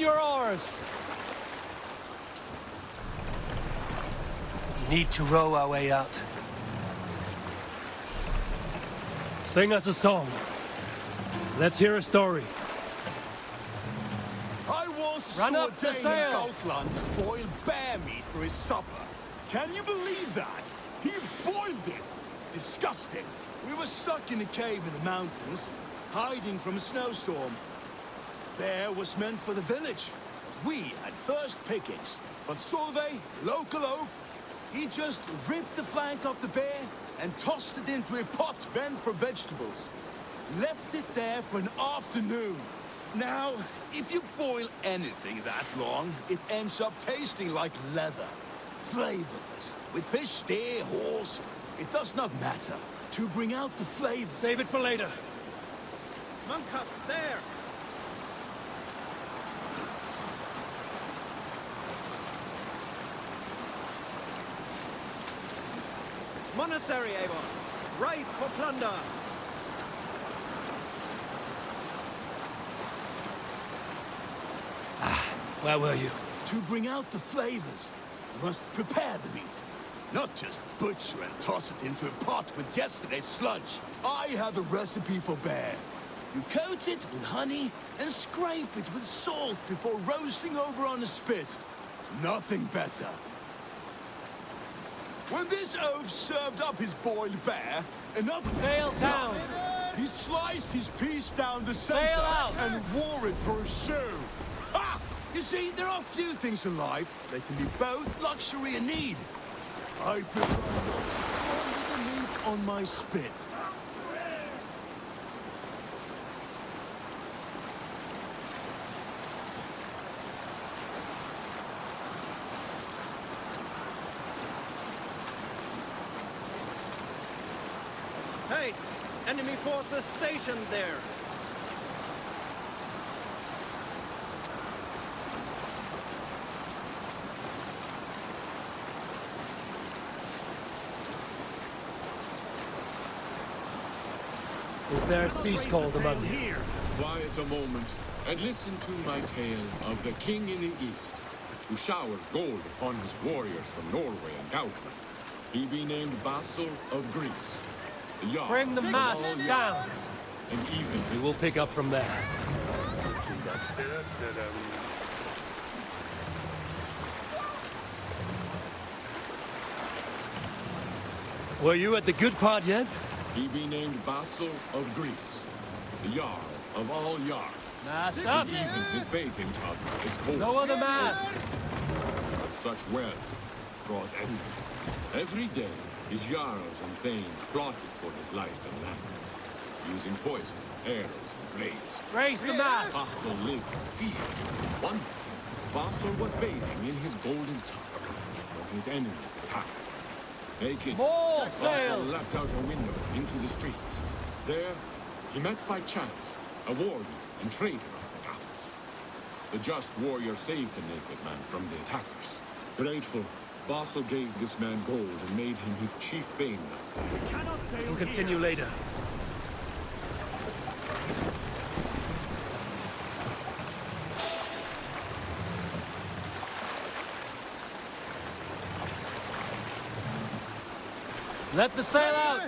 your oars! We need to row our way out. Sing us a song. Let's hear a story. I once Run saw up a the Dane in sail. Outland boil bear meat for his supper. Can you believe that? He boiled it! Disgusting! We were stuck in a cave in the mountains, hiding from a snowstorm. Bear was meant for the village, but we had first pickings. But Solveig, local oaf, he just ripped the flank off the bear and tossed it into a pot meant for vegetables. Left it there for an afternoon. Now, if you boil anything that long, it ends up tasting like leather. Flavorless. With fish, steer, horse, it does not matter. To bring out the flavor. Save it for later. Monk huts there! Monastery, Avon! Right for plunder! Where were you? To bring out the flavors, you must prepare the meat. Not just butcher and toss it into a pot with yesterday's sludge. I have a recipe for bear. You coat it with honey and scrape it with salt before roasting over on a spit. Nothing better. When this oaf served up his boiled bear, another Sail down! he sliced his piece down the Sail center out. and wore it for a shoe. Ha! You see, there are few things in life that can be both luxury and need. I prefer the meat on my spit. Hey! Enemy forces stationed there! Is there a sea called among you? Quiet a moment, and listen to my tale of the king in the east, who showers gold upon his warriors from Norway and Gautland. He be named Vassal of Greece. The Jarl Bring the of mast all down. Jarls, and even We will pick up from there. Were you at the good part yet? he be named Vassal of Greece, the Jarl of all Jarls. Mast up! And even his bathing tub is gold. No other mast! But such wealth draws envy. Every day, his Jarls and Thanes plotted for his life and lands, using poison, arrows, and blades. Raise the mast! Vassal lived in fear. One day, Vassal was bathing in his golden tub when his enemies attacked. Naked, More Vassal sail! leapt out a window into the streets. There, he met by chance a warrior and trader of the Gauls. The just warrior saved the naked man from the attackers. Grateful, Vassal gave this man gold and made him his chief thane. We can continue later. Let the sail out!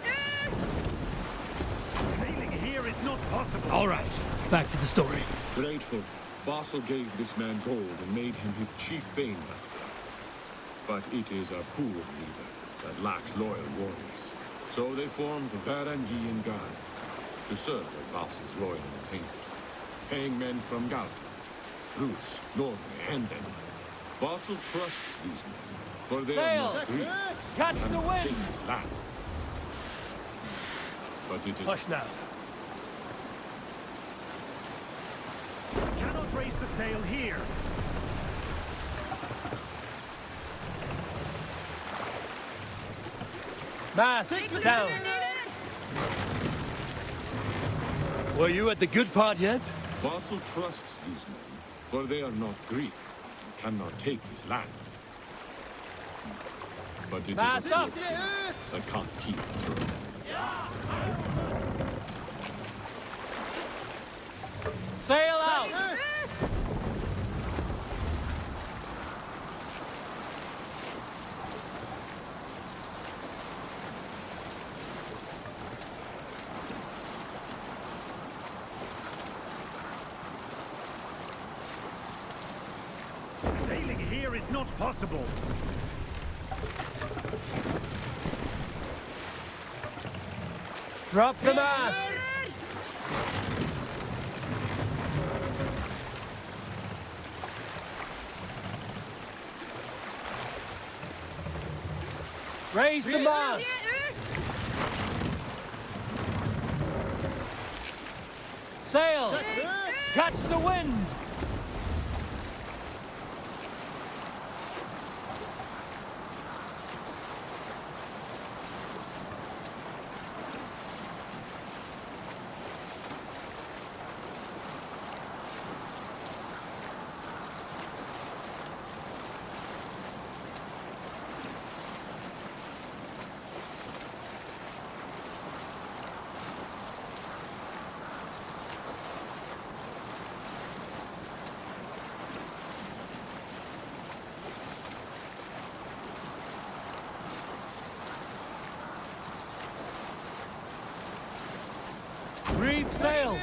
Sailing here is not possible. All right, back to the story. Grateful, Vassal gave this man gold and made him his chief thane. But it is a poor leader that lacks loyal warriors. So they formed the Varangian Guard to serve as Vassal's loyal maintainers, paying men from Gaul, Rus, Norway, and Denmark. Vassal trusts these men, for they Sail! are not greedy. Catch and the cannot take wind! his land. But it is Push now. Cannot raise the sail here. Mast down! Were you at the good part yet? Vassal trusts these men, for they are not Greek and cannot take his land. But it is Mast a poor up! king that can't keep the throne. Sail out! here is not possible. Drop the mast! Raise the mast! Sail! Catch the wind! Reef sail!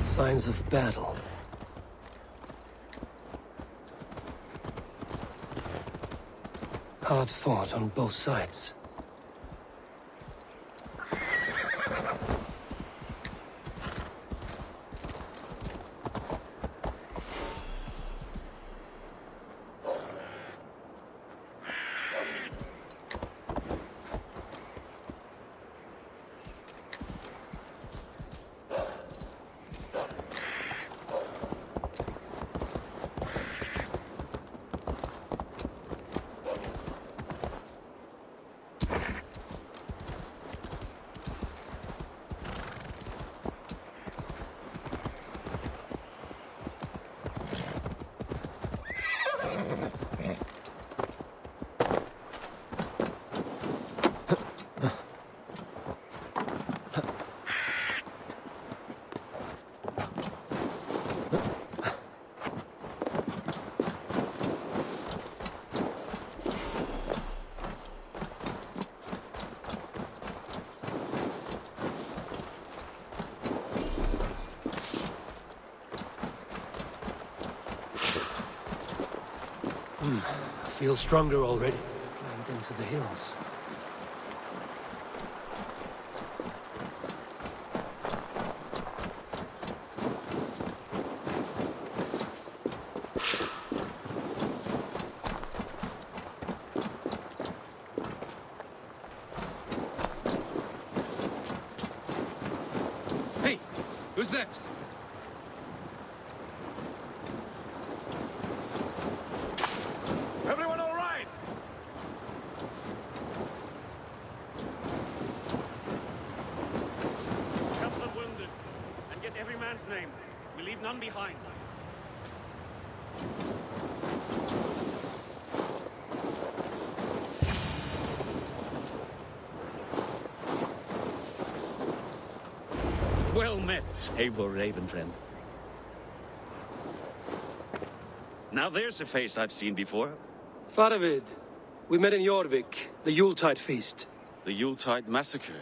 Signs of battle. Hard fought on both sides. I feel stronger already. Climbed into the hills. Hey, who's that? Everyone all right? Help the wounded, and get every man's name. We leave none behind. Well met, Eivor Ravenfriend. Now there's a face I've seen before. Paraved, we met in Jorvik, the Yuletide feast. The Yuletide Massacre.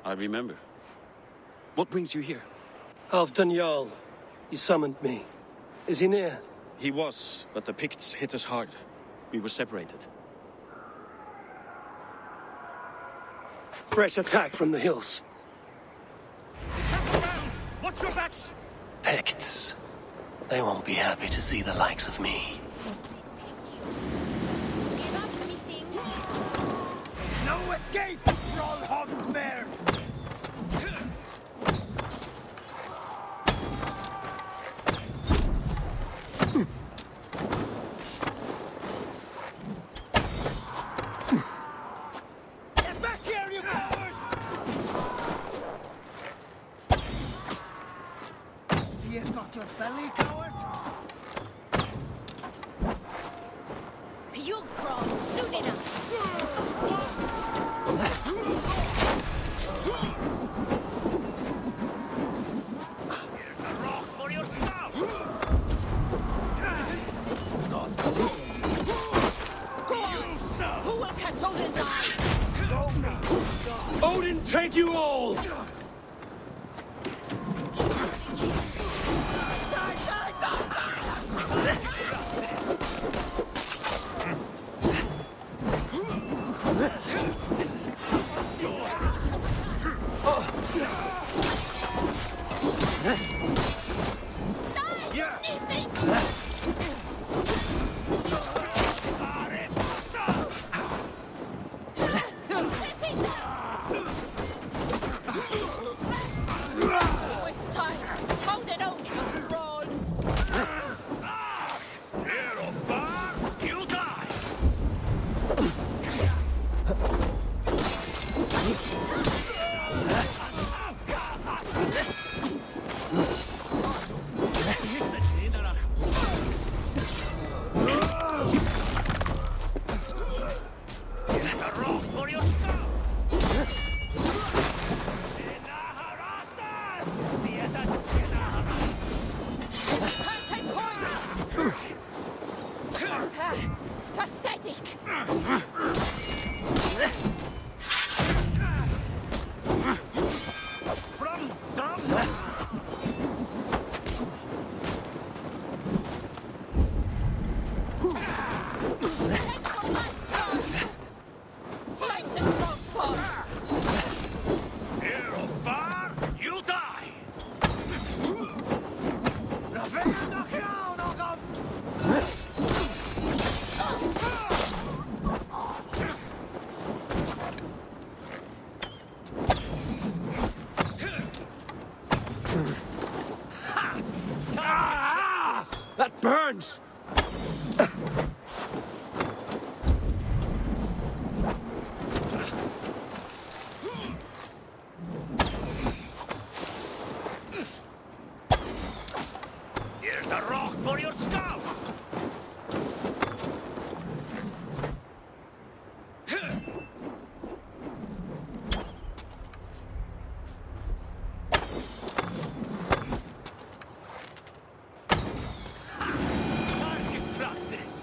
I remember. What brings you here? Halfdan, he summoned me. Is he near? He was, but the Picts hit us hard. We were separated. Fresh attack from the hills. Watch your backs! Picts. They won't be happy to see the likes of me. No escape, Trollhoft's mare! Get back here, you cowards! You got your belly, coward? You'll crawl soon enough. Here's a rock for your snout! Go on. Who will catch Odin's eye? Odin, take you all! Waste time. Odin owns you, Braun. Here or far, you die! A rock for your snout! Take point. Pathetic. From dumb. Flank the crossbow. Here or far, you die! That burns! Here's a rock for your scout! Time to practice!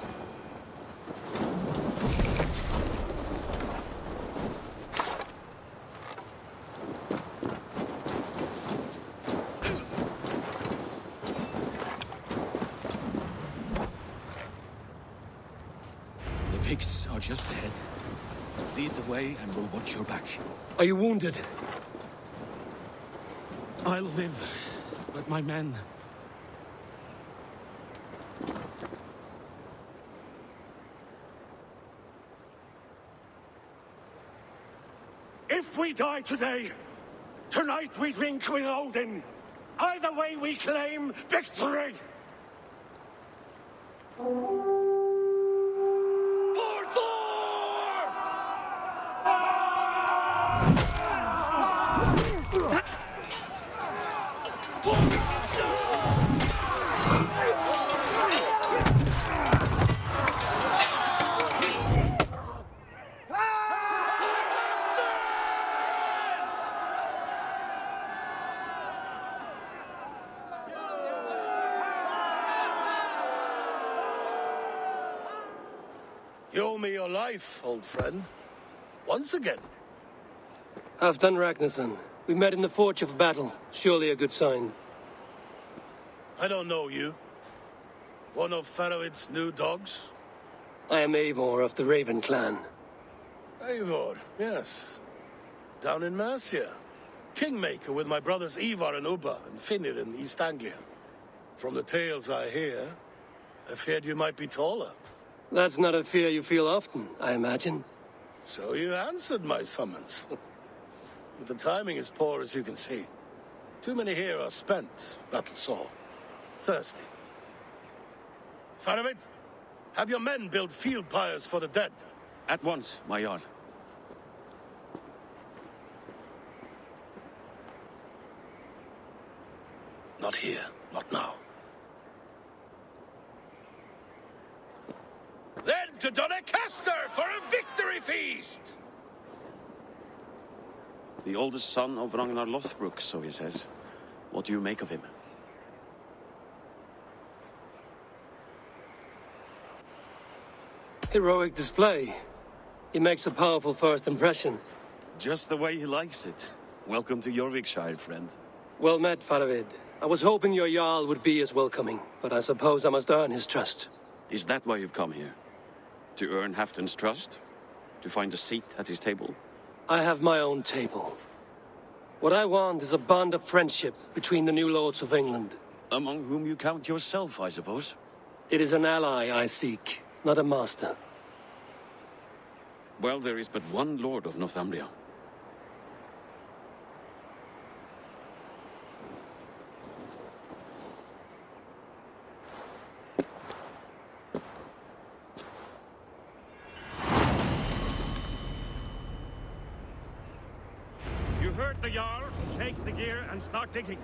The Picts are just ahead. Lead the way and we'll watch your back. Are you wounded? I'll live, but my men... If we die today, tonight we drink with Odin. Either way we claim victory! For Thor! You owe me your life, old friend. Once again. Halfdan Ragnarsson. We met in the Forge of Battle. Surely a good sign. I don't know you. One of Faroid's new dogs? I am Eivor of the Raven clan. Eivor, yes. Down in Mercia. Kingmaker with my brothers Ivar and Ubba and Finir in East Anglia. From the tales I hear, I feared you might be taller. That's not a fear you feel often, I imagine. So you answered my summons. But the timing is poor, as you can see. Too many here are spent, battle-sore, thirsty. Faramid, have your men build field pyres for the dead. At once, my Jarl. Not here, not now. Then to Doncaster for a victory feast! The oldest son of Ragnar Lothbrok, so he says. What do you make of him? Heroic display. He makes a powerful first impression. Just the way he likes it. Welcome to Yorvikshire, friend. Well met, Faramid. I was hoping your Jarl would be as welcoming, but I suppose I must earn his trust. Is that why you've come here? To earn Halfdan's trust? To find a seat at his table? I have my own table. What I want is a bond of friendship between the new lords of England. Among whom you count yourself, I suppose? It is an ally I seek, not a master. Well, there is but one lord of Northumbria. You heard the Jarl. Take the gear and start digging.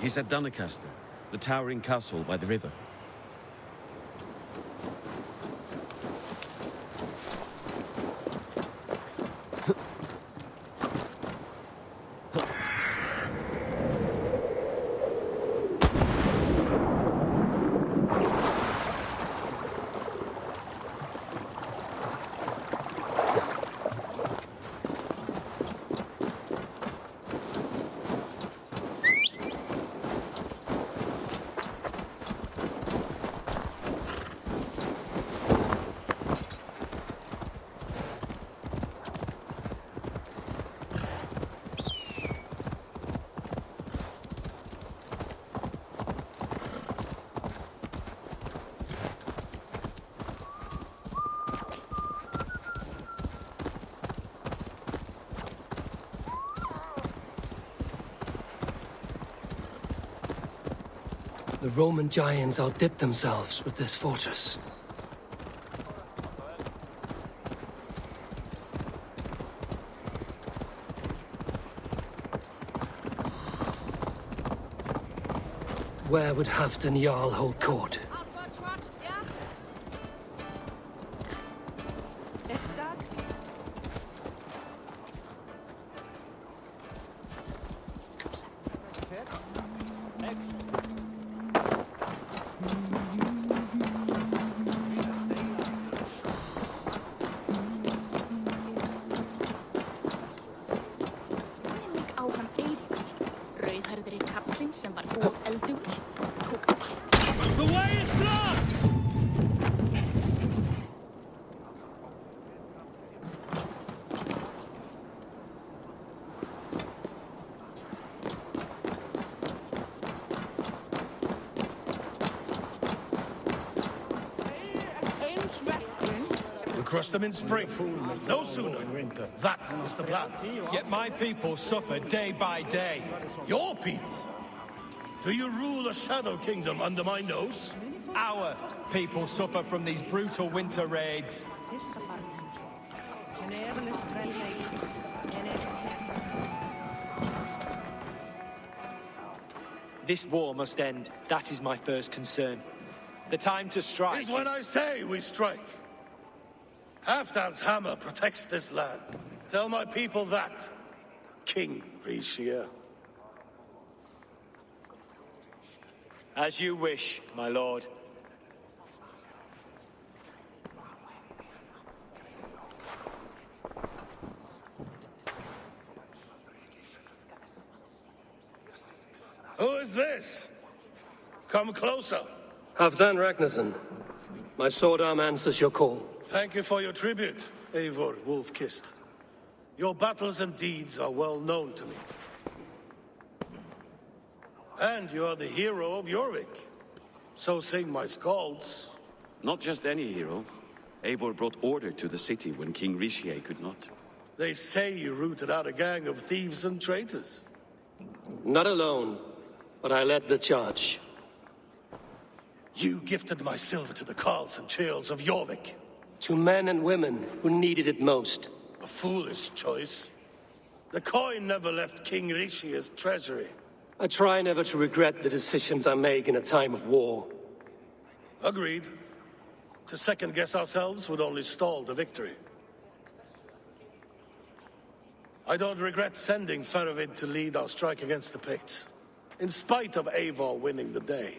He's at Doncaster, the towering castle by the river. The Roman giants outdid themselves with this fortress. Where would Halfdan Jarl hold court? The way is blocked! We crush them in spring, no sooner. That is the plan. Yet my people suffer day by day. Your people? Do you rule a shadow kingdom under my nose? Our people suffer from these brutal winter raids. This war must end. That is my first concern. The time to strike Is when I say we strike. Halfdan's hammer protects this land. Tell my people that, King Rishia. As you wish, my lord. Who is this? Come closer. Halfdan Ragnarsson. My sword arm answers your call. Thank you for your tribute, Eivor Wolf-Kissed. Your battles and deeds are well known to me. And you are the hero of Jorvik. So sing my skalds. Not just any hero. Eivor brought order to the city when King Rishiei could not. They say you rooted out a gang of thieves and traitors. Not alone, but I led the charge. You gifted my silver to the carls and churls of Jorvik. To men and women who needed it most. A foolish choice. The coin never left King Rishie's treasury. I try never to regret the decisions I make in a time of war. Agreed. To second-guess ourselves would only stall the victory. I don't regret sending Farovid to lead our strike against the Picts, in spite of Eivor winning the day.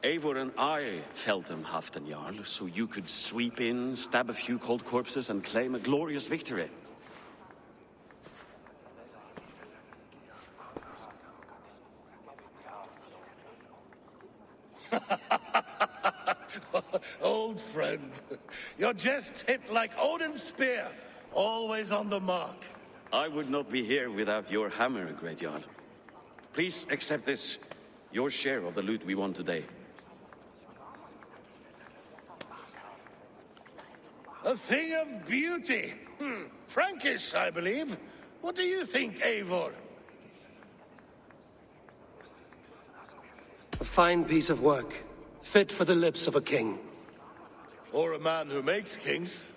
Eivor and I felled them, Halfdan Jarl, so you could sweep in, stab a few cold corpses, and claim a glorious victory. Old friend, your jest hit like Odin's spear, always on the mark. I would not be here without your hammer, Great Jarl. Please accept this, your share of the loot we won today. A thing of beauty. Frankish, I believe. What do you think, Eivor? A fine piece of work, fit for the lips of a king. Or a man who makes kings.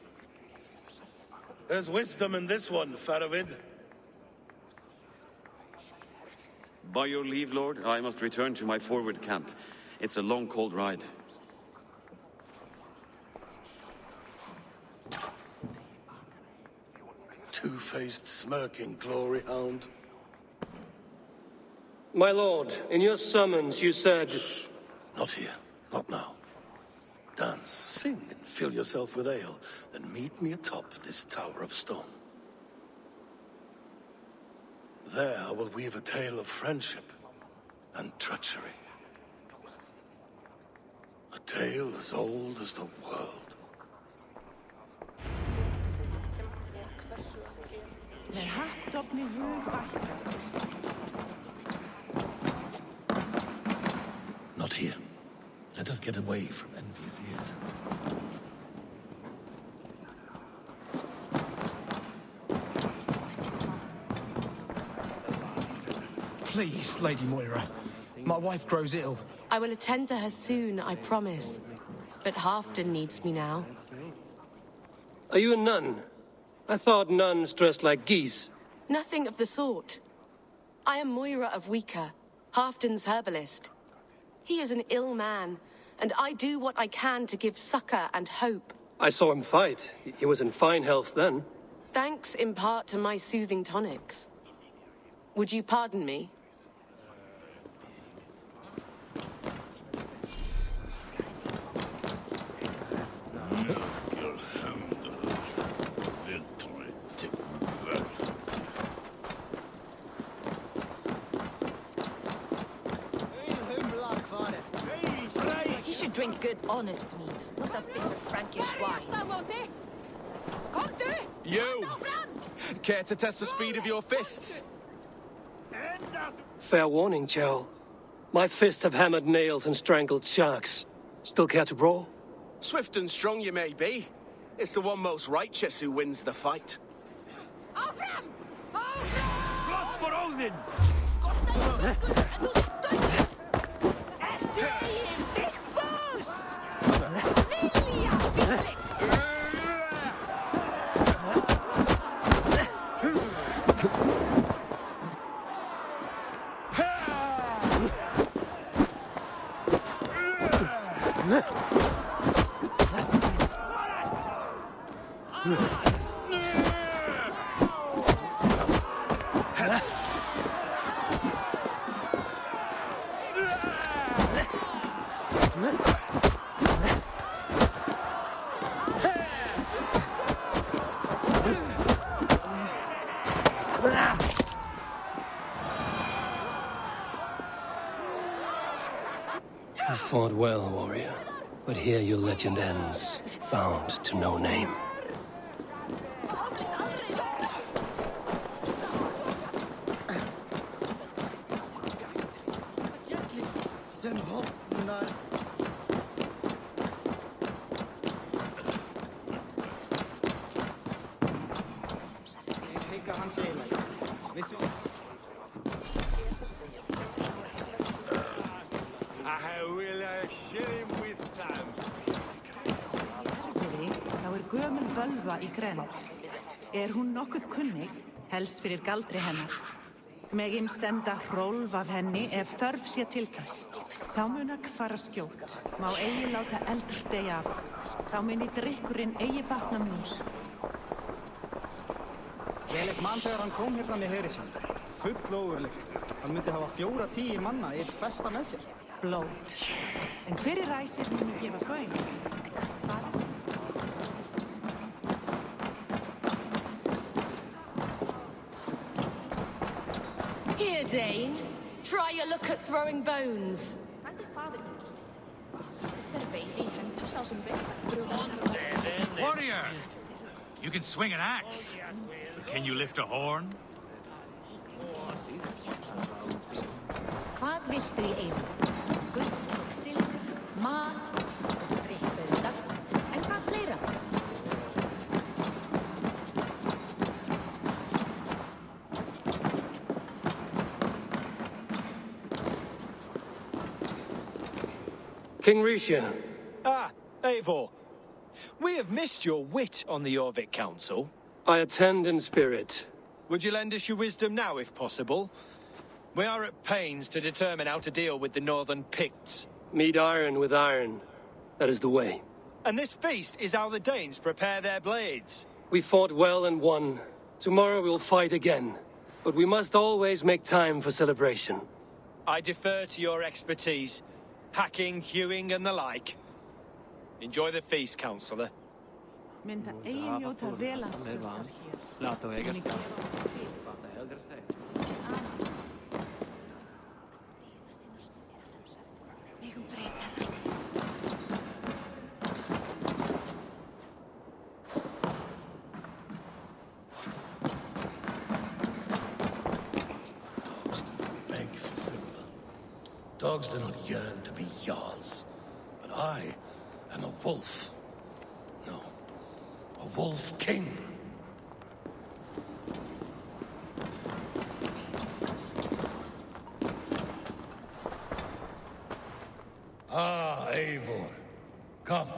There's wisdom in this one, Farovid. By your leave, Lord, I must return to my forward camp. It's a long, cold ride. Two-faced, smirking glory hound. My lord, in your summons you said... Shh. Not here. Not now. Dance, sing, and fill yourself with ale. Then meet me atop this tower of stone. There I will weave a tale of friendship and treachery. A tale as old as the world. Not here. Let us get away from envious ears. Please, Lady Moira. My wife grows ill. I will attend to her soon, I promise. But Halfdan needs me now. Are you a nun? I thought nuns dressed like geese. Nothing of the sort. I am Moira of Wika, Halfdan's herbalist. He is an ill man, and I do what I can to give succor and hope. I saw him fight. He was in fine health then. Thanks in part to my soothing tonics. Would you pardon me? He should drink good, honest mead, not that bitter Frankish wine. You! Care to test the speed of your fists? Fair warning, Jarl. My fists have hammered nails and strangled sharks. Still care to brawl? Swift and strong you may be. It's the one most righteous who wins the fight. Blood for Odin! You fought well, warrior. But here your legend ends, bound to no name. Gömul völva í grennd. Hún nokkuð kunnig, helst fyrir galdri hennar. Megum senda hrólf af henni ef þörf sé til þess. Þá mun fara skjótt, má eigi láta eldur deyja af. Þá muni drykkurinn eigi batna mús. Ég man þegar hann kom hérna með heri sinn. Full ógurlegt. Hann myndi hafa 4-10 manna í eitt festa með sér. Blót. En hver ræsir muni gefa gaum? Here, Dane. Try your luck at throwing bones. Warrior! You can swing an axe. But can you lift a horn? Hvað viltu í Eivor? Gull og silfur, mat og drikkbauða. En hvað fleira? King Risha. Ah, Eivor. We have missed your wit on the Jorvik Council. I attend in spirit. Would you lend us your wisdom now, if possible? We are at pains to determine how to deal with the northern Picts. Meet iron with iron. That is the way. And this feast is how the Danes prepare their blades. We fought well and won. Tomorrow we'll fight again. But we must always make time for celebration. I defer to your expertise. Hacking, hewing, and the like. Enjoy the feast, Councillor. Mynda eigi njóta vel að surtar hér. Dogs do not yearn to be jarls, but I am a wolf. No, a wolf king. Ah, Eivor. Come,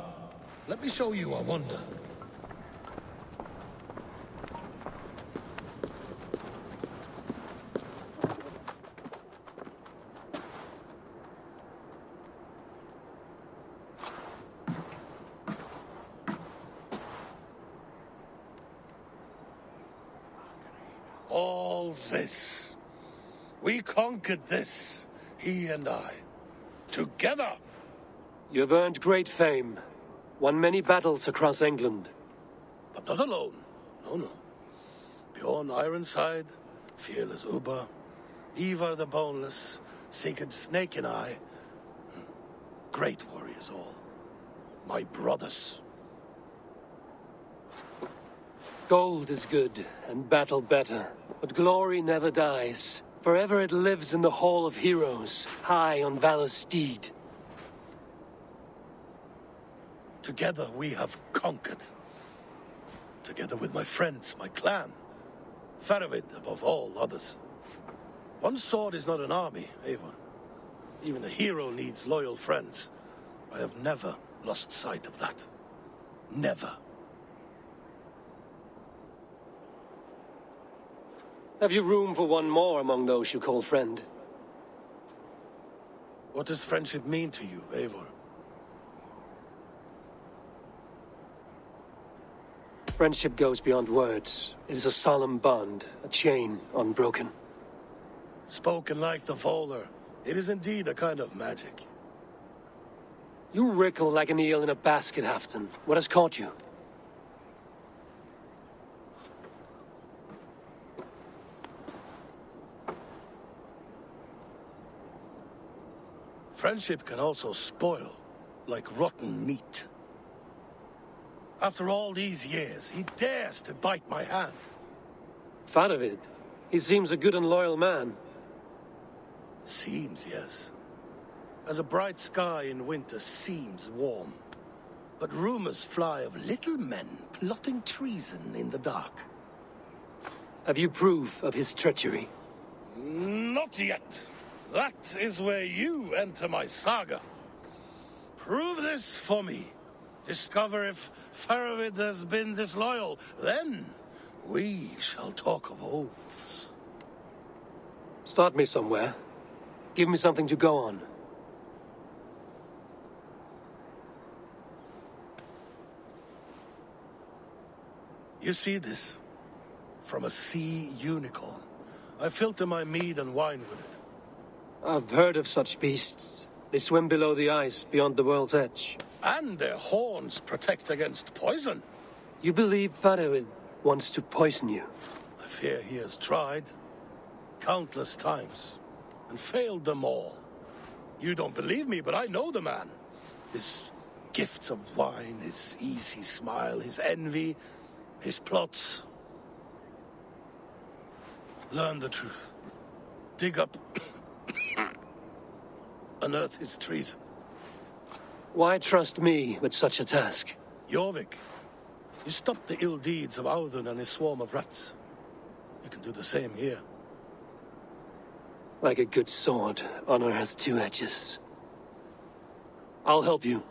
let me show you a wonder. All this. We conquered this, he and I. Together! You have earned great fame. Won many battles across England. But not alone. No, no. Bjorn Ironside, fearless Uber, Ivar the Boneless, Sigurd Snake and I. Great warriors all. My brothers. Gold is good, and battle better. But glory never dies. Forever it lives in the Hall of Heroes, high on Valor's steed. Together we have conquered. Together with my friends, my clan. Farovid above all others. One sword is not an army, Eivor. Even a hero needs loyal friends. I have never lost sight of that. Never. Have you room for one more among those you call friend? What does friendship mean to you, Eivor? Friendship goes beyond words. It is a solemn bond, a chain unbroken. Spoken like the Volar, it is indeed a kind of magic. You wrinkle like an eel in a basket, Halfdan. What has caught you? Friendship can also spoil, like rotten meat. After all these years, he dares to bite my hand. Faravid. He seems a good and loyal man. Seems, yes. As a bright sky in winter seems warm. But rumors fly of little men plotting treason in the dark. Have you proof of his treachery? Not yet. That is where you enter my saga. Prove this for me. Discover if Faravid has been disloyal. Then we shall talk of oaths. Start me somewhere. Give me something to go on. You see this? From a sea unicorn. I filter my mead and wine with it. I've heard of such beasts. They swim below the ice, beyond the world's edge. And their horns protect against poison. You believe Faravid wants to poison you? I fear he has tried. Countless times. And failed them all. You don't believe me, but I know the man. His gifts of wine, his easy smile, his envy, his plots. Learn the truth. Dig up... unearth his treason. Why trust me with such a task? Jorvik, you stopped the ill deeds of Audun and his swarm of rats. You can do the same here. Like a good sword, honor has two edges. I'll help you.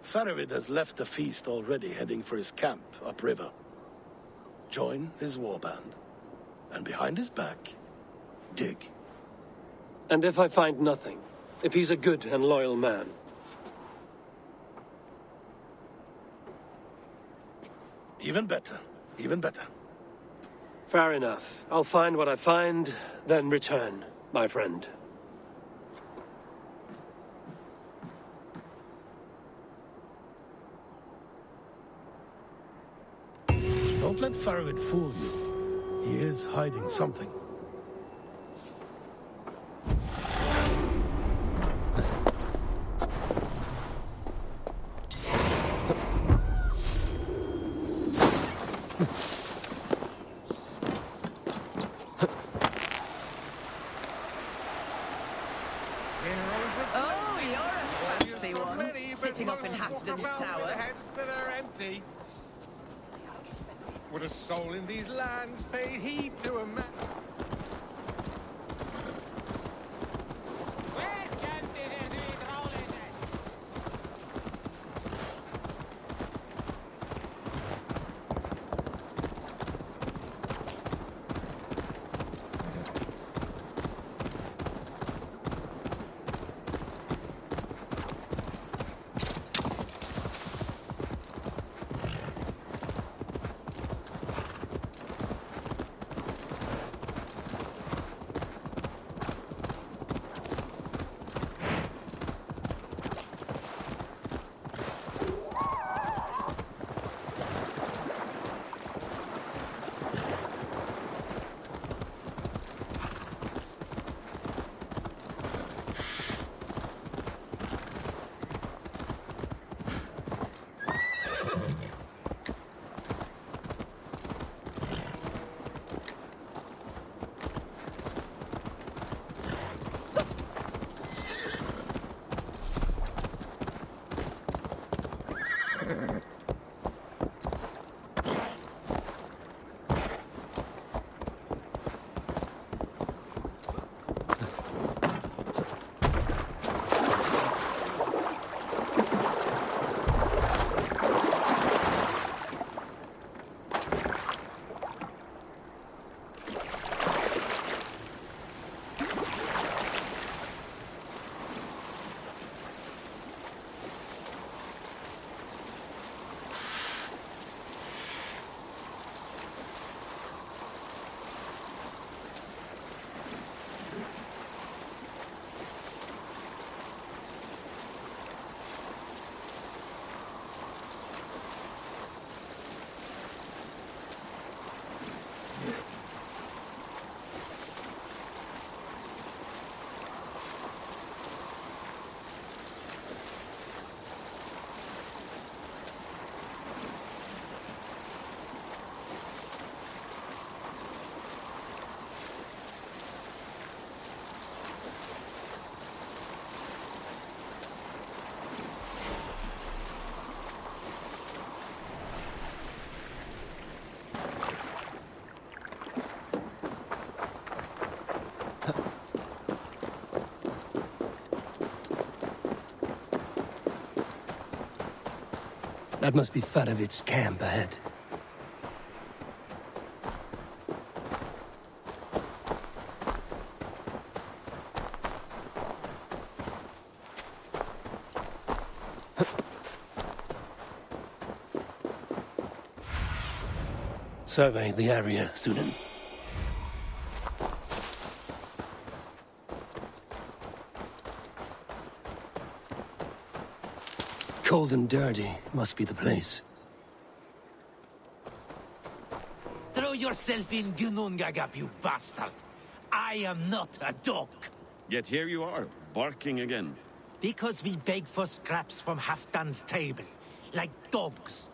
Faravid has left the feast already, heading for his camp upriver. Join his warband. And behind his back, dig. And if I find nothing? If he's a good and loyal man? Even better. Even better. Fair enough. I'll find what I find, then return, my friend. Don't let Faravid fool you. He is hiding something. Oh, you're a fancy one, sitting up in Ha프단's tower. Heads that are empty. Would a soul in these lands pay heed to a man? That must be Faravid's camp ahead. Survey the area, Sunan. Cold and dirty must be the place. Throw yourself in Gunungagap, you bastard! I am not a dog! Yet here you are, barking again. Because we beg for scraps from Haftan's table, like dogs.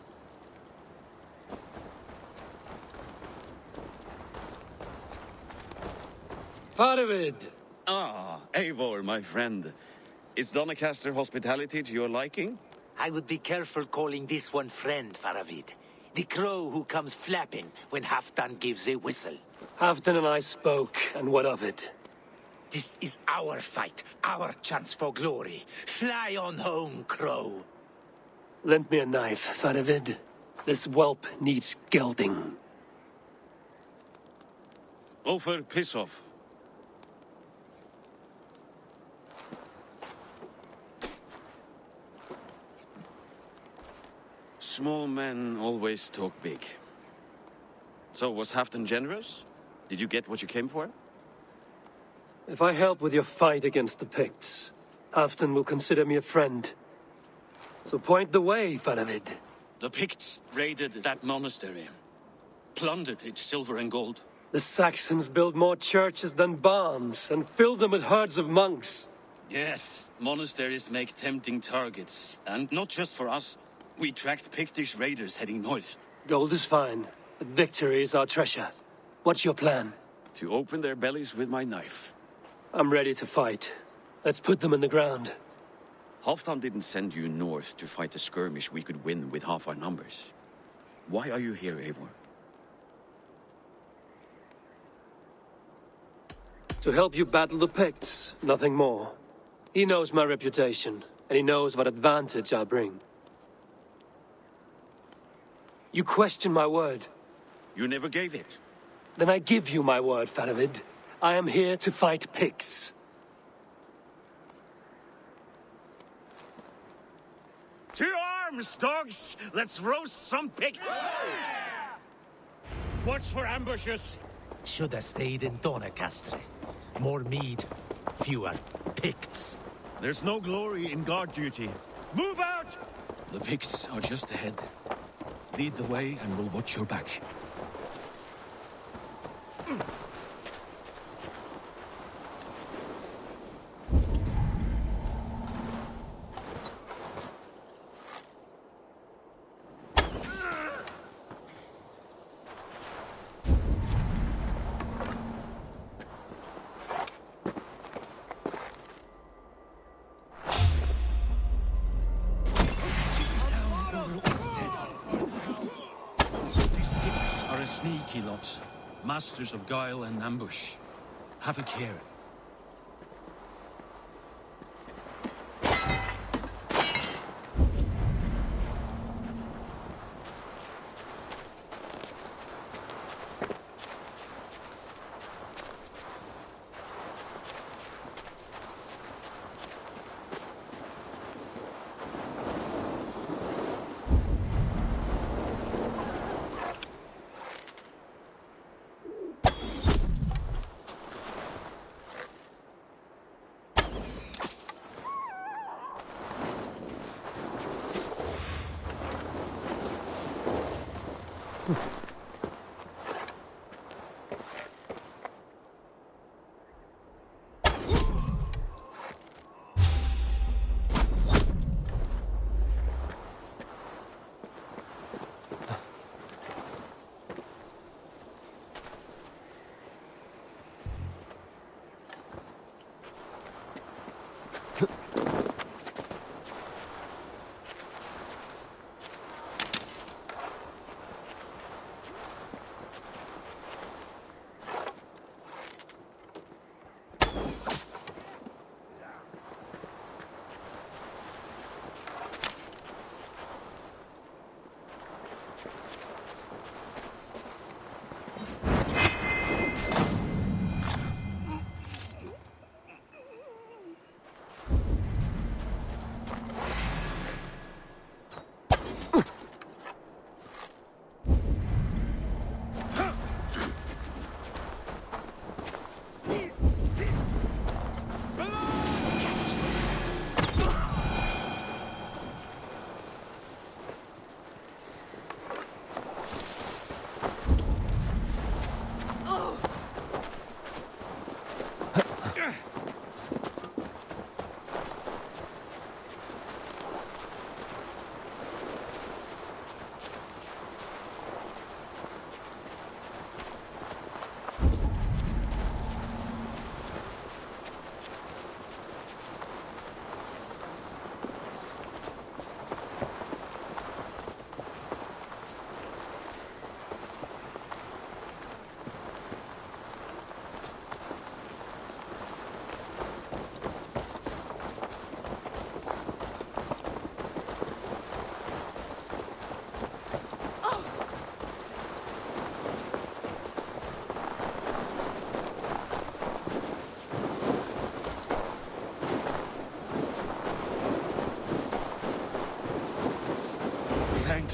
Paraved! Ah, Eivor, my friend. Is Doncaster hospitality to your liking? I would be careful calling this one friend, Faravid. The crow who comes flapping when Haftan gives a whistle. Haftan and I spoke, and what of it? This is our fight, our chance for glory. Fly on home, crow. Lend me a knife, Faravid. This whelp needs gelding. Ofer, piss off. Small men always talk big. So, was Haftan generous? Did you get what you came for? If I help with your fight against the Picts, Haftan will consider me a friend. So point the way, Faravid. The Picts raided that monastery. Plundered its silver and gold. The Saxons build more churches than barns, and fill them with herds of monks. Yes, monasteries make tempting targets. And not just for us. We tracked Pictish raiders heading north. Gold is fine, but victory is our treasure. What's your plan? To open their bellies with my knife. I'm ready to fight. Let's put them in the ground. Halfdan didn't send you north to fight a skirmish we could win with half our numbers. Why are you here, Eivor? To help you battle the Picts, nothing more. He knows my reputation, and he knows what advantage I bring. You question my word. You never gave it. Then I give you my word, Faravid. I am here to fight Picts. To arms, dogs! Let's roast some Picts! Watch for ambushes! Should have stayed in Doncaster. More mead, fewer Picts. There's no glory in guard duty. Move out! The Picts are just ahead. Lead the way and we'll watch your back. Sneaky lots, masters of guile and ambush. Have a care.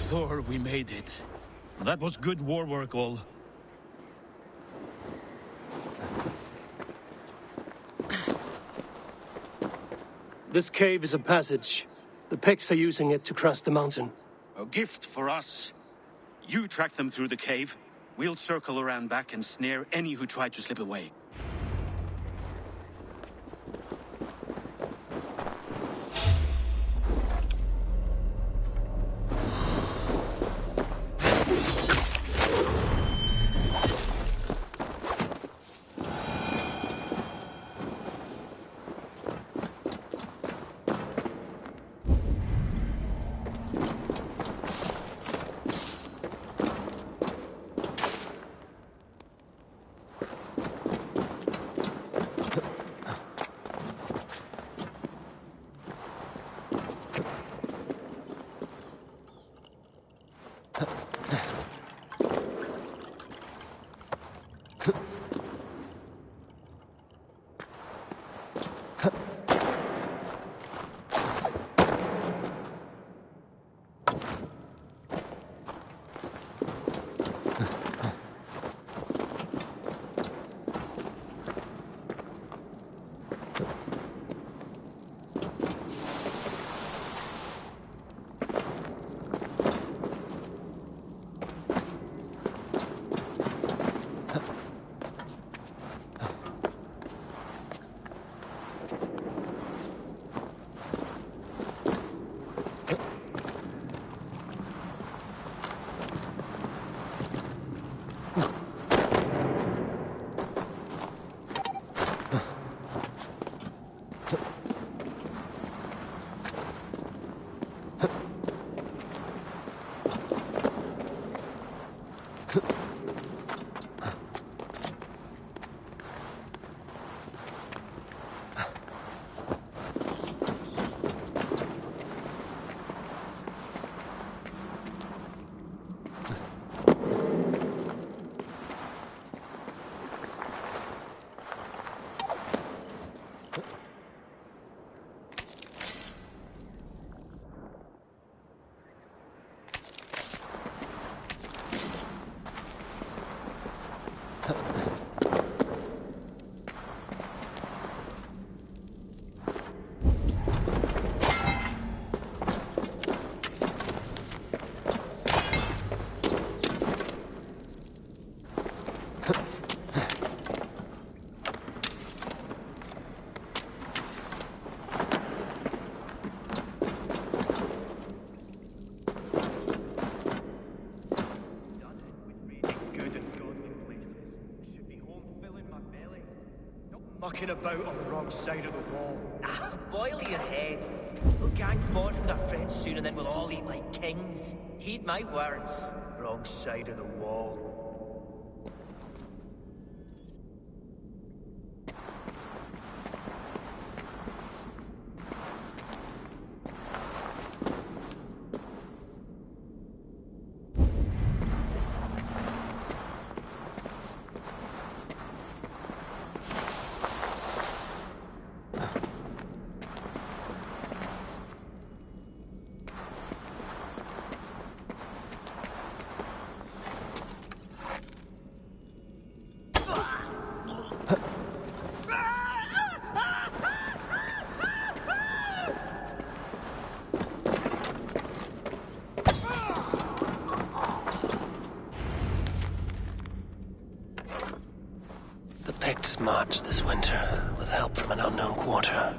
Thor, we made it. That was good war work, all. This cave is a passage. The Picts are using it to cross the mountain. A gift for us. You track them through the cave. We'll circle around back and snare any who try to slip away. Mucking about on the wrong side of the wall. Ah, boil your head. We'll gang forward with our friends soon and then we'll all eat like kings. Heed my words. Wrong side of the wall. Picts marched this winter with help from an unknown quarter.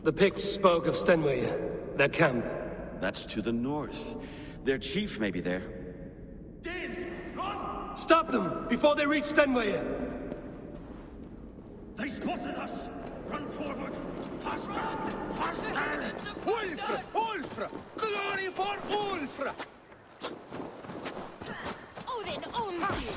The Picts spoke of Stenway, their camp. That's to the north. Their chief may be there. Danes, run! Stop them before they reach Stenway! They spotted us! Run forward! Faster! Faster! Hold! Hold! Ulfra! Glory for Ulfra! Odin owns you!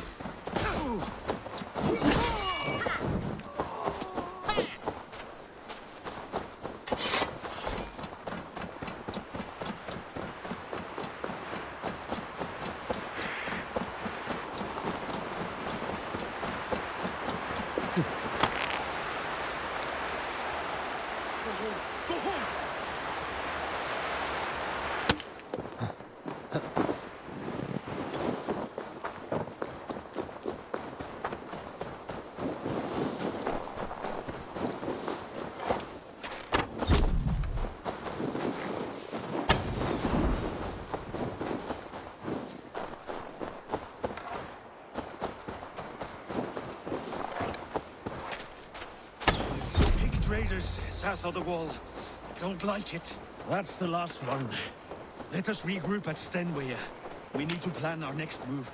Raiders south of the wall. Don't like it. That's the last one. Let us regroup at Stenway. We need to plan our next move.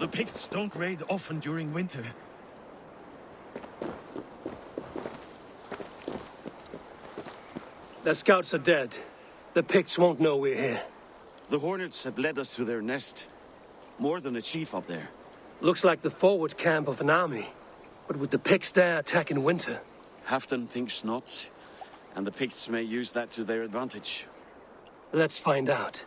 The Picts don't raid often during winter. The scouts are dead. The Picts won't know we're here. The Hornets have led us to their nest. More than a chief up there. Looks like the forward camp of an army. But would the Picts dare attack in winter? Halfdan thinks not, and the Picts may use that to their advantage. Let's find out.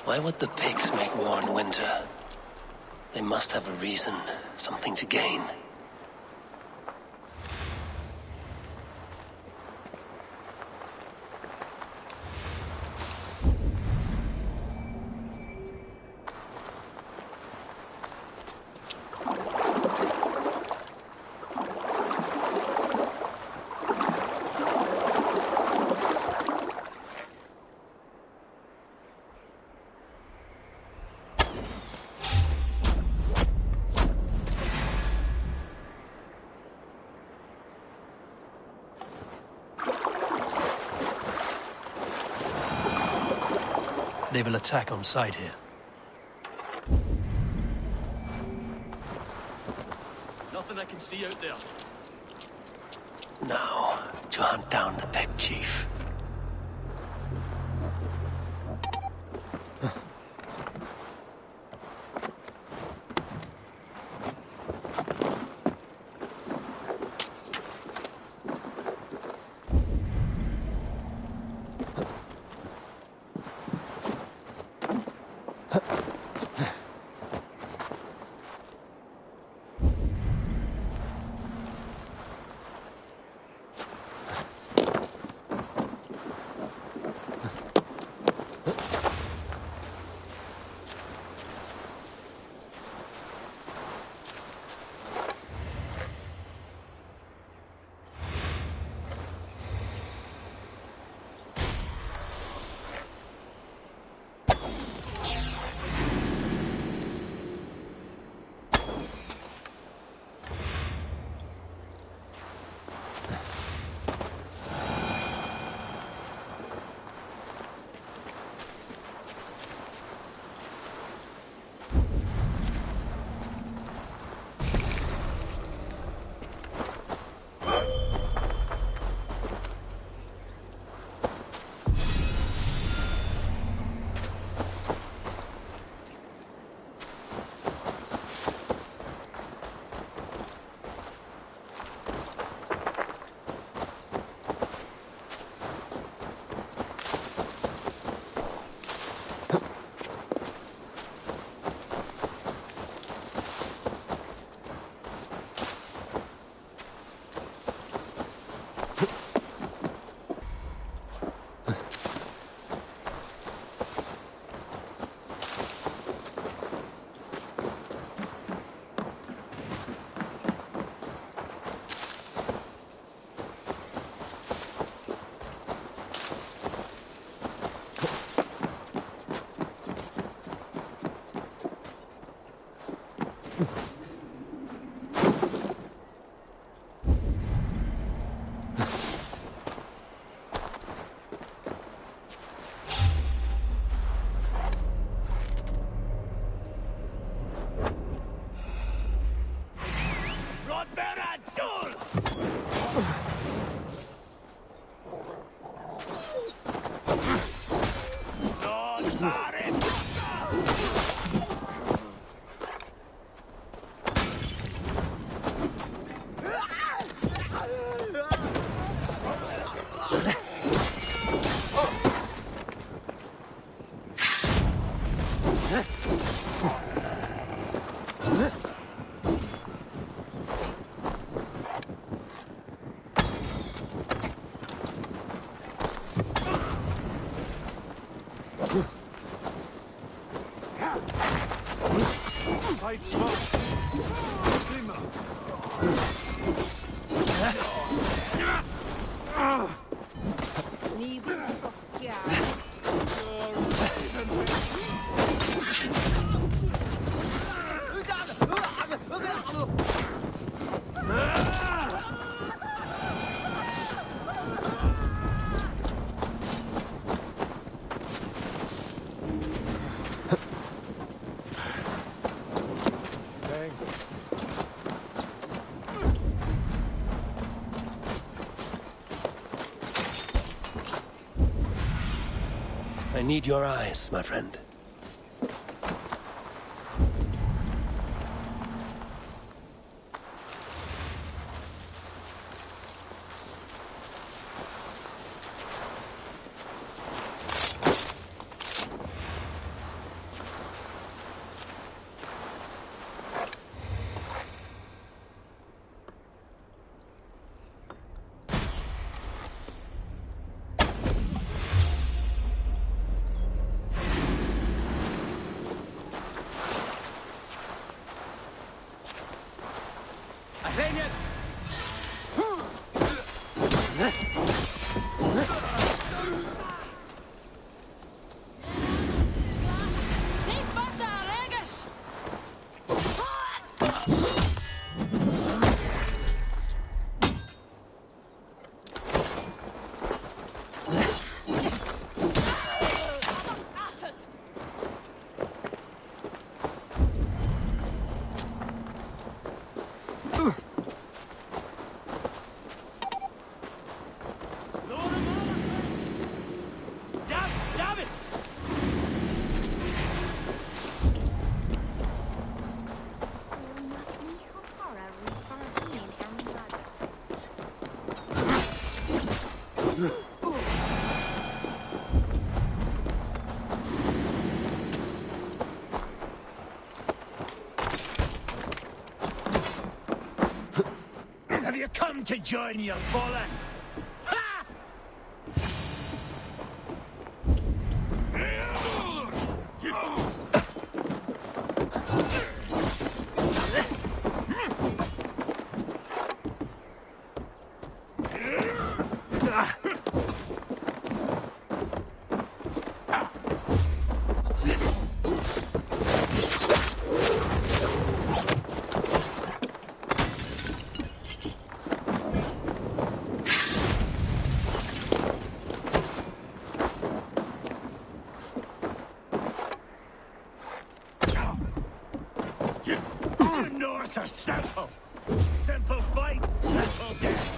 Why would the Picts make war in winter? They must have a reason, something to gain. They will attack on sight here. Nothing I can see out there. Now, to hunt down the Pict chief. I need your eyes, my friend. Have you come to join your fallen? Ha! Norse are simple. Simple fight, simple death.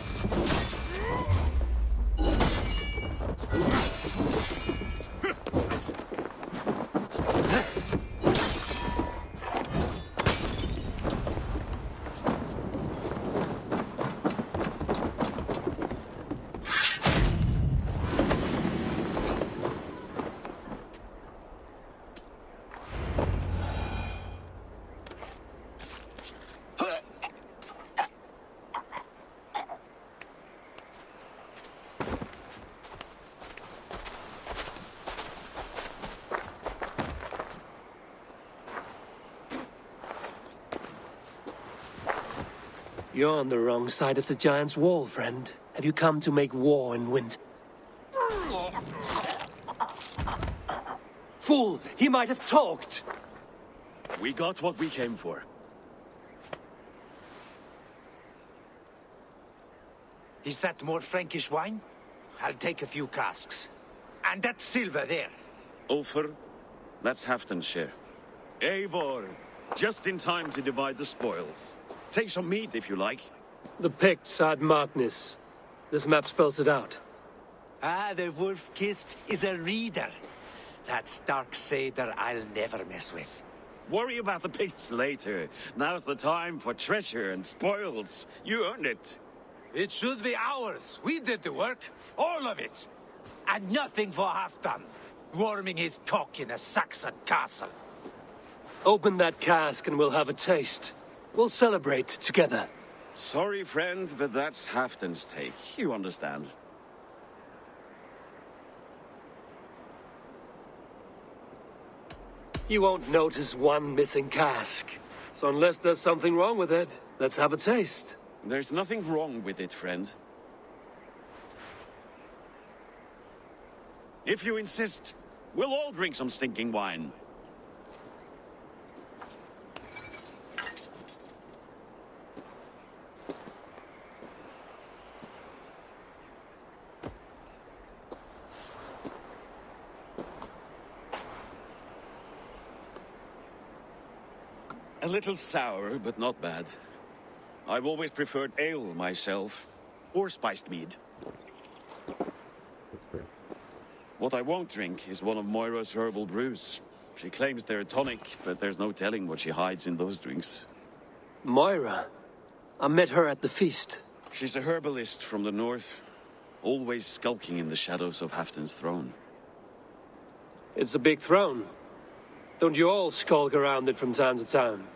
You're on the wrong side of the giant's wall, friend. Have you come to make war and win? Fool! He might have talked! We got what we came for. Is that more Frankish wine? I'll take a few casks. And that silver there. Ulfr, that's Halfdan's share. Eivor, just in time to divide the spoils. Take some meat if you like. The Picts had Magnus. This map spells it out. Ah, the wolf-kissed is a reader. That stark satyr I'll never mess with. Worry about the Picts later. Now's the time for treasure and spoils. You earned it. It should be ours. We did the work. All of it. And nothing for Halfdan, warming his cock in a Saxon castle. Open that cask and we'll have a taste. We'll celebrate together. Sorry, friend, but that's Halfdan's take. You understand. You won't notice one missing cask. So unless there's something wrong with it, let's have a taste. There's nothing wrong with it, friend. If you insist, we'll all drink some stinking wine. A little sour, but not bad. I've always preferred ale myself, or spiced mead. What I won't drink is one of Moira's herbal brews. She claims they're a tonic, but there's no telling what she hides in those drinks. Moira? I met her at the feast. She's a herbalist from the north, always skulking in the shadows of Halfdan's throne. It's a big throne. Don't you all skulk around it from time to time?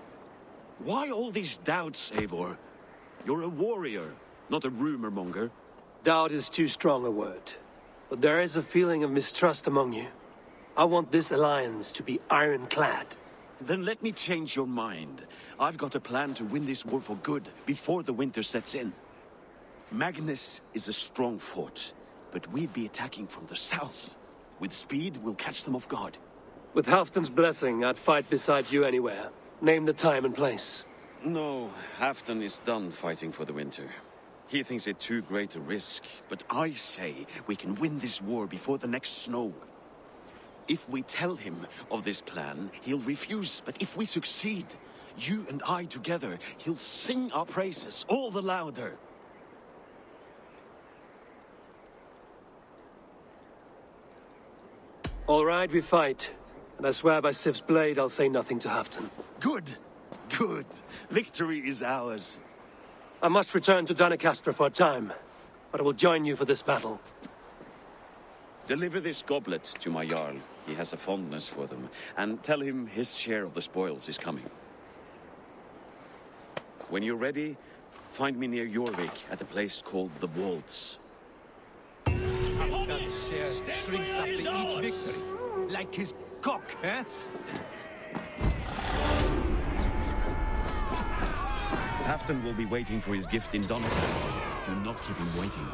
Why all these doubts, Eivor? You're a warrior, not a rumor monger. Doubt is too strong a word. But there is a feeling of mistrust among you. I want this alliance to be ironclad. Then let me change your mind. I've got a plan to win this war for good, before the winter sets in. Magnus is a strong fort, but we'd be attacking from the south. With speed, we'll catch them off guard. With Halfdan's blessing, I'd fight beside you anywhere. Name the time and place. No, Halfdan is done fighting for the winter. He thinks it too great a risk, but I say we can win this war before the next snow. If we tell him of this plan, he'll refuse, but if we succeed, you and I together, he'll sing our praises all the louder. All right, we fight. And I swear by Sif's blade, I'll say nothing to Halfdan. Good. Good. Victory is ours. I must return to Doncaster for a time, but I will join you for this battle. Deliver this goblet to my Jarl. He has a fondness for them. And tell him his share of the spoils is coming. When you're ready, find me near Jorvik at a place called the Waltz. Halfdan's share shrinks after each victory. Like his cock, eh? Halfdan will be waiting for his gift in Doncaster. Do not keep him waiting.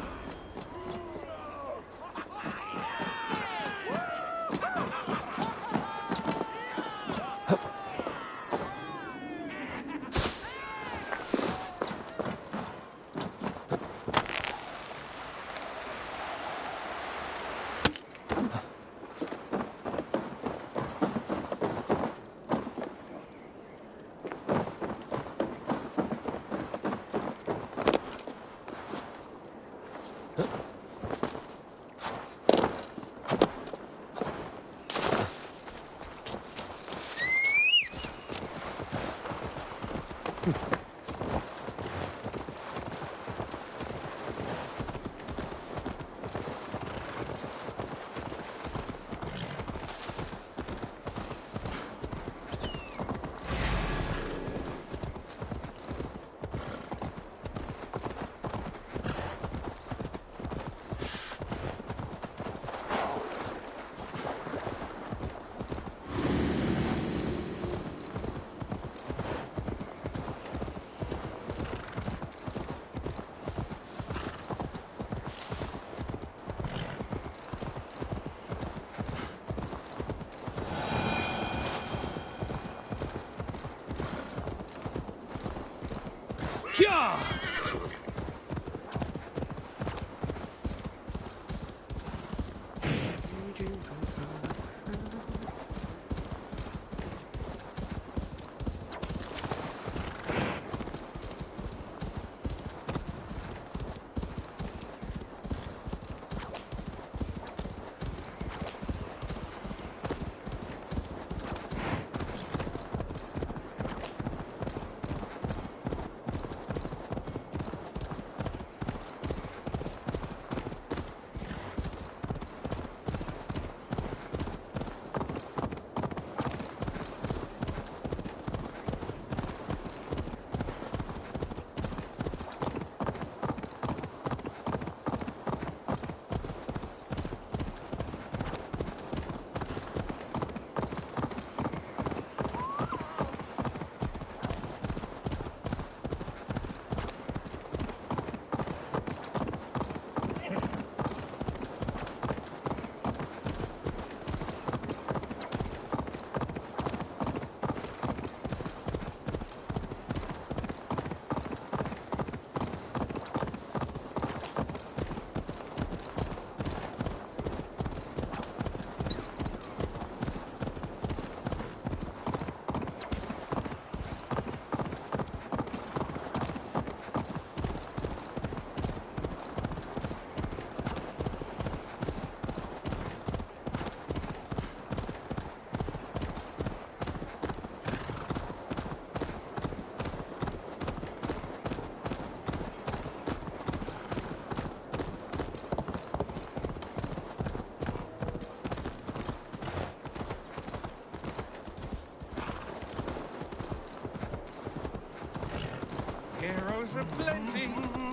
Heroes are plenty,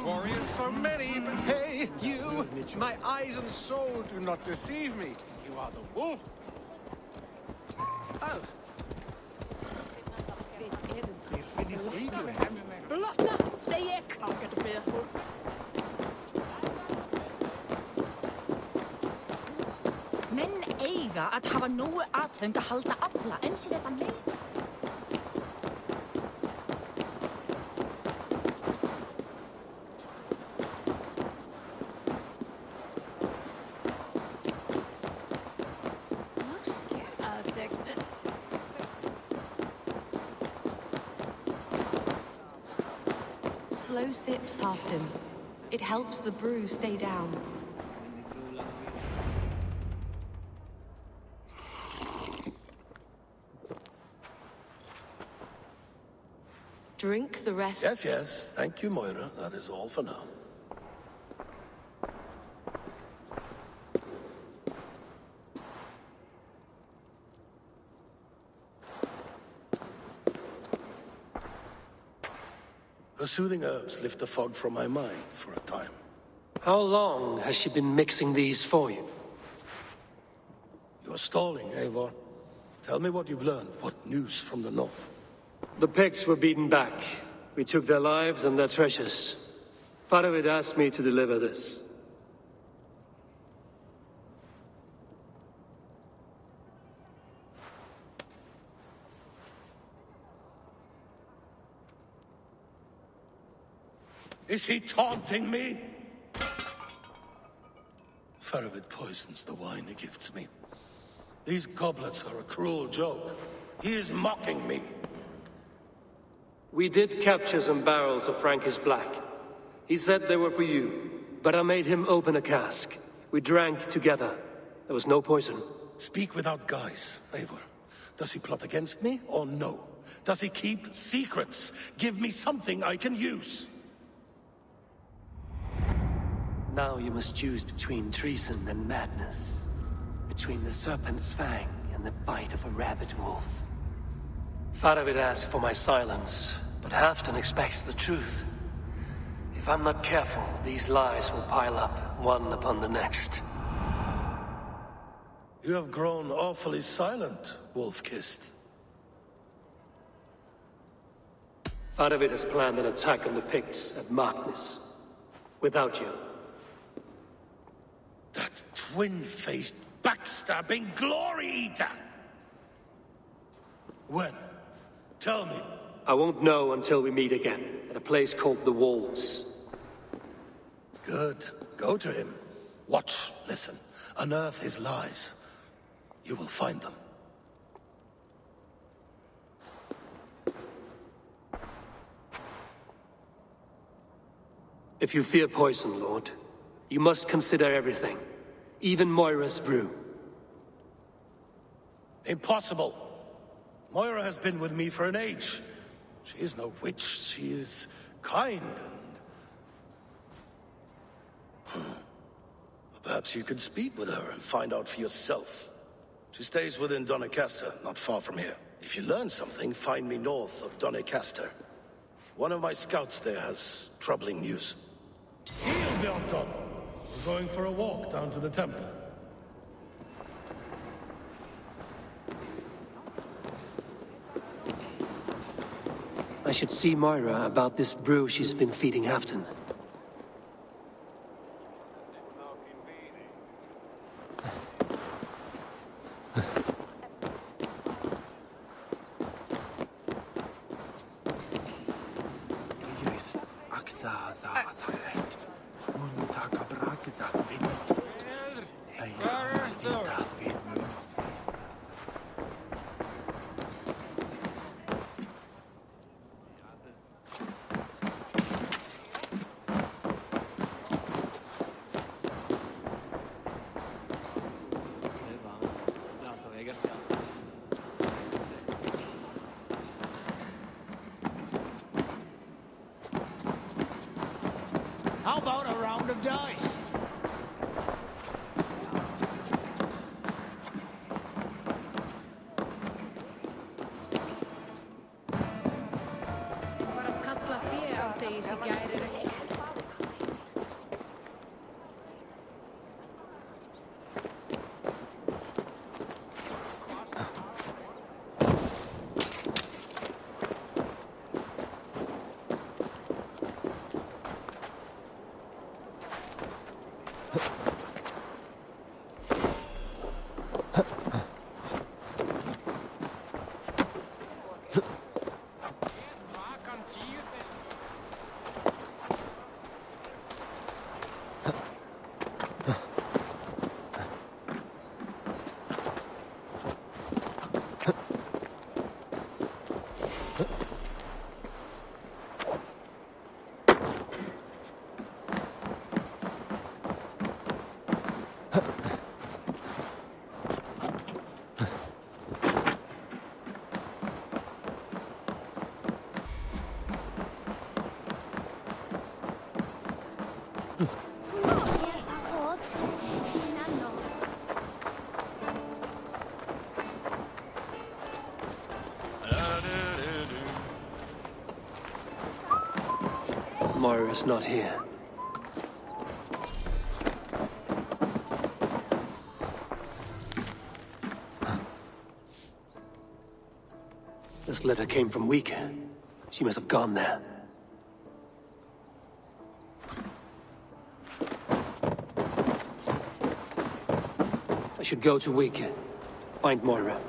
warriors so many, but hey, you! My eyes and soul do not deceive me. You are the wolf. Oh. Lotta, säg ek! Anker till Peter. Menn eiga að hafa nógu atfeng að halda afla, en sé þetta meira. Slow sips, Haftan. It helps the brew stay down. Drink the rest. Yes, yes. Thank you, Moira. That is all for now. The soothing herbs lift the fog from my mind for a time. How long has she been mixing these for you? You're stalling, Eivor. Tell me what you've learned. What news from the north? The Picts were beaten back. We took their lives and their treasures. Paraved asked me to deliver this. Is he taunting me? Paraved poisons the wine he gifts me. These goblets are a cruel joke. He is mocking me. We did capture some barrels of Frankish Black. He said they were for you, but I made him open a cask. We drank together. There was no poison. Speak without guise, Eivor. Does he plot against me or no? Does he keep secrets? Give me something I can use. Now you must choose between treason and madness. Between the serpent's fang and the bite of a rabid wolf. Paraved asked for my silence, but Haftan expects the truth. If I'm not careful, these lies will pile up, one upon the next. You have grown awfully silent, wolf-kissed. Paraved has planned an attack on the Picts at Magnus. Without you. That twin-faced, backstabbing glory-eater! When? Tell me. I won't know until we meet again, at a place called the Walls. Good. Go to him. Watch, listen. Unearth his lies. You will find them. If you fear poison, Lord, you must consider everything. Even Moira's brew. Impossible. Moira has been with me for an age. She is no witch. She is kind and... Perhaps you could speak with her and find out for yourself. She stays within Doncaster, not far from here. If you learn something, find me north of Doncaster. One of my scouts there has troubling news. Heal, Bjornton! We're going for a walk down to the temple. I should see Moira about this brew she's been feeding Haftan. How about a round of dice? Var að kalla fé á þig. Reisi gærir ekki. Moira's not here. This letter came from Wika. She must have gone there. I should go to Wika. Find Moira.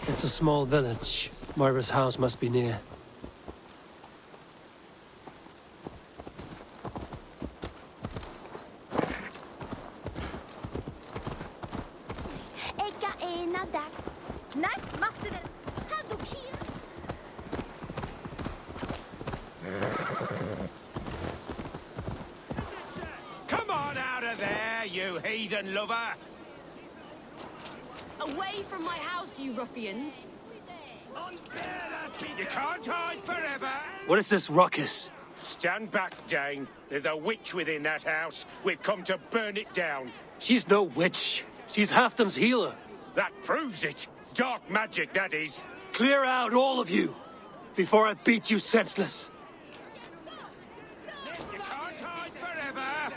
It's a small village. Moira's house must be near. Come on out of there, you heathen lover! Away from my house, you ruffians! You can't hide forever! What is this ruckus? Stand back, Dane. There's a witch within that house. We've come to burn it down. She's no witch. She's Halfdan's healer. That proves it. Dark magic, that is. Clear out, all of you, before I beat you senseless. You can't hide forever!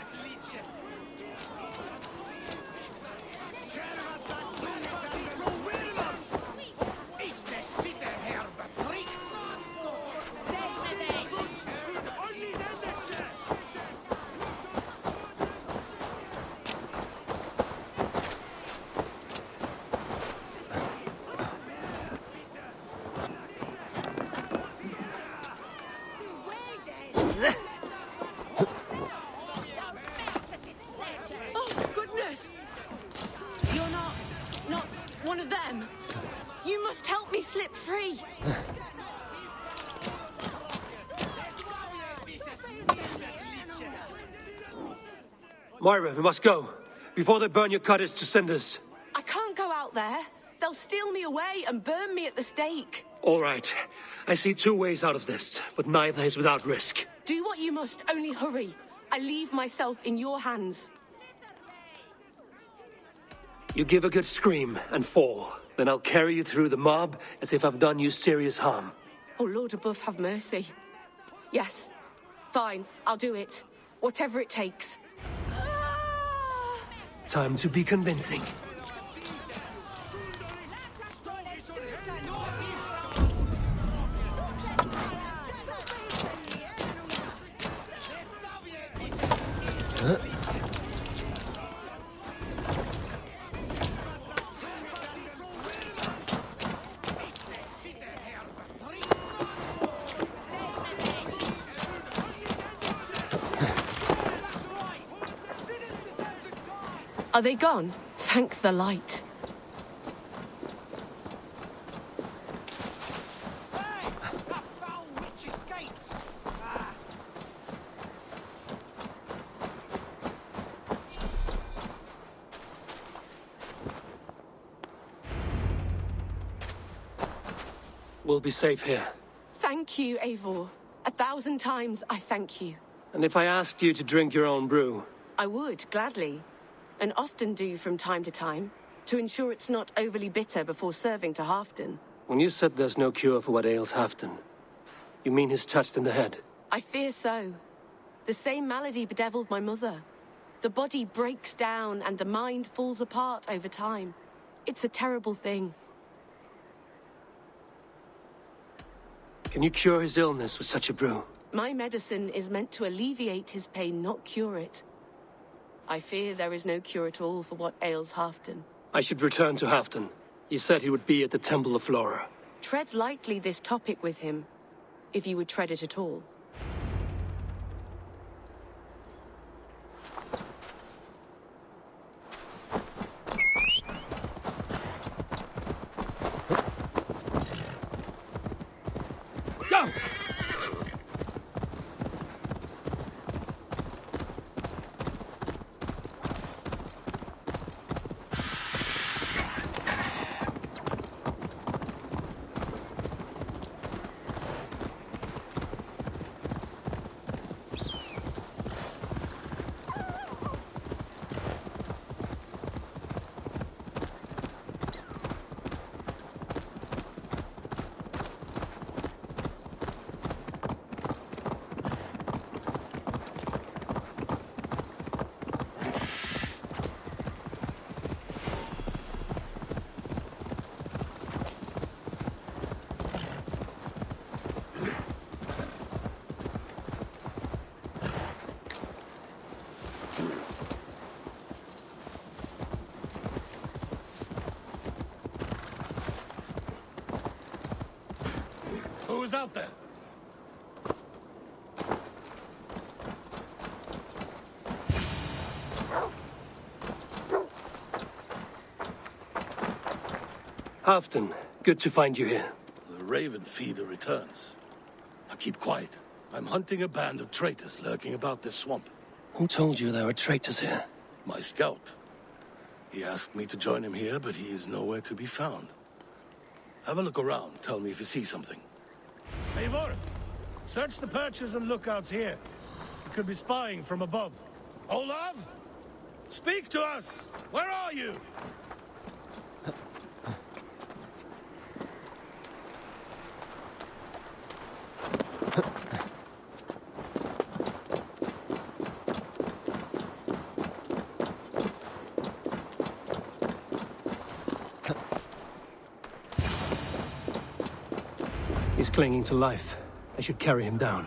must help me slip free. Moira, we must go, before they burn your cutters to cinders. I can't go out there. They'll steal me away and burn me at the stake. All right. I see two ways out of this, but neither is without risk. Do what you must, only hurry. I leave myself in your hands. You give a good scream and fall. Then I'll carry you through the mob as if I've done you serious harm. Oh, Lord above, have mercy. Yes. Fine, I'll do it. Whatever it takes. Time to be convincing. Are they gone? Thank the light. We'll be safe here. Thank you, Eivor. 1,000 times I thank you. And if I asked you to drink your own brew? I would, gladly. And often do from time to time, to ensure it's not overly bitter before serving to Halfdan. When you said there's no cure for what ails Halfdan, you mean he's touched in the head? I fear so. The same malady bedeviled my mother. The body breaks down and the mind falls apart over time. It's a terrible thing. Can you cure his illness with such a brew? My medicine is meant to alleviate his pain, not cure it. I fear there is no cure at all for what ails Halfdan. I should return to Halfdan. He said he would be at the Temple of Flora. Tread lightly this topic with him, if you would tread it at all. Go! Who's out there? Halfdan, good to find you here. The Raven Feeder returns. Now keep quiet. I'm hunting a band of traitors lurking about this swamp. Who told you there were traitors here? My scout. He asked me to join him here, but he is nowhere to be found. Have a look around. Tell me if you see something. Eivor, search the perches and lookouts here. You could be spying from above. Olav? Speak to us! Where are you? He's clinging to life. I should carry him down.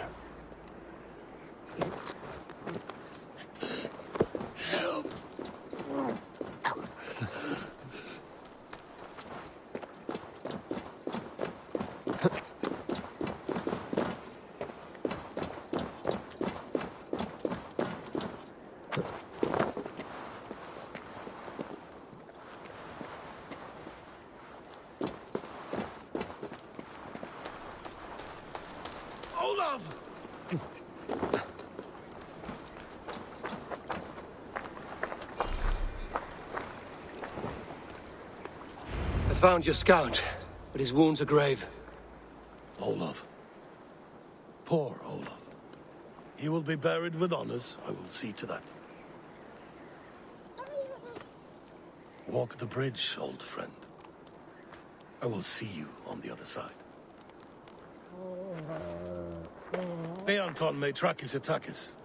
found your scout, but his wounds are grave. Olaf. Poor Olaf. He will be buried with honors. I will see to that. Walk the bridge, old friend. I will see you on the other side. Beanton may track his attackers.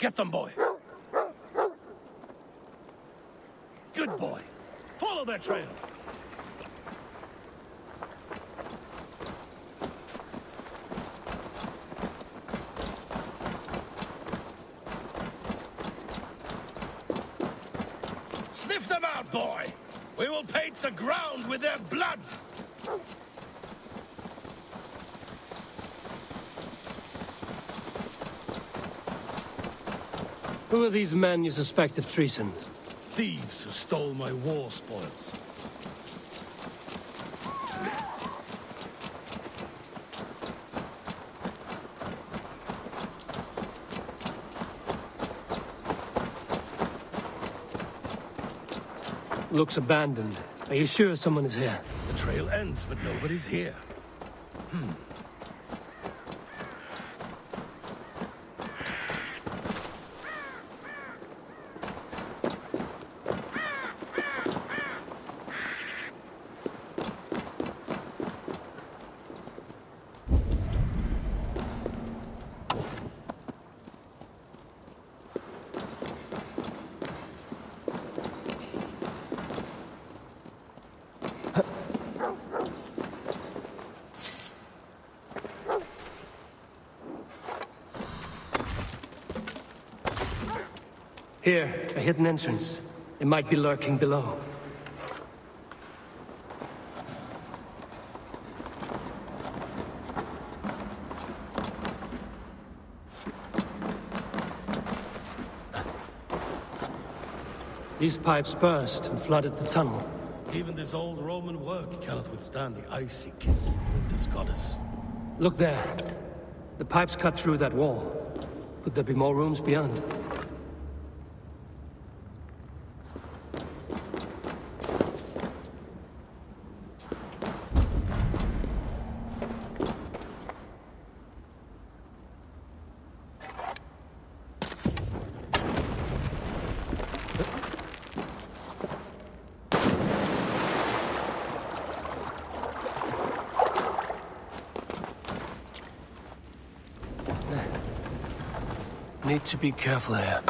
Get them, boy! Good boy. Follow their trail. Sniff them out, boy! We will paint the ground with their blood! Who are these men you suspect of treason? Thieves who stole my war spoils. Looks abandoned. Are you sure someone is here? The trail ends, but nobody's here. Here, a hidden entrance. It might be lurking below. These pipes burst and flooded the tunnel. Even this old Roman work cannot withstand the icy kiss of winter's goddess. Look there. The pipes cut through that wall. Could there be more rooms beyond? Need to be careful here.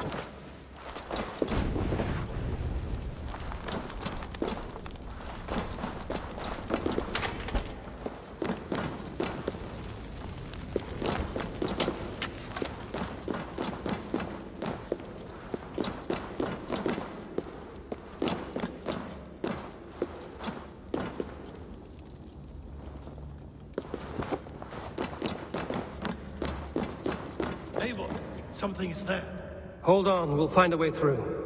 Something is there. Hold on, we'll find a way through.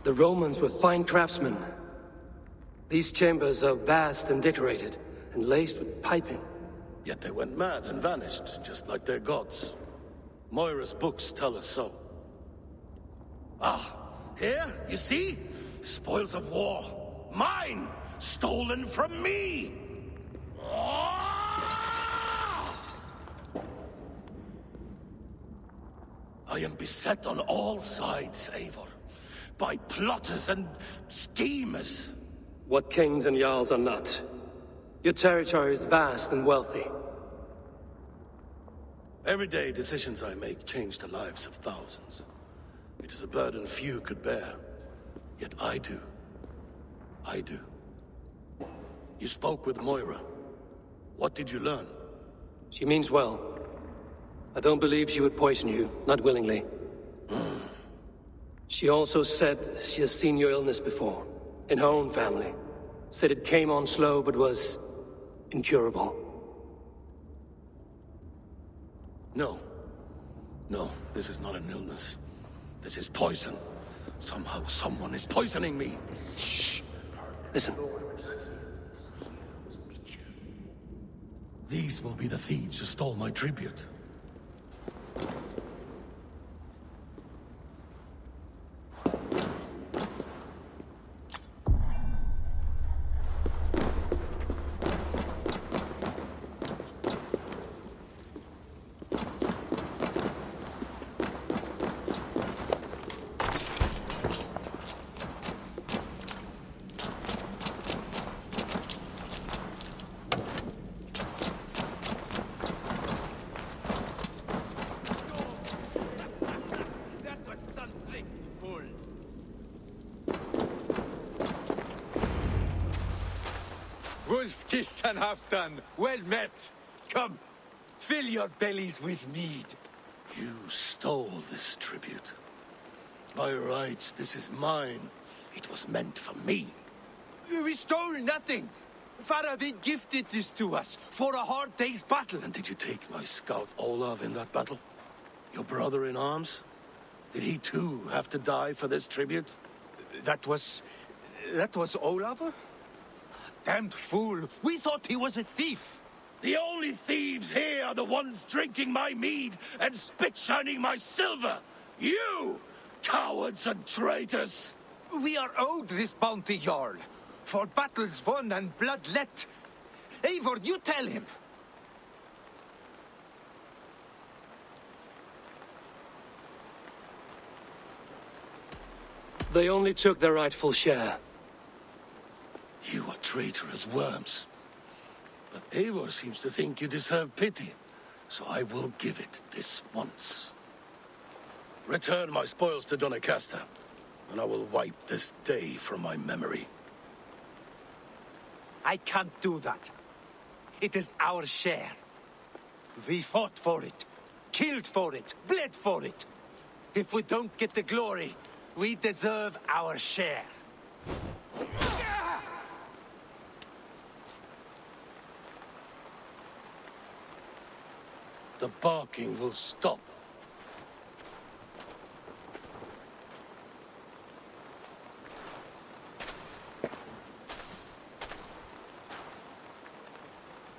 The Romans were fine craftsmen. These chambers are vast and decorated, and laced with piping. Yet they went mad and vanished, just like their gods. Moira's books tell us so. Ah, here, you see? Spoils of war. Mine! Stolen from me! I am beset on all sides, Eivor. By plotters and schemers. What kings and jarls are not. Your territory is vast and wealthy. Everyday decisions I make change the lives of thousands. It is a burden few could bear. Yet I do. I do. You spoke with Moira. What did you learn? She means well. I don't believe she would poison you, not willingly. She also said she has seen your illness before. in her own family. Said it came on slow but was incurable. No. No, this is not an illness. This is poison. Somehow someone is poisoning me. Shh. Listen. These will be the thieves who stole my tribute. Wolf-kissed and half-done. Well met. Come, fill your bellies with mead. You stole this tribute. By rights, this is mine. It was meant for me. We stole nothing. Faravid gifted this to us for a hard day's battle. And did you take my scout Olav in that battle? Your brother in arms? Did he too have to die for this tribute? That was Olav? Damned fool. We thought he was a thief. The only thieves here are the ones drinking my mead and spit-shining my silver. You, cowards and traitors. We are owed this bounty, Jarl. For battles won and blood let. Eivor, you tell him. They only took their rightful share. You are traitorous worms. But Eivor seems to think you deserve pity, so I will give it this once. Return my spoils to Doncaster, and I will wipe this day from my memory. I can't do that. It is our share. We fought for it, killed for it, bled for it. If we don't get the glory, we deserve our share. The barking will stop.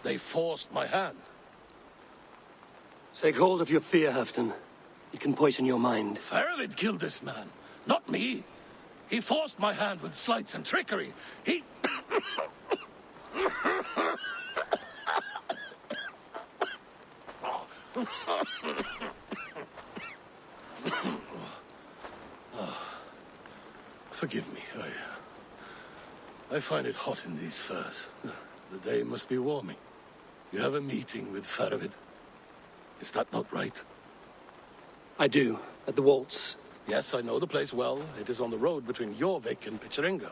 They forced my hand. Take hold of your fear, Halfdan. It can poison your mind. Faravid killed this man, not me. He forced my hand with sleights and trickery. He... Forgive me. I find it hot in these furs. The day must be warming. You have a meeting with Faravid. Is that not right? I do, at the waltz. Yes, I know the place well. It is on the road between Jorvik and Picheringa.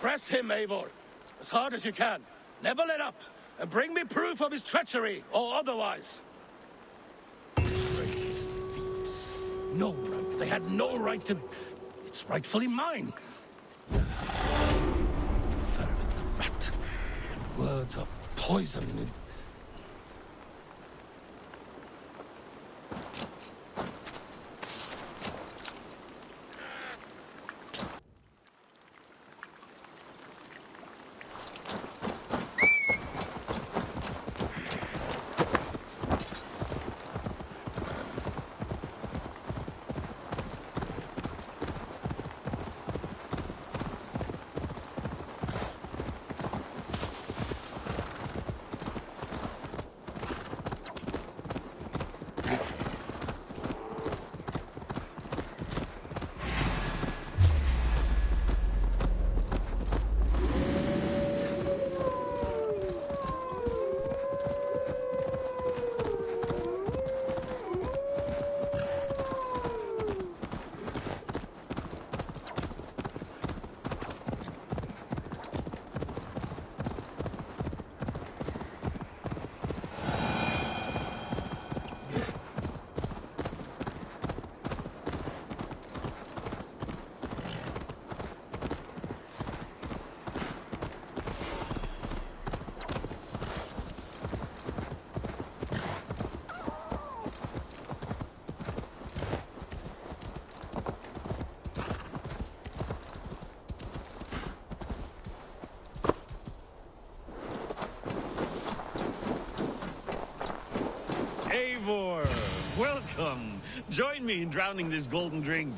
Press him, Eivor. As hard as you can. Never let up. And bring me proof of his treachery, or otherwise. Traitors, thieves. No right. They had no right to... It's rightfully mine. Yes. Faravid the rat. Words are poison. Eivor! Welcome! Join me in drowning this golden drink.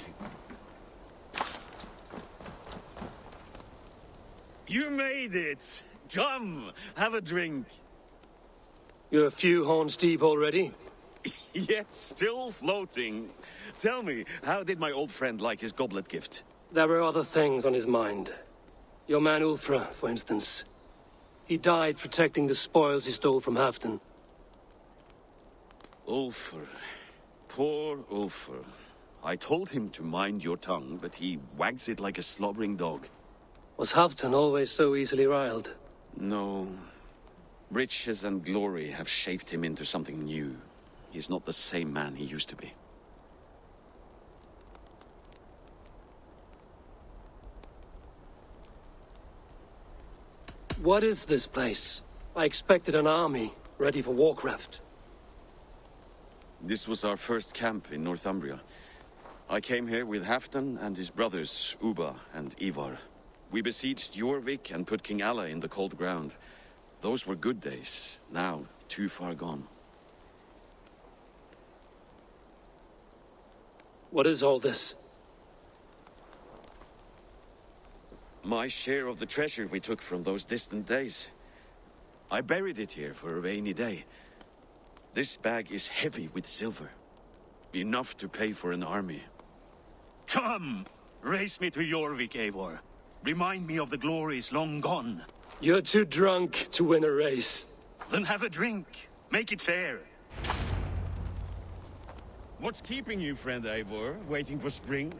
You made it! Come, have a drink. You're a few horns deep already? Yet still floating. Tell me, how did my old friend like his goblet gift? There were other things on his mind. Your man Ulfra, for instance. He died protecting the spoils he stole from Haften. Ulfr. Poor Ulfr. I told him to mind your tongue, but he wags it like a slobbering dog. Was Haften always so easily riled? No. Riches and glory have shaped him into something new. He's not the same man he used to be. What is this place? I expected an army, ready for warcraft. This was our first camp in Northumbria. I came here with Haften and his brothers, Ubba and Ivar. We besieged Jorvik and put King Alla in the cold ground. Those were good days, now too far gone. What is all this? My share of the treasure we took from those distant days. I buried it here for a rainy day. This bag is heavy with silver. Enough to pay for an army. Come! Race me to Jorvik, Eivor. Remind me of the glories long gone. You're too drunk to win a race. Then have a drink. Make it fair. What's keeping you, friend Eivor? Waiting for spring?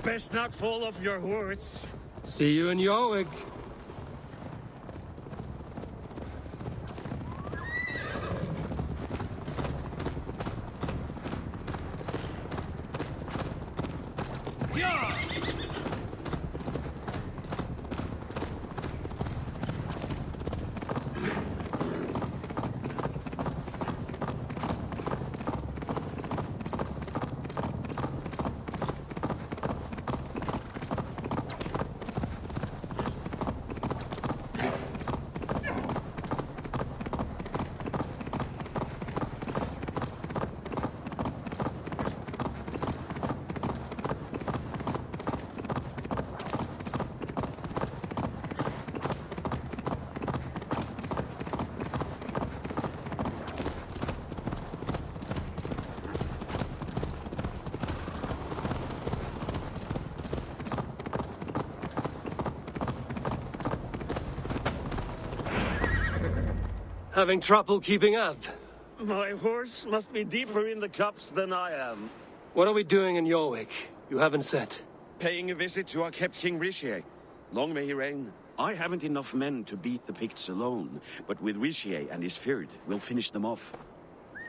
Best not fall off your horse. See you in Jorvik. Having trouble keeping up? My horse must be deeper in the cups than I am. What are we doing in Jorvik? You haven't said. Paying a visit to our kept King Rishier. Long may he reign. I haven't enough men to beat the Picts alone, but with Rishier and his Fyrd, we'll finish them off.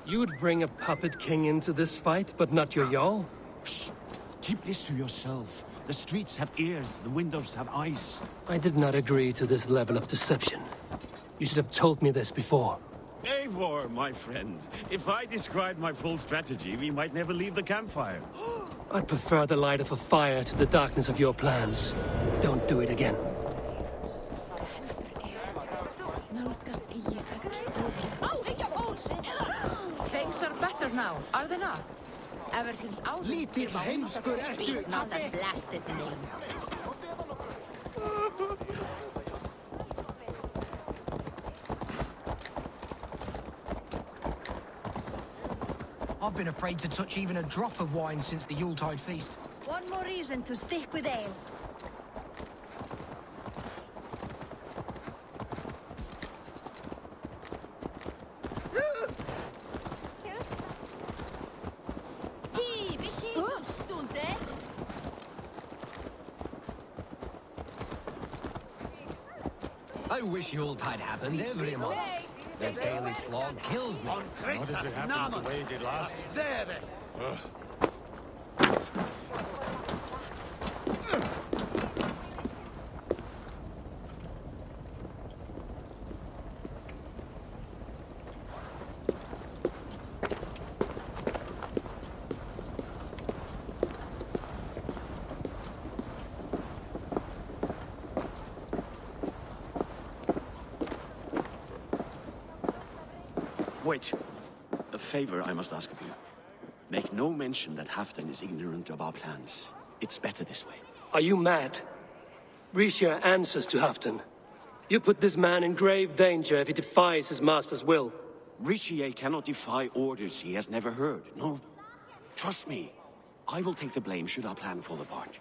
You would bring a puppet king into this fight, but not your Jarl? Shh. Keep this to yourself. The streets have ears, the windows have eyes. I did not agree to this level of deception. You should have told me this before. Eivor, my friend. If I described my full strategy, we might never leave the campfire. I'd prefer the light of a fire to the darkness of your plans. Don't do it again. Things are better now, are they not? Ever since Lítill heimskur ertu. not a blasted name. I've been afraid to touch even a drop of wine since the Yuletide feast. One more reason to stick with ale. I wish Yuletide happened every month. The daily slog kills me. Not if it happens the way it did last. There then. Wait. A favor I must ask of you. Make no mention that Halfdan is ignorant of our plans. It's better this way. Are you mad? Risha answers to Halfdan. You put this man in grave danger if he defies his master's will. Rishier cannot defy orders he has never heard. No. Trust me. I will take the blame should our plan fall apart.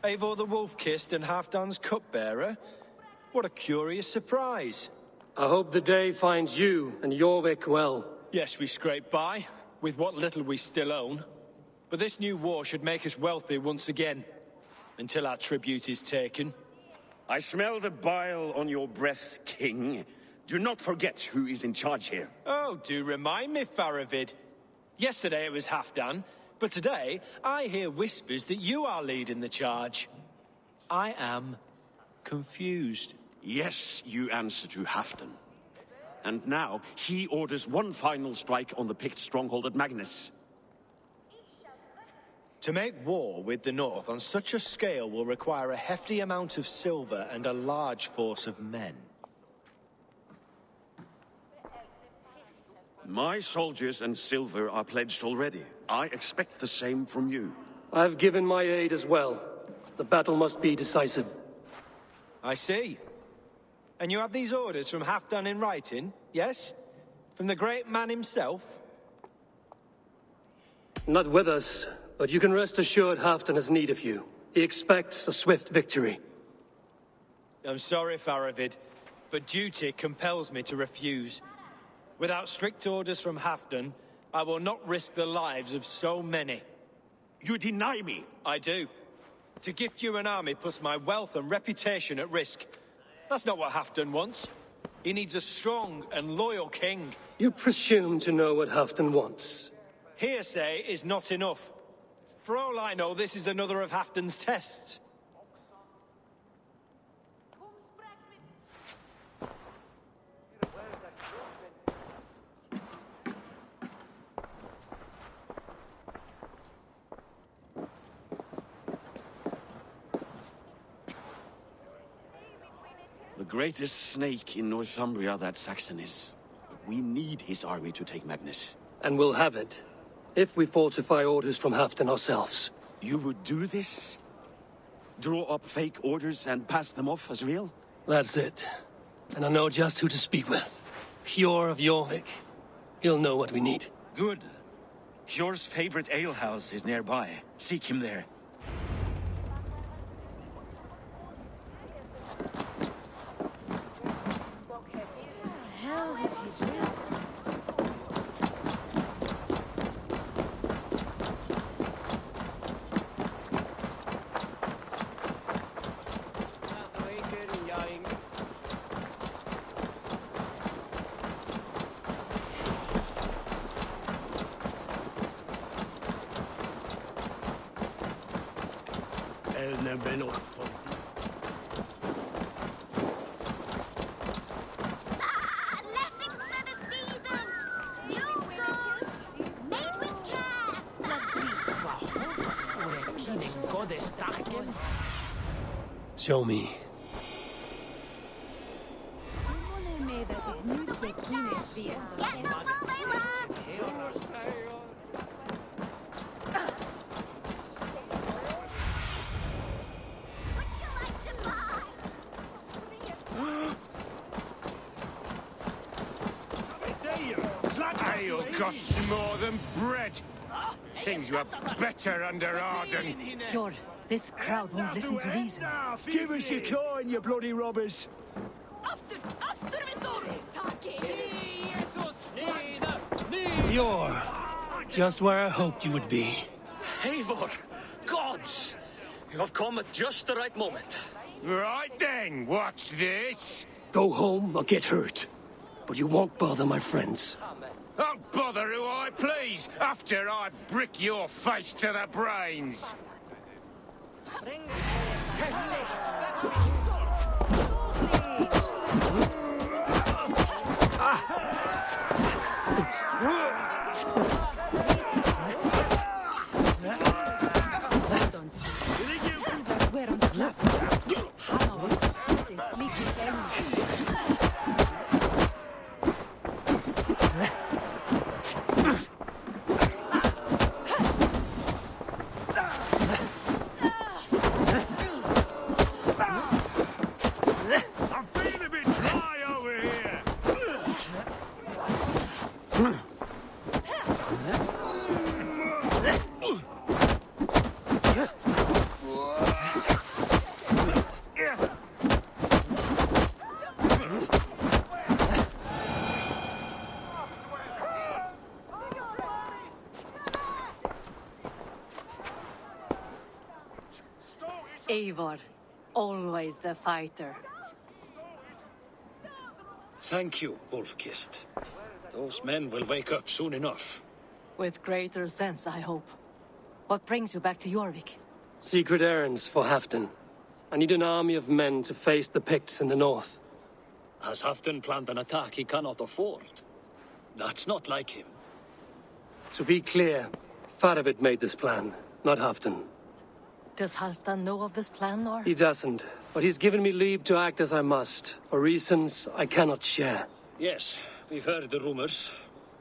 Eivor the Wolf-Kissed and Halfdan's cupbearer? What a curious surprise. I hope the day finds you and Jorvik well. Yes, we scrape by, with what little we still own. But this new war should make us wealthy once again, until our tribute is taken. I smell the bile on your breath, King. Do not forget who is in charge here. Oh, do remind me, Faravid. Yesterday it was Halfdan, but today I hear whispers that you are leading the charge. I am confused. Yes, you answer to Halfdan. And now, he orders one final strike on the Pict stronghold at Magnus. To make war with the North on such a scale will require a hefty amount of silver and a large force of men. My soldiers and silver are pledged already. I expect the same from you. I've given my aid as well. The battle must be decisive. I see. And you have these orders from Halfdan in writing, yes? From the great man himself? Not with us, but you can rest assured Halfdan has need of you. He expects a swift victory. I'm sorry, Faravid, but duty compels me to refuse. Without strict orders from Halfdan, I will not risk the lives of so many. You deny me? I do. To gift you an army puts my wealth and reputation at risk. That's not what Halfdan wants. He needs a strong and loyal king. You presume to know what Halfdan wants. Hearsay is not enough. For all I know, this is another of Halfdan's tests. The greatest snake in Northumbria that Saxon is. But we need his army to take Magnus. And we'll have it, if we falsify orders from Halfdan ourselves. You would do this? Draw up fake orders and pass them off as real? That's it. And I know just who to speak with. Hjor of Jorvik. He'll know what we need. Good. Hjor's favorite alehouse is nearby. Seek him there. Show me. Ale costs more than bread. Things were better under Arden. Hjor, this crowd won't listen to reason. Give us your coin, you bloody robbers! Hjor, just where I hoped you would be. Eivor, gods! You have come at just the right moment. Right then, what's this? Go home or get hurt. But you won't bother my friends. I'll bother who I please, after I brick your face to the brains. Eivor, always the fighter. Thank you, Wolf-Kissed. Those men will wake up soon enough. With greater sense, I hope. What brings you back to Jorvik? Secret errands for Halfdan. I need an army of men to face the Picts in the north. Has Halfdan planned an attack he cannot afford? That's not like him. To be clear, Faravit made this plan, not Halfdan. Does Halfdan know of this plan, or? He doesn't, but he's given me leave to act as I must, for reasons I cannot share. Yes, we've heard the rumors,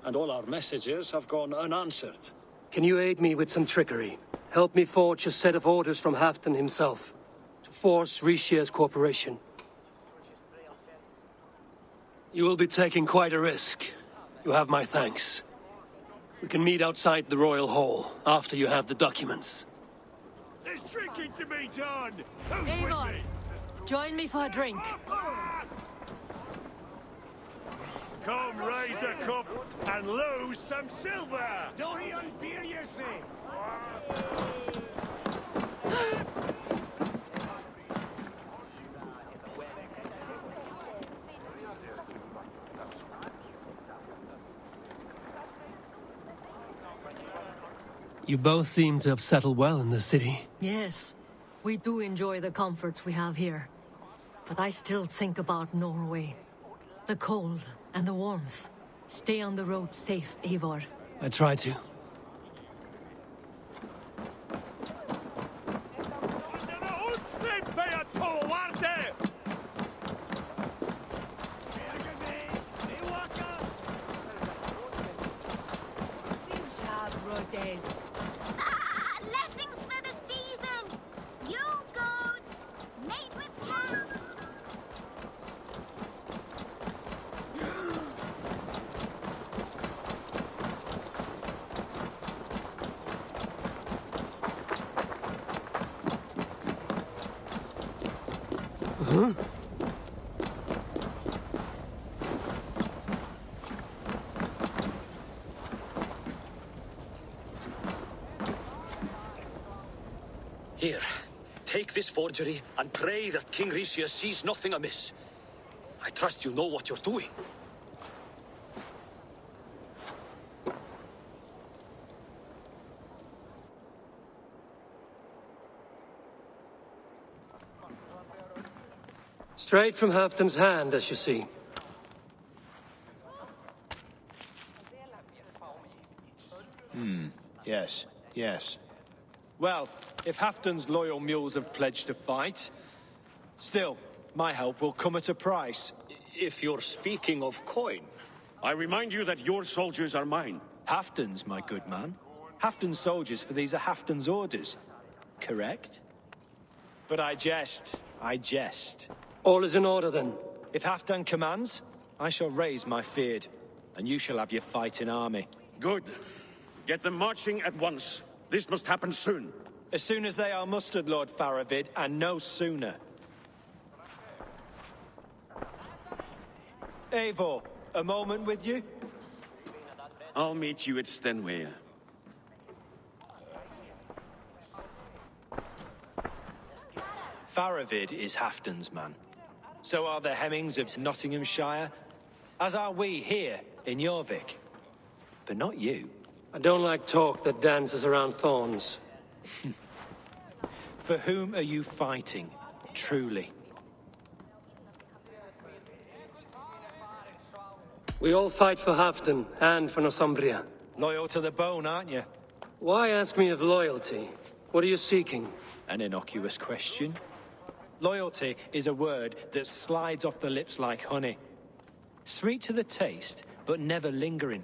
and all our messages have gone unanswered. Can you aid me with some trickery? Help me forge a set of orders from Halfdan himself, to force Rishia's cooperation. You will be taking quite a risk. You have my thanks. We can meet outside the Royal Hall, after you have the documents. There's drinking to be done! Who's with Eivor, me? join me for a drink. Come raise a cup and lose some silver! Don't he unbeer yourself? You both seem to have settled well in the city. Yes, we do enjoy the comforts we have here. But I still think about Norway. The cold and the warmth. Stay on the road safe, Eivor. I try to. Blessings for the season! You goats, mate with cow! Huh? Here, take this forgery and pray that King Rishia sees nothing amiss. I trust you know what you're doing. Straight from Halfdan's hand, as you see. Yes, yes. Well, if Halfdan's loyal mules have pledged to fight, still, my help will come at a price. If you're speaking of coin, I remind you that your soldiers are mine. Halfdan's, my good man. Halfdan's soldiers, for these are Halfdan's orders. Correct? But I jest. I jest. All is in order, then. If Halfdan commands, I shall raise my feared, and you shall have your fighting army. Good. Get them marching at once. This must happen soon. As soon as they are mustered, Lord Faravid, and no sooner. Eivor, a moment with you? I'll meet you at Stenway. Faravid is Halfdan's man. So are the Hemmings of Nottinghamshire, as are we here in Jorvik. But not you. I don't like talk that dances around thorns. For whom are you fighting, truly? We all fight for Halfdan and for Northumbria. Loyal to the bone, aren't you? Why ask me of loyalty? What are you seeking? An innocuous question. Loyalty is a word that slides off the lips like honey. Sweet to the taste, but never lingering.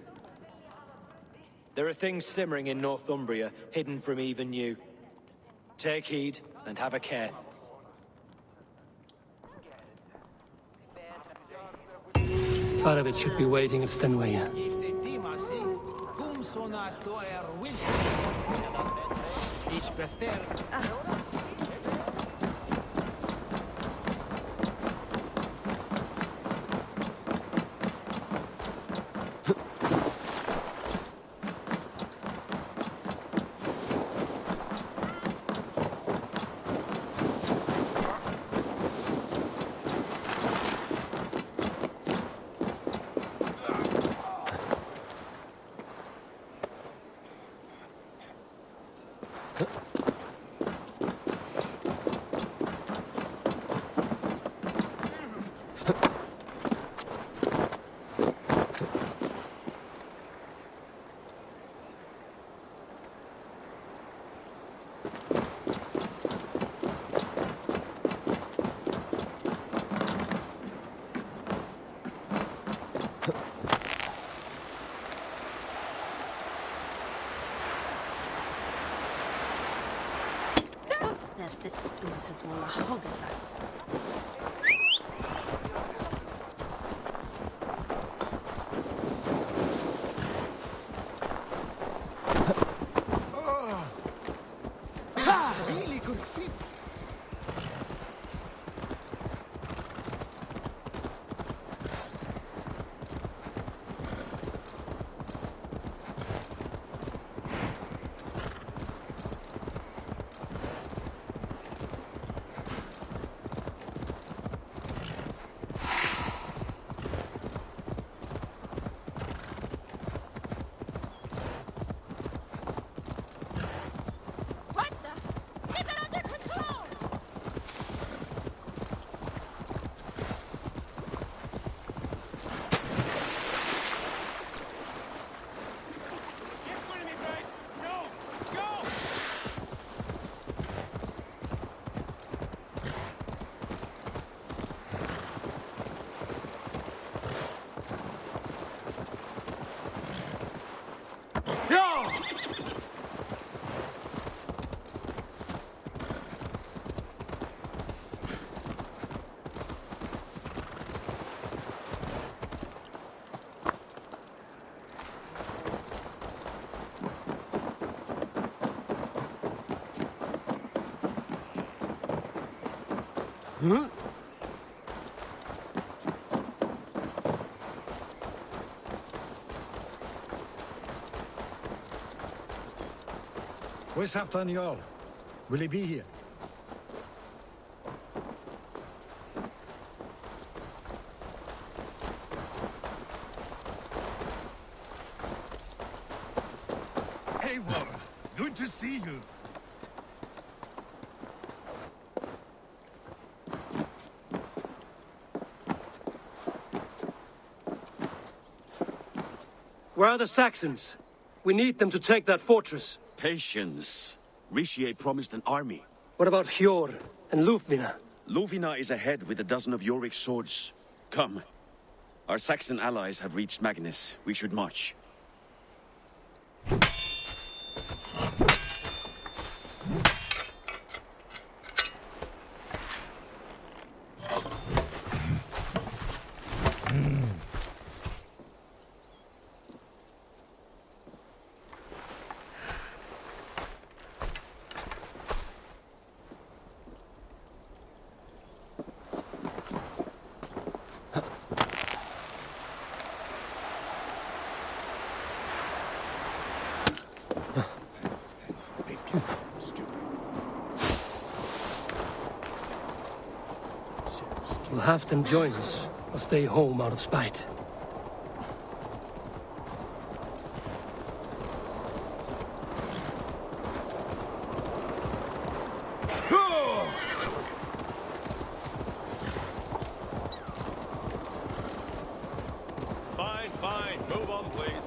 There are things simmering in Northumbria, hidden from even you. Take heed, and have a care. Faravit should be waiting at Stenway. tuolla hogella. Where's Ha프단의? Will he be here? Eivor, good to see you. Where are the Saxons? We need them to take that fortress. Patience. Richier promised an army. What about Hjor and Lufvina? Lufvina is ahead with a dozen of Yorick's swords. Come. Our Saxon allies have reached Magnus. We should march. Will Halfdan join us, or stay home out of spite? Fine. Move on, please.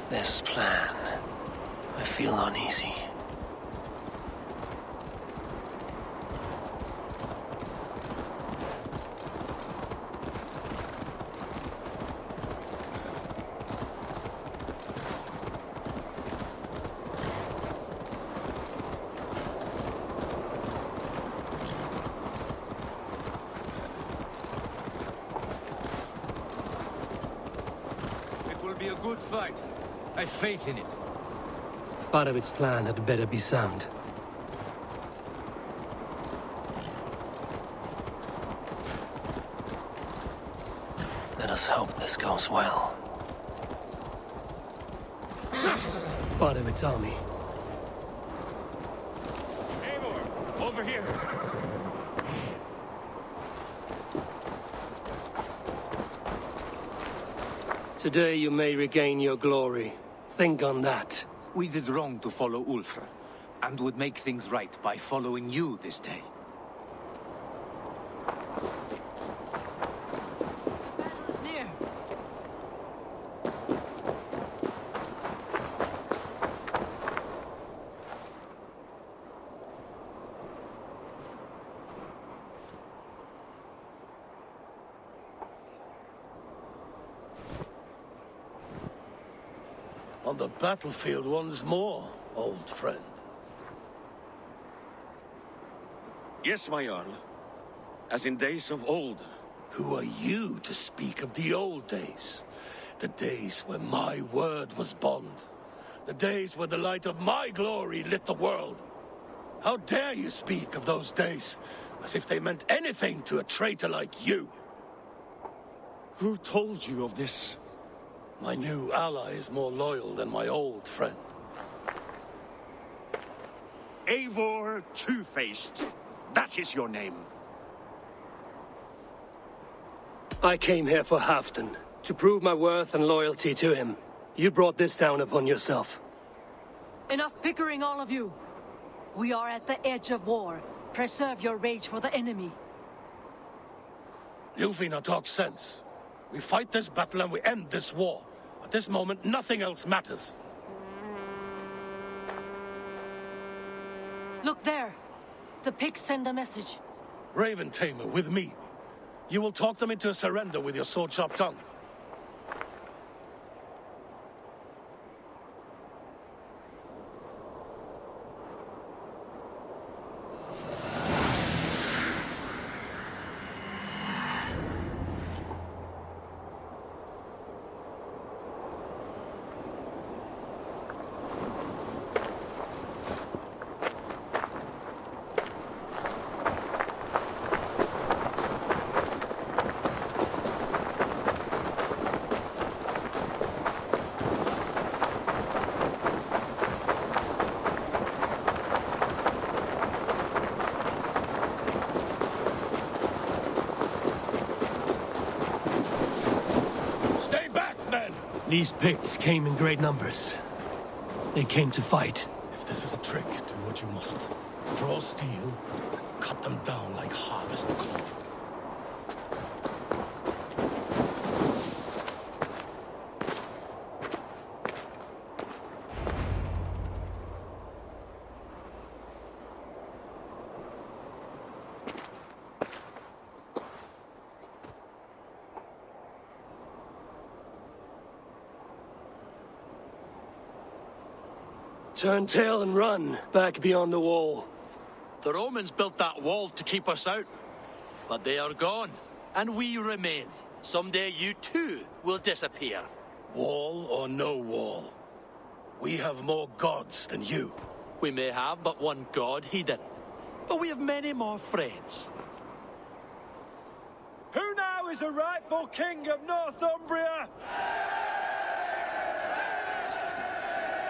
This plan, I feel uneasy. It will be a good fight. I have faith in it. Farovid's plan had better be sound. Let us hope this goes well. Farovid's army. Eivor, over here. Today you may regain your glory. Think on that. We did wrong to follow Ulfr, and would make things right by following you this day. On the battlefield once more, old friend. Yes, my Jarl. As in days of old. Who are you to speak of the old days? The days when my word was bond. The days when the light of my glory lit the world. How dare you speak of those days as if they meant anything to a traitor like you? Who told you of this? My new ally is more loyal than my old friend. Eivor Two-Faced. That is your name. I came here for Halfdan, to prove my worth and loyalty to him. You brought this down upon yourself. Enough bickering, all of you. We are at the edge of war. Preserve your rage for the enemy. Ljufina talks sense. We fight this battle and we end this war. At this moment, nothing else matters. Look there. The pigs send a message. Raven Tamer, with me. You will talk them into a surrender with your sword-sharp tongue. These Picts came in great numbers. They came to fight. If this is a trick, do what you must. Draw steel and cut them down like harvest corn. Turn tail and run, back beyond the wall. The Romans built that wall to keep us out. But they are gone, and we remain. Someday you too will disappear. Wall or no wall, we have more gods than you. We may have but one god, Hedon. But we have many more friends. Who now is the rightful king of Northumbria?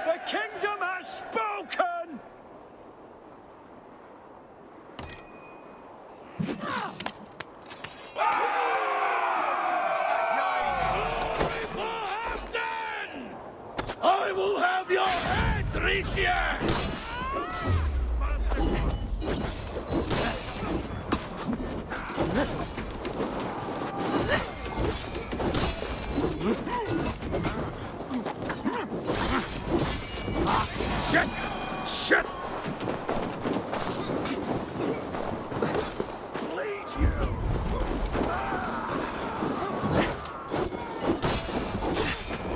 The kingdom has spoken! I will have your head, Ricia! Shit! Shit! Bleed you!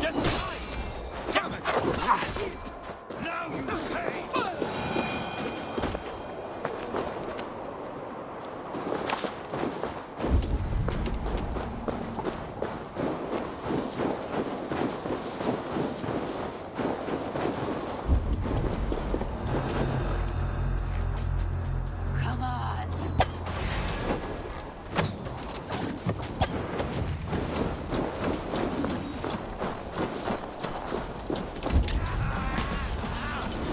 Get behind! Damn it! Now you pay!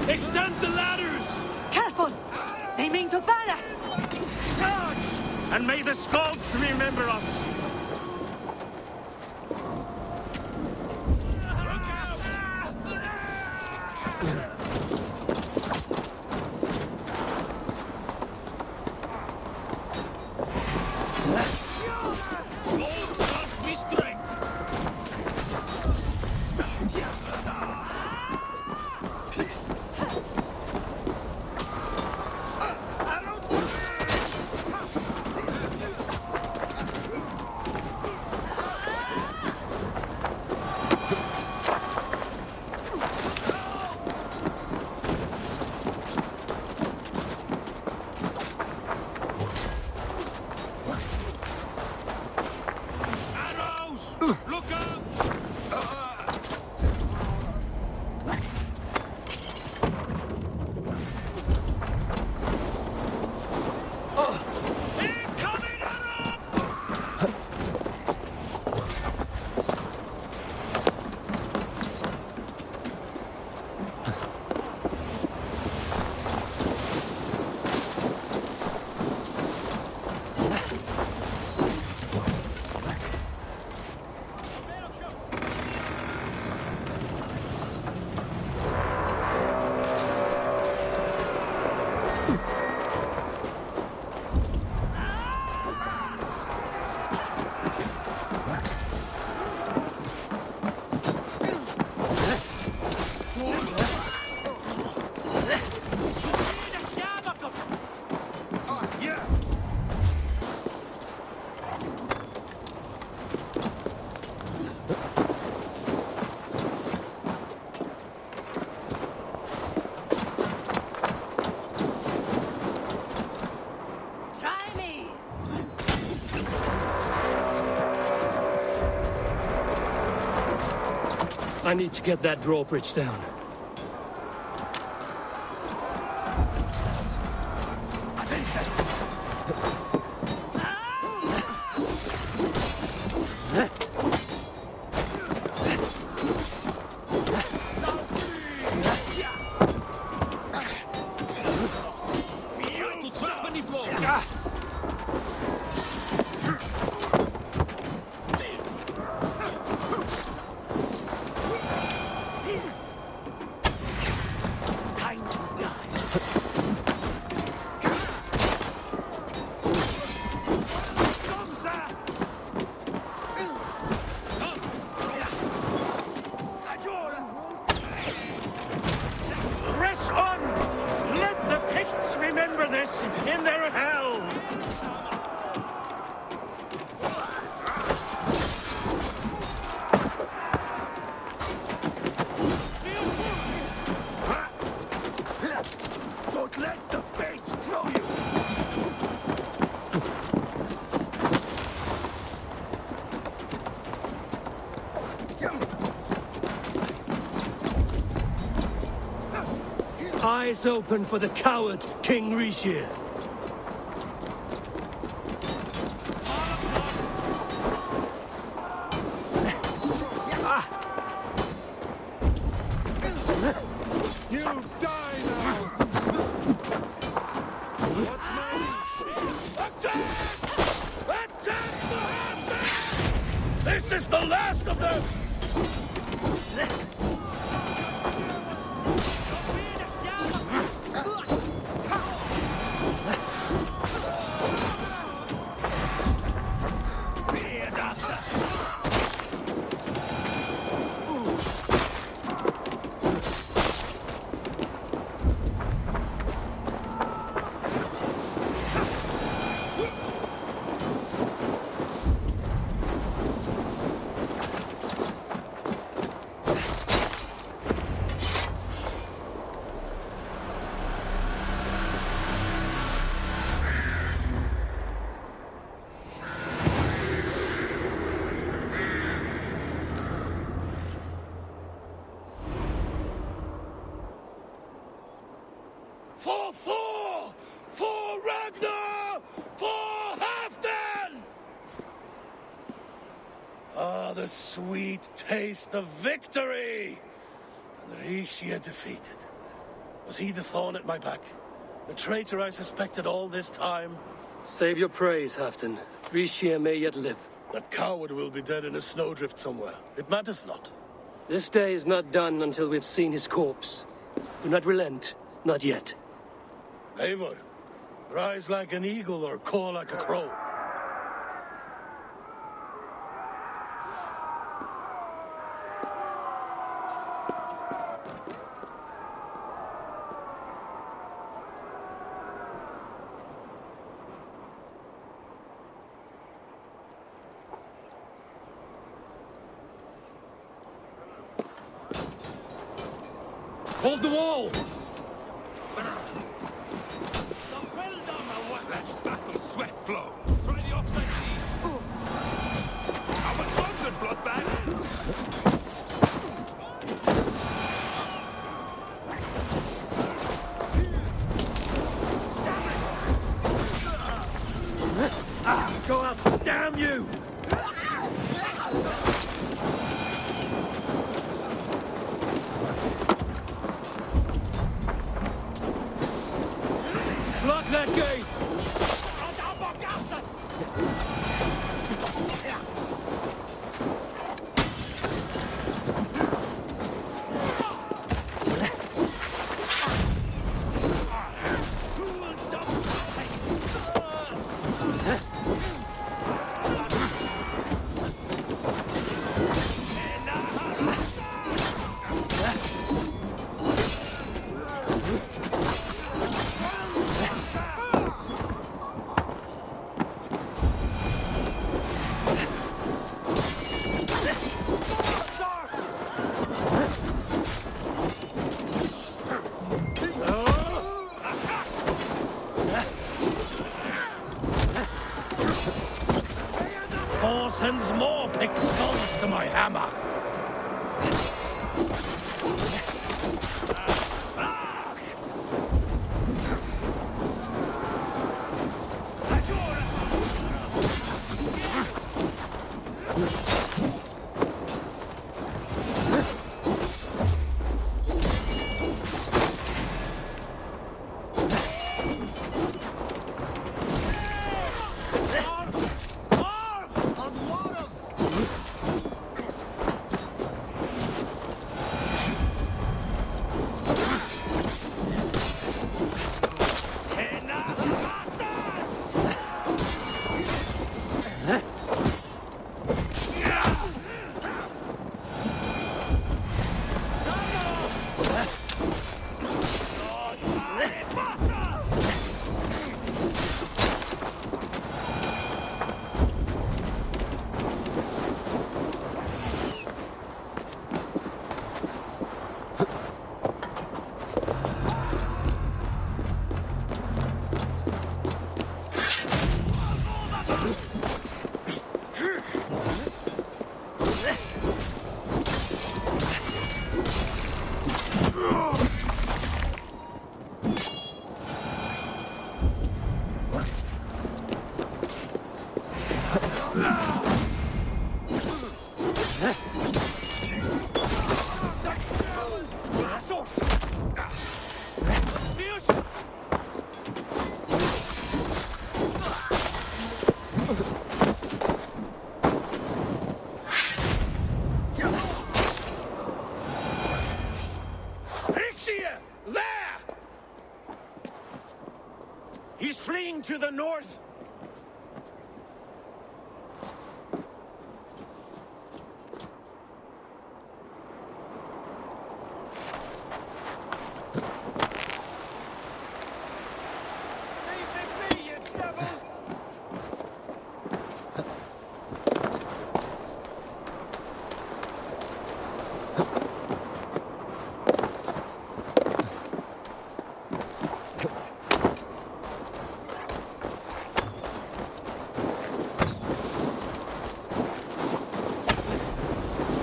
Extend the ladders! Careful! They mean to burn us! Charge! And may the Skalds remember us! I need to get that drawbridge down. Press on! Let the Picts remember this in their hell! Don't let the fates throw you! Eyes open for the coward, King Rishir. You die now! What's my... Attack! Attack! This is the last of them! For Thor! For Ragnar! For Halfdan! Ah, the sweet taste of victory! And Rishia defeated. Was he the thorn at my back? The traitor I suspected all this time? Save your praise, Halfdan. Rishia may yet live. That coward will be dead in a snowdrift somewhere. It matters not. This day is not done until we've seen his corpse. Do not relent. Not yet. Eivor, rise like an eagle or caw like a crow. Hold the wall! Battle sweat flow. Try the offside knee. How much longer, bloodbag? Go up! Damn you! Block that gate! Thor sends more picked skulls to my hammer. To the north!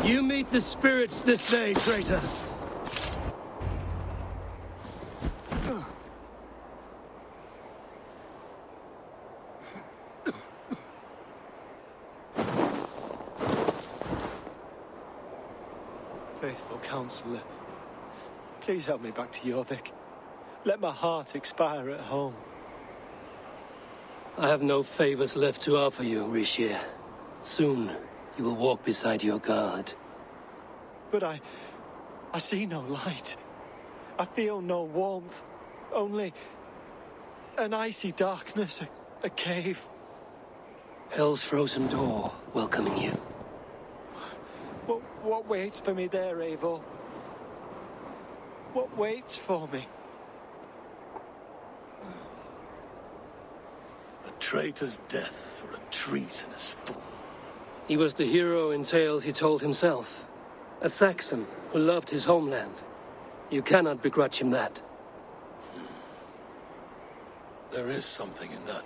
You meet the spirits this day, traitor. Faithful counselor, please help me back to Jorvik. Let my heart expire at home. I have no favors left to offer you, Rishir. Soon, you will walk beside your guard. But I see no light. I feel no warmth. Only an icy darkness, a cave. Hell's frozen door welcoming you. What waits for me there, Eivor? What waits for me? A traitor's death for a treasonous fool. He was the hero in tales he told himself. A Saxon who loved his homeland. You cannot begrudge him that. There is something in that.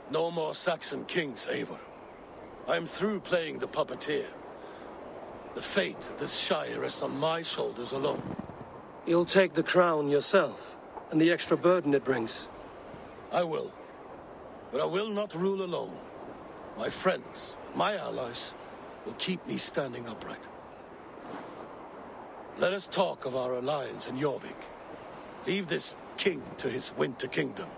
No more Saxon kings, Eivor. I'm through playing the puppeteer. The fate of this shire rests on my shoulders alone. You'll take the crown yourself, and the extra burden it brings. I will. But I will not rule alone. My friends, my allies, will keep me standing upright. Let us talk of our alliance in Jorvik. Leave this king to his winter kingdom.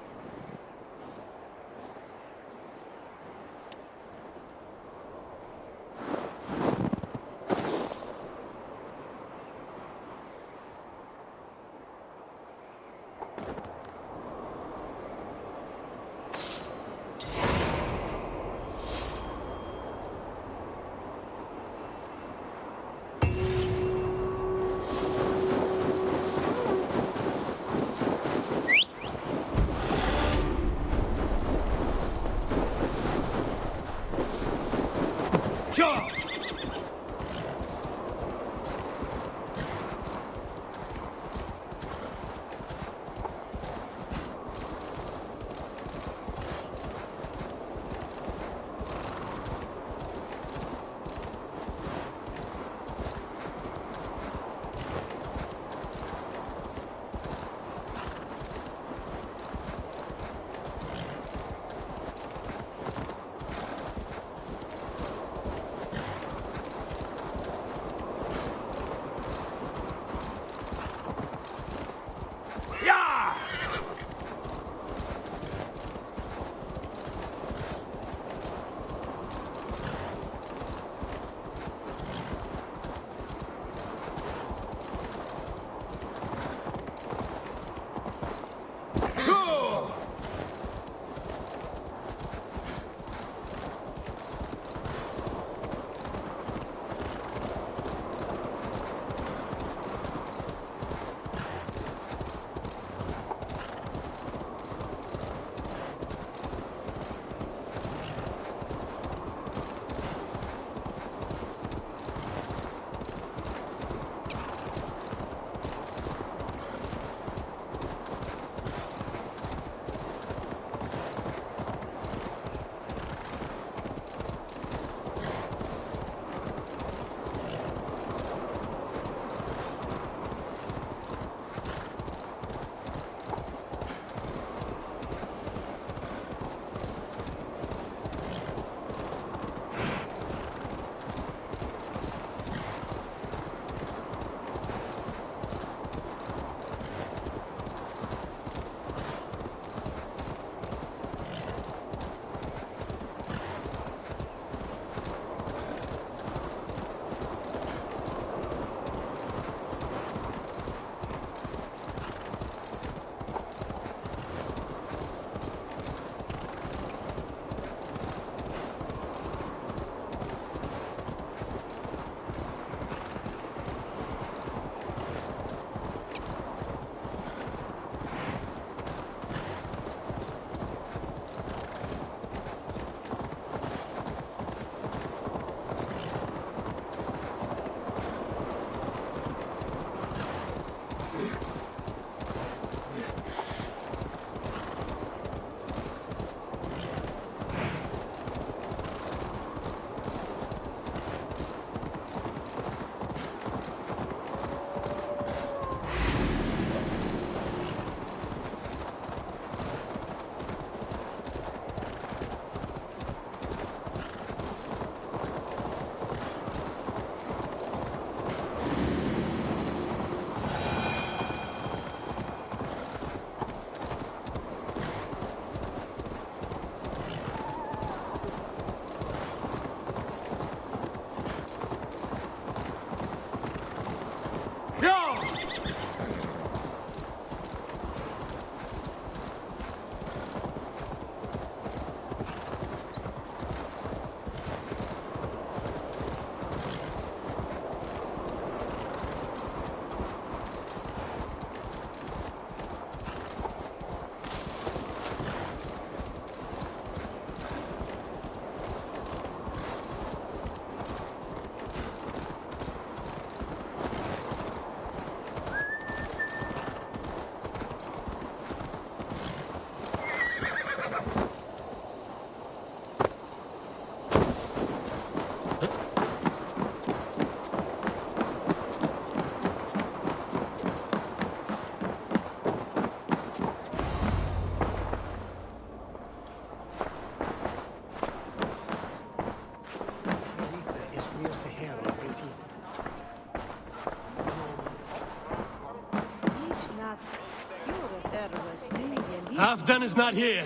Halfdan is not here.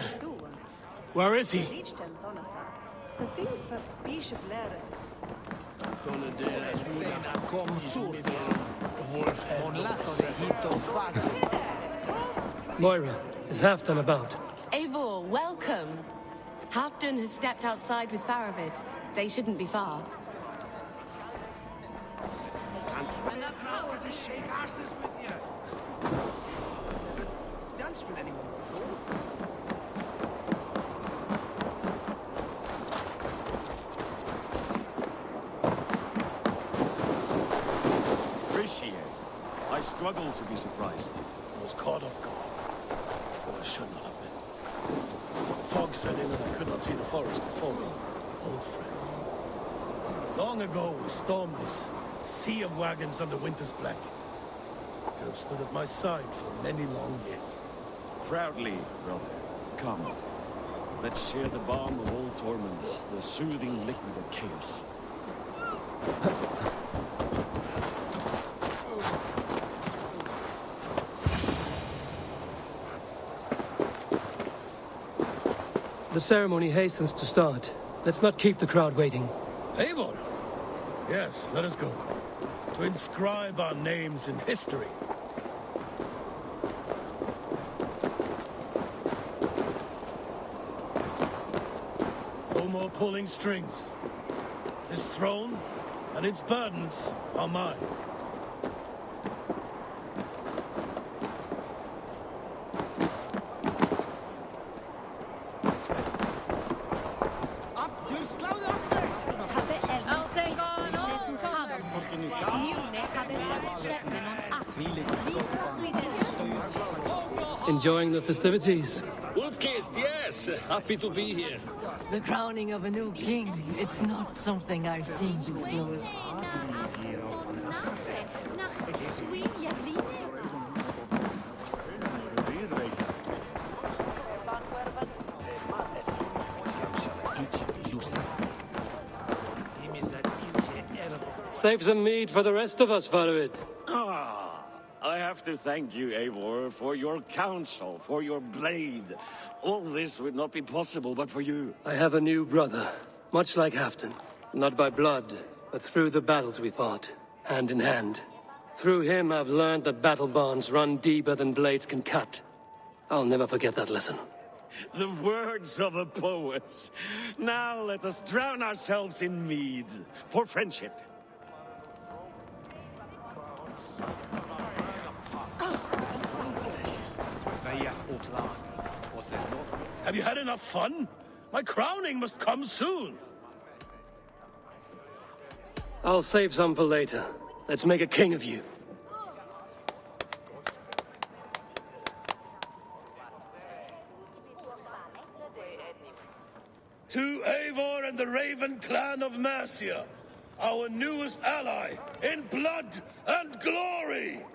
Where is he? Moira, is Halfdan about? Eivor, welcome. Halfdan has stepped outside with Faravid. They shouldn't be far. To shake asses with you. Dance with anyone before? Appreciate. I struggle to be surprised. I was caught off guard. But I should not have been. Fog set in and I could not see the forest before me. Old friend. Long ago we stormed this sea of wagons under winter's black. You have stood at my side for many long years. Proudly, brother. Come. Let's share the balm of all torments, the soothing liquid of chaos. The ceremony hastens to start. Let's not keep the crowd waiting. Eivor! Yes, let us go. To inscribe our names in history. No more pulling strings. This throne and its burdens are mine. Enjoying the festivities? Wolf-kissed, yes. Happy to be here. The crowning of a new king. It's not something I've seen disclosed. Save some mead for the rest of us, Faravid. I have to thank you, Eivor, for your counsel, for your blade. All this would not be possible but for you. I have a new brother, much like Halfdan. Not by blood, but through the battles we fought, hand in hand. Through him, I've learned that battle bonds run deeper than blades can cut. I'll never forget that lesson. The words of a poet. Now let us drown ourselves in mead, for friendship. Have you had enough fun? My crowning must come soon. I'll save some for later. Let's make a king of you. To Eivor and the Raven clan of Mercia, our newest ally in blood and glory!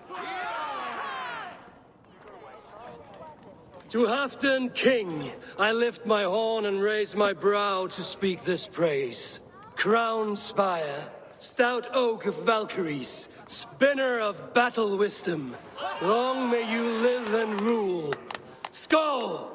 To Halfdan, king, I lift my horn and raise my brow to speak this praise. Crown spire, stout oak of Valkyries, spinner of battle wisdom, long may you live and rule. Skål!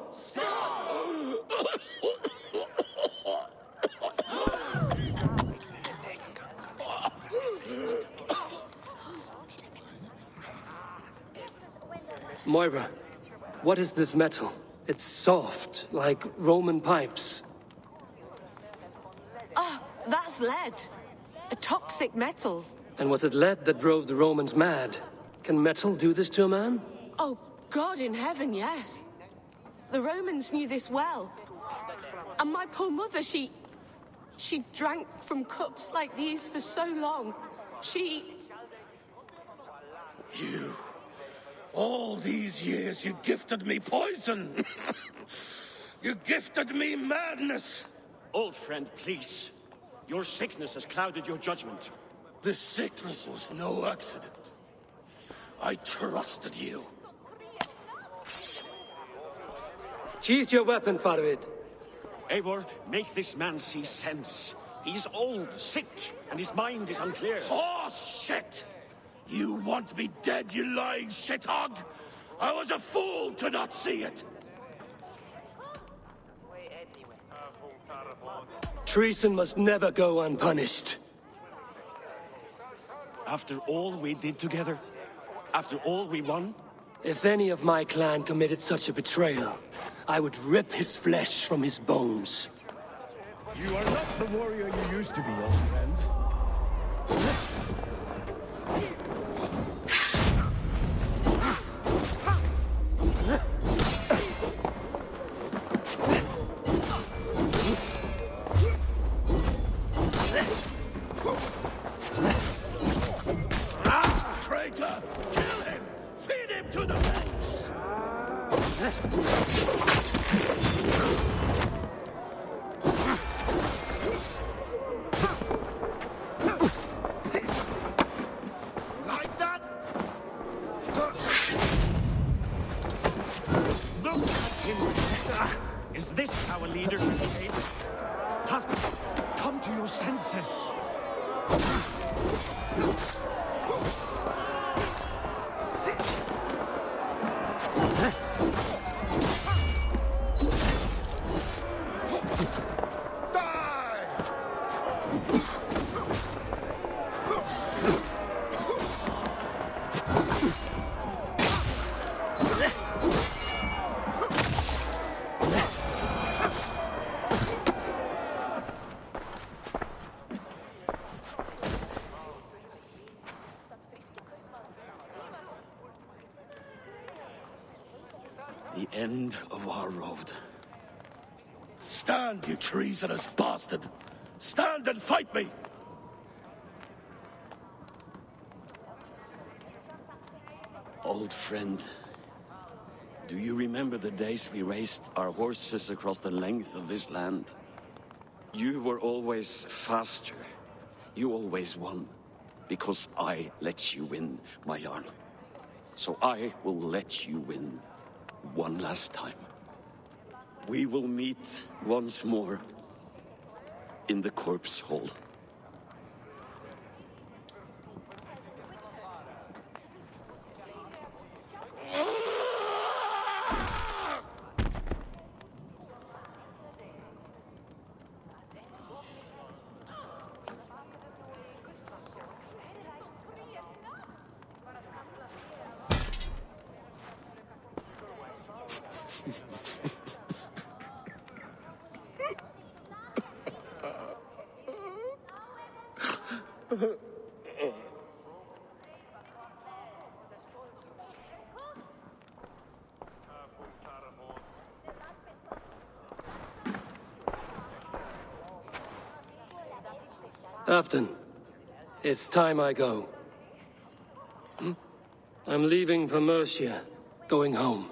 Moira, what is this metal? It's soft, like Roman pipes. Ah, that's lead. A toxic metal. And was it lead that drove the Romans mad? Can metal do this to a man? Oh, God in heaven, yes. The Romans knew this well. And my poor mother, she drank from cups like these for so long. You... All these years you gifted me poison. You gifted me madness. Old friend, please. Your sickness has clouded your judgment. This sickness was no accident. I trusted you. Sheath your weapon, Faravid. Eivor, make this man see sense. He's old, sick, and his mind is unclear. Horse shit! You want me dead, you lying shithog? I was a fool to not see it. Treason must never go unpunished. After all we did together? After all we won? If any of my clan committed such a betrayal, I would rip his flesh from his bones. You are not the warrior you used to be, old friend. Traitor! Kill him! Feed him to the face! Like that? Look at him! Is this how a leader should behave? Have to come to your senses. The end of our road. Stand, you treasonous bastard! Stand and fight me! Old friend, do you remember the days we raced our horses across the length of this land? You were always faster. You always won. Because I let you win, my Jarl. So I will let you win one last time. We will meet once more in the corpse hall. Afton, it's time I go. I'm leaving for Mercia, going home.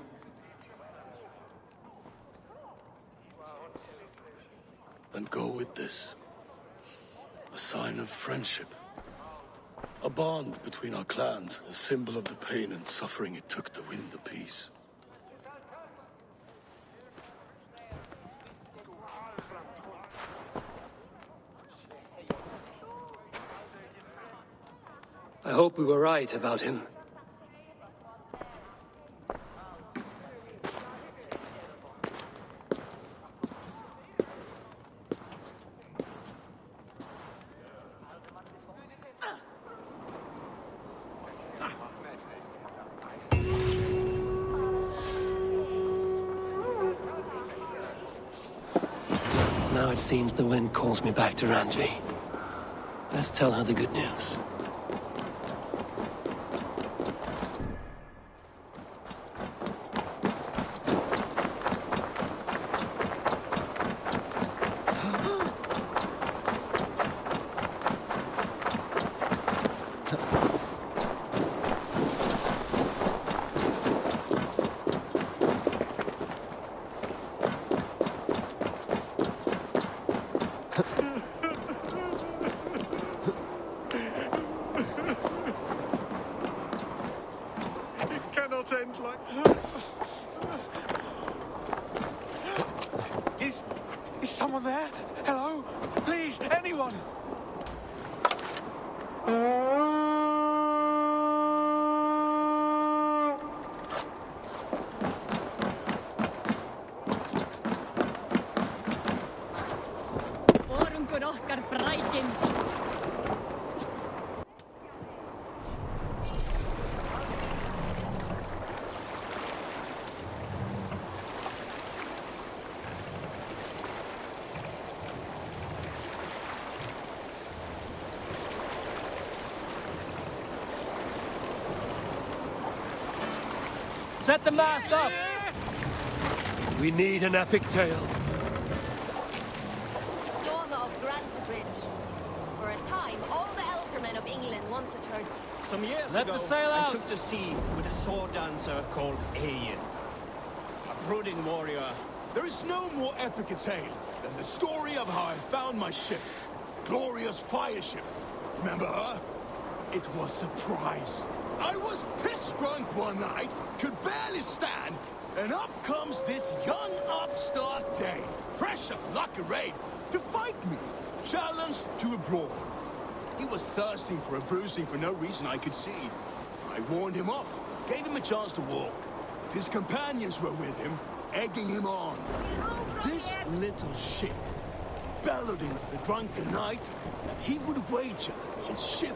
Then go with this. A sign of friendship. A bond between our clans, a symbol of the pain and suffering it took to win the peace. I hope we were right about him. Now it seems the wind calls me back to Ranji. Let's tell her the good news. End like... Is someone there? Hello? Please, anyone! Konungur okkar frækin. Set the mast up! We need an epic tale. Soma of Grantebridge. For a time, all the eldermen of England wanted her. Some years Let ago, the sail I out. took to sea with a sword dancer called Ayin. A brooding warrior. There is no more epic a tale than the story of how I found my ship. Glorious fire ship. Remember her? It was a surprise. I was piss-drunk one night, could barely stand, and up comes this young upstart Dane, fresh of luck arrayed, to fight me, challenged to a brawl. He was thirsting for a bruising for no reason I could see. I warned him off, gave him a chance to walk, but his companions were with him, egging him on. This little shit bellowed into the drunken night that he would wager his ship.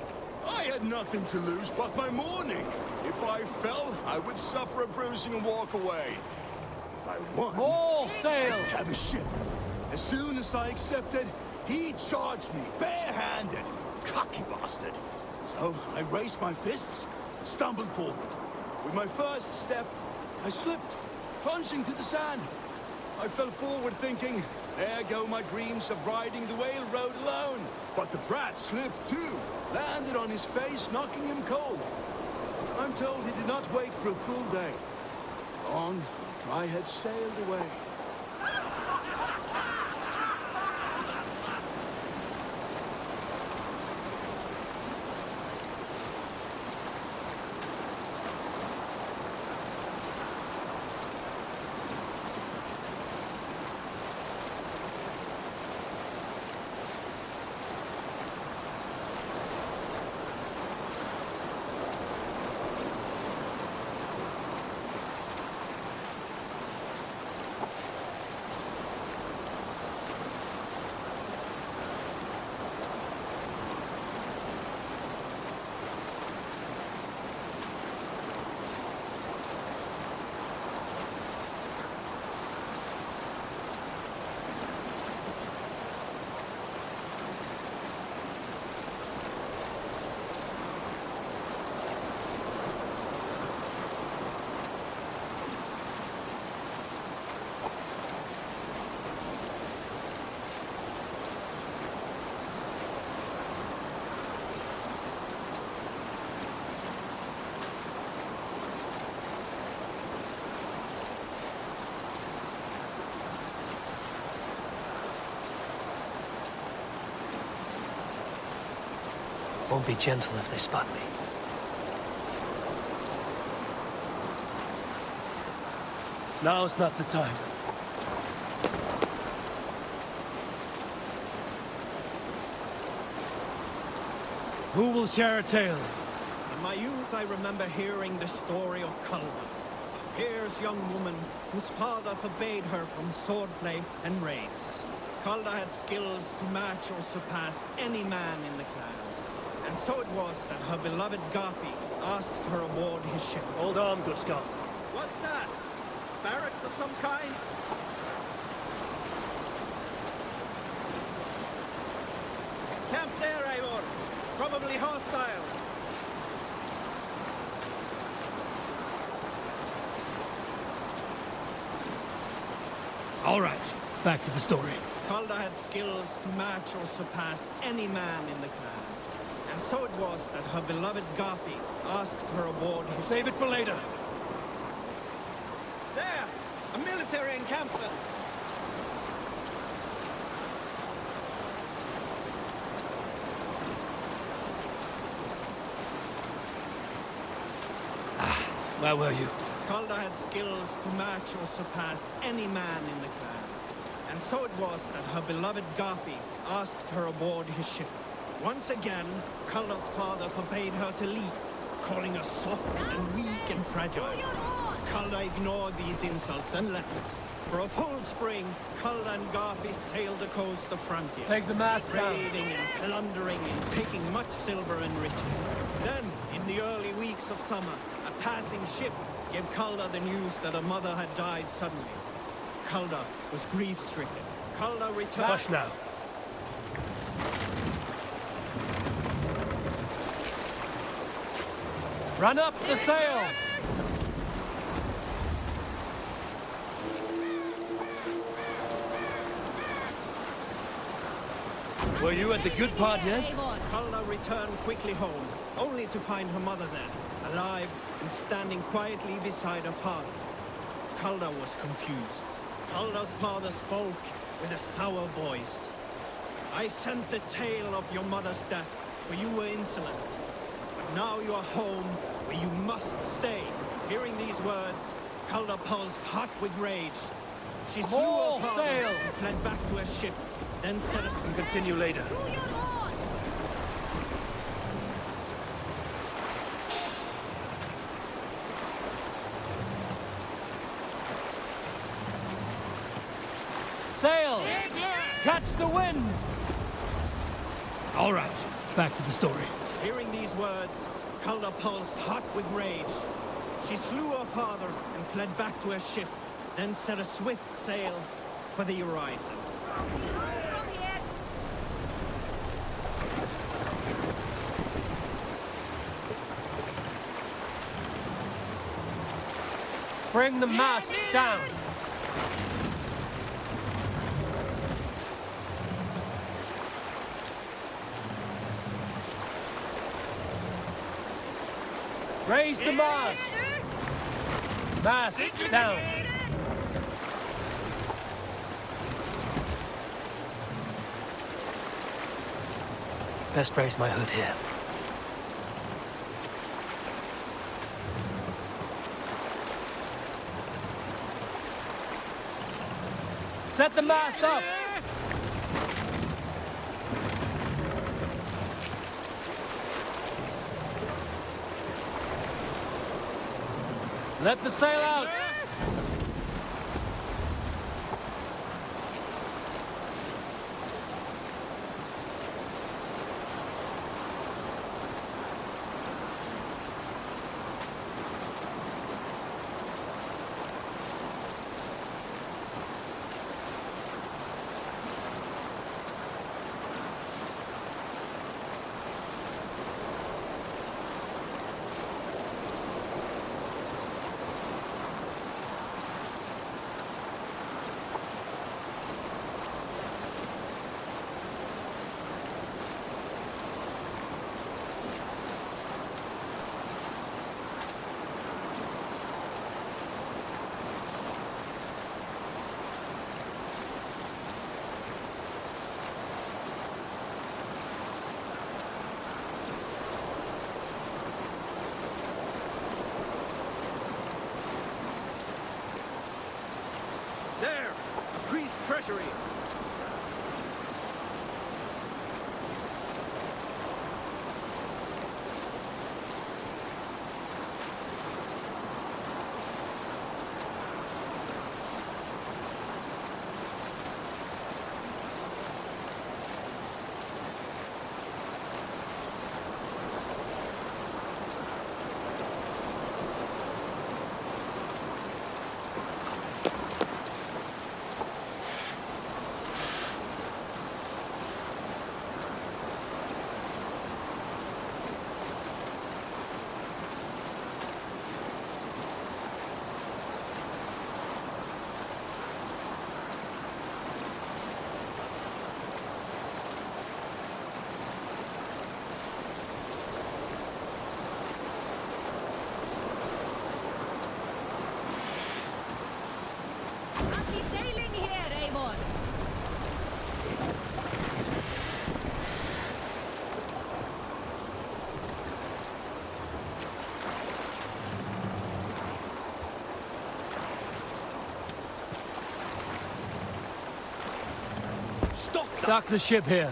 I had nothing to lose but my mourning. If I fell, I would suffer a bruising and walk away. If I won, All sail! I'd have a ship. As soon as I accepted, he charged me barehanded. Cocky bastard. So I raised my fists and stumbled forward. With my first step, I slipped, plunging to the sand. I fell forward thinking, there go my dreams of riding the whale road alone. But the brat slipped too, landed on his face, knocking him cold. I'm told he did not wait for a full day. On after I had sailed away. Won't be gentle if they spot me. Now's not the time. Who will share a tale? In my youth, I remember hearing the story of Kalda, a fierce young woman whose father forbade her from swordplay and raids. Kalda had skills to match or surpass any man in the clan. And so it was that her beloved Garpi asked her aboard his ship. Hold on, good Scott. What's that? Barracks of some kind? Camp there, Eivor. Probably hostile. All right, back to the story. Kalda had skills to match or surpass any man in the clan. And so it was that her beloved Garpi asked her aboard his... Save it for later. There! A military encampment! Where were you? Kalda had skills to match or surpass any man in the clan. And so it was that her beloved Garpi asked her aboard his ship. Once again, Kalda's father forbade her to leave, calling her soft and weak and fragile. Kalda ignored these insults and left. For a full spring, Calda and Garpi sailed the coast of Francia. Take the mast down. Raiding and plundering and taking much silver and riches. Then, in the early weeks of summer, a passing ship gave Calda the news that her mother had died suddenly. Calda was grief-stricken. Calda returned... Hush now. Run up the sail! Were you at the good part yet? Calda returned quickly home, only to find her mother there, alive and standing quietly beside her father. Calda was confused. Calda's father spoke with a sour voice. I sent the tale of your mother's death, for you were insolent. But now you are home, where you must stay. Hearing these words, Calda pulsed hot with rage. She slew her father sail! and fled back to her ship, then set us And continue later. Sail! Catch the wind! All right, back to the story. Hearing these words, Calda pulsed hot with rage. She slew her father and fled back to her ship, then set a swift sail for the horizon. Bring the mast down. Raise the mast. Mast down. Best brace my hood here. Set the mast up! Let the sail out! There! A priest's treasury! Dock the ship here.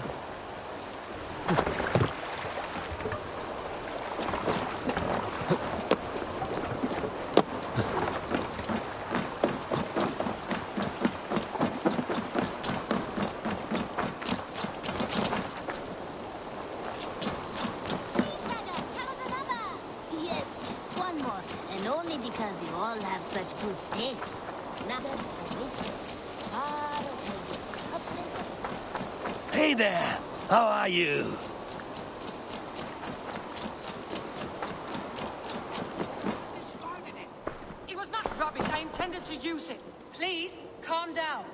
as good this. Hey there! How are you? It was not rubbish. I intended to use it. Please, calm down.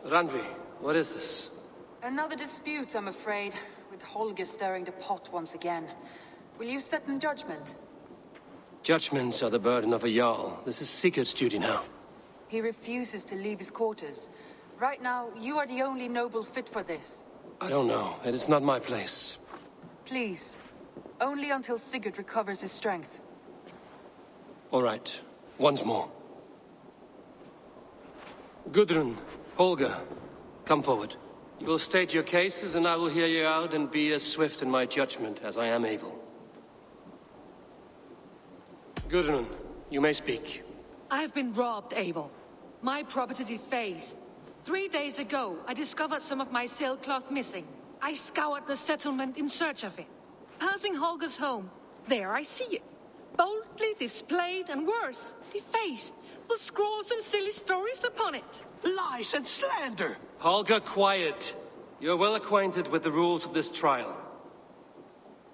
Randvi, what is this? Another dispute, I'm afraid, with Holger stirring the pot once again. Will you set in judgment? Judgments are the burden of a Jarl. This is Sigurd's duty now. He refuses to leave his quarters. Right now, you are the only noble fit for this. I don't know. It is not my place. Please. Only until Sigurd recovers his strength. All right. Once more. Gudrun, Holger, come forward. You will state your cases, and I will hear you out and be as swift in my judgment as I am able. Gudrun, you may speak. I have been robbed, Eivor. My property defaced. 3 days ago, I discovered some of my sailcloth missing. I scoured the settlement in search of it. Passing Holger's home, there I see it. Boldly displayed and worse, defaced, with scrawls and silly stories upon it. Lies and slander! Holger, quiet. You're well acquainted with the rules of this trial.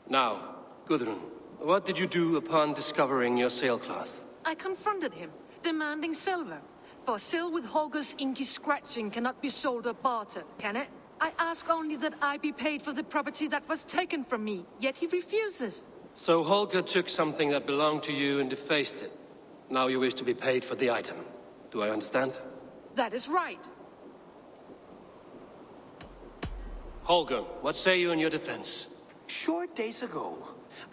Now, Gudrun, what did you do upon discovering your sailcloth? I confronted him, demanding silver. For sil with Holger's inky scratching cannot be sold or bartered, can it? I ask only that I be paid for the property that was taken from me, yet he refuses. So Holger took something that belonged to you and defaced it. Now you wish to be paid for the item. Do I understand? That is right. Holger, what say you in your defense? Short days ago,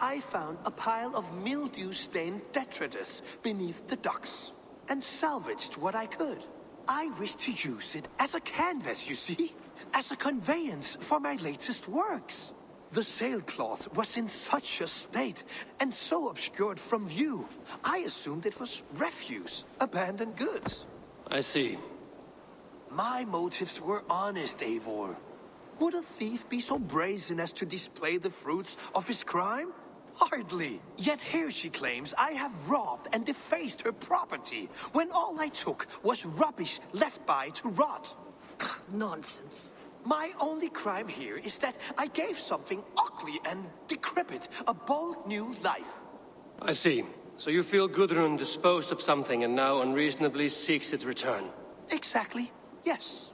I found a pile of mildew-stained detritus beneath the docks, and salvaged what I could. I wish to use it as a canvas, you see? As a conveyance for my latest works. The sailcloth was in such a state, and so obscured from view, I assumed it was refuse, abandoned goods. I see. My motives were honest, Eivor. Would a thief be so brazen as to display the fruits of his crime? Hardly. Yet here she claims I have robbed and defaced her property, when all I took was rubbish left by to rot. Nonsense. My only crime here is that I gave something ugly and decrepit a bold new life. I see. So you feel Gudrun disposed of something and now unreasonably seeks its return? Exactly, yes.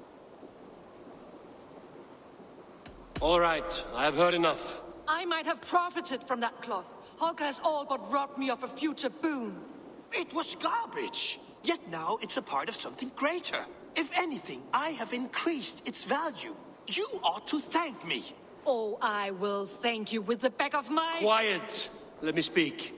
All right, I have heard enough. I might have profited from that cloth. Holger has all but robbed me of a future boon. It was garbage. Yet now it's a part of something greater. If anything, I have increased its value. You ought to thank me. Oh, I will thank you with the back of my... Quiet! Let me speak.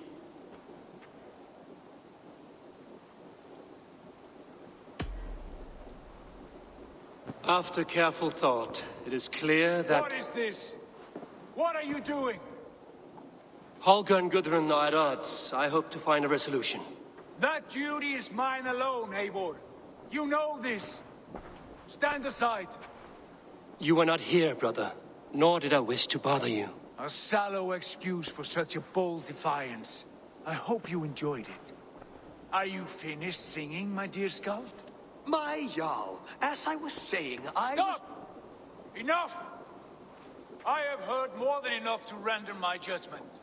After careful thought, it is clear that... What is this? What are you doing? Holger and Gudrun are at odds. I hope to find a resolution. That duty is mine alone, Eivor. You know this. Stand aside. You are not here, brother. Nor did I wish to bother you. A sallow excuse for such a bold defiance. I hope you enjoyed it. Are you finished singing, my dear Skald? My Jarl, as I was saying, Stop! Enough! I have heard more than enough to render my judgment.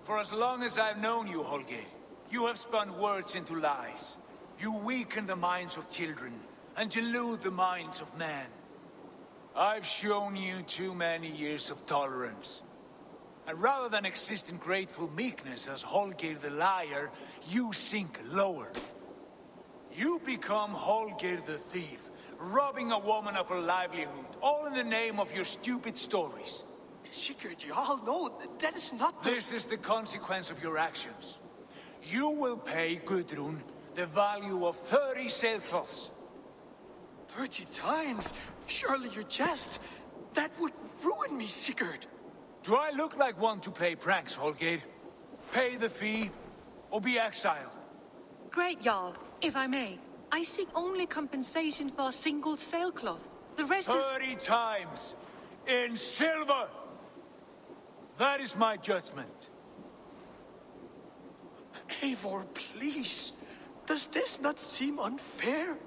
For as long as I've known you, Holger, you have spun words into lies. You weaken the minds of children and delude the minds of men. I've shown you too many years of tolerance. And rather than exist in grateful meekness as Holger the liar, you sink lower. You become Holger the thief, robbing a woman of her livelihood, all in the name of your stupid stories. Sigurd, Jarl, no, that is not the... This is the consequence of your actions. You will pay Gudrun the value of 30 sailcloths. 30 times? Surely you jest. That would ruin me, Sigurd. Do I look like one to play pranks, Holger? Pay the fee, or be exiled. Great, Jarl. If I may, I seek only compensation for a single sailcloth. The rest 30 times! In silver! That is my judgment. Eivor, please. Does this not seem unfair?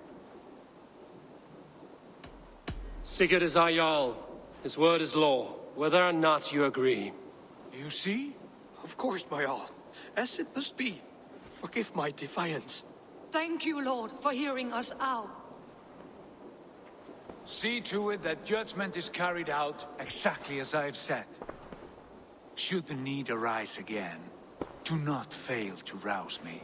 Sigurd is our Jarl. His word is law, whether or not you agree. You see? Of course, my all. As it must be. Forgive my defiance. Thank you, Lord, for hearing us out. See to it that judgment is carried out exactly as I have said. Should the need arise again, do not fail to rouse me.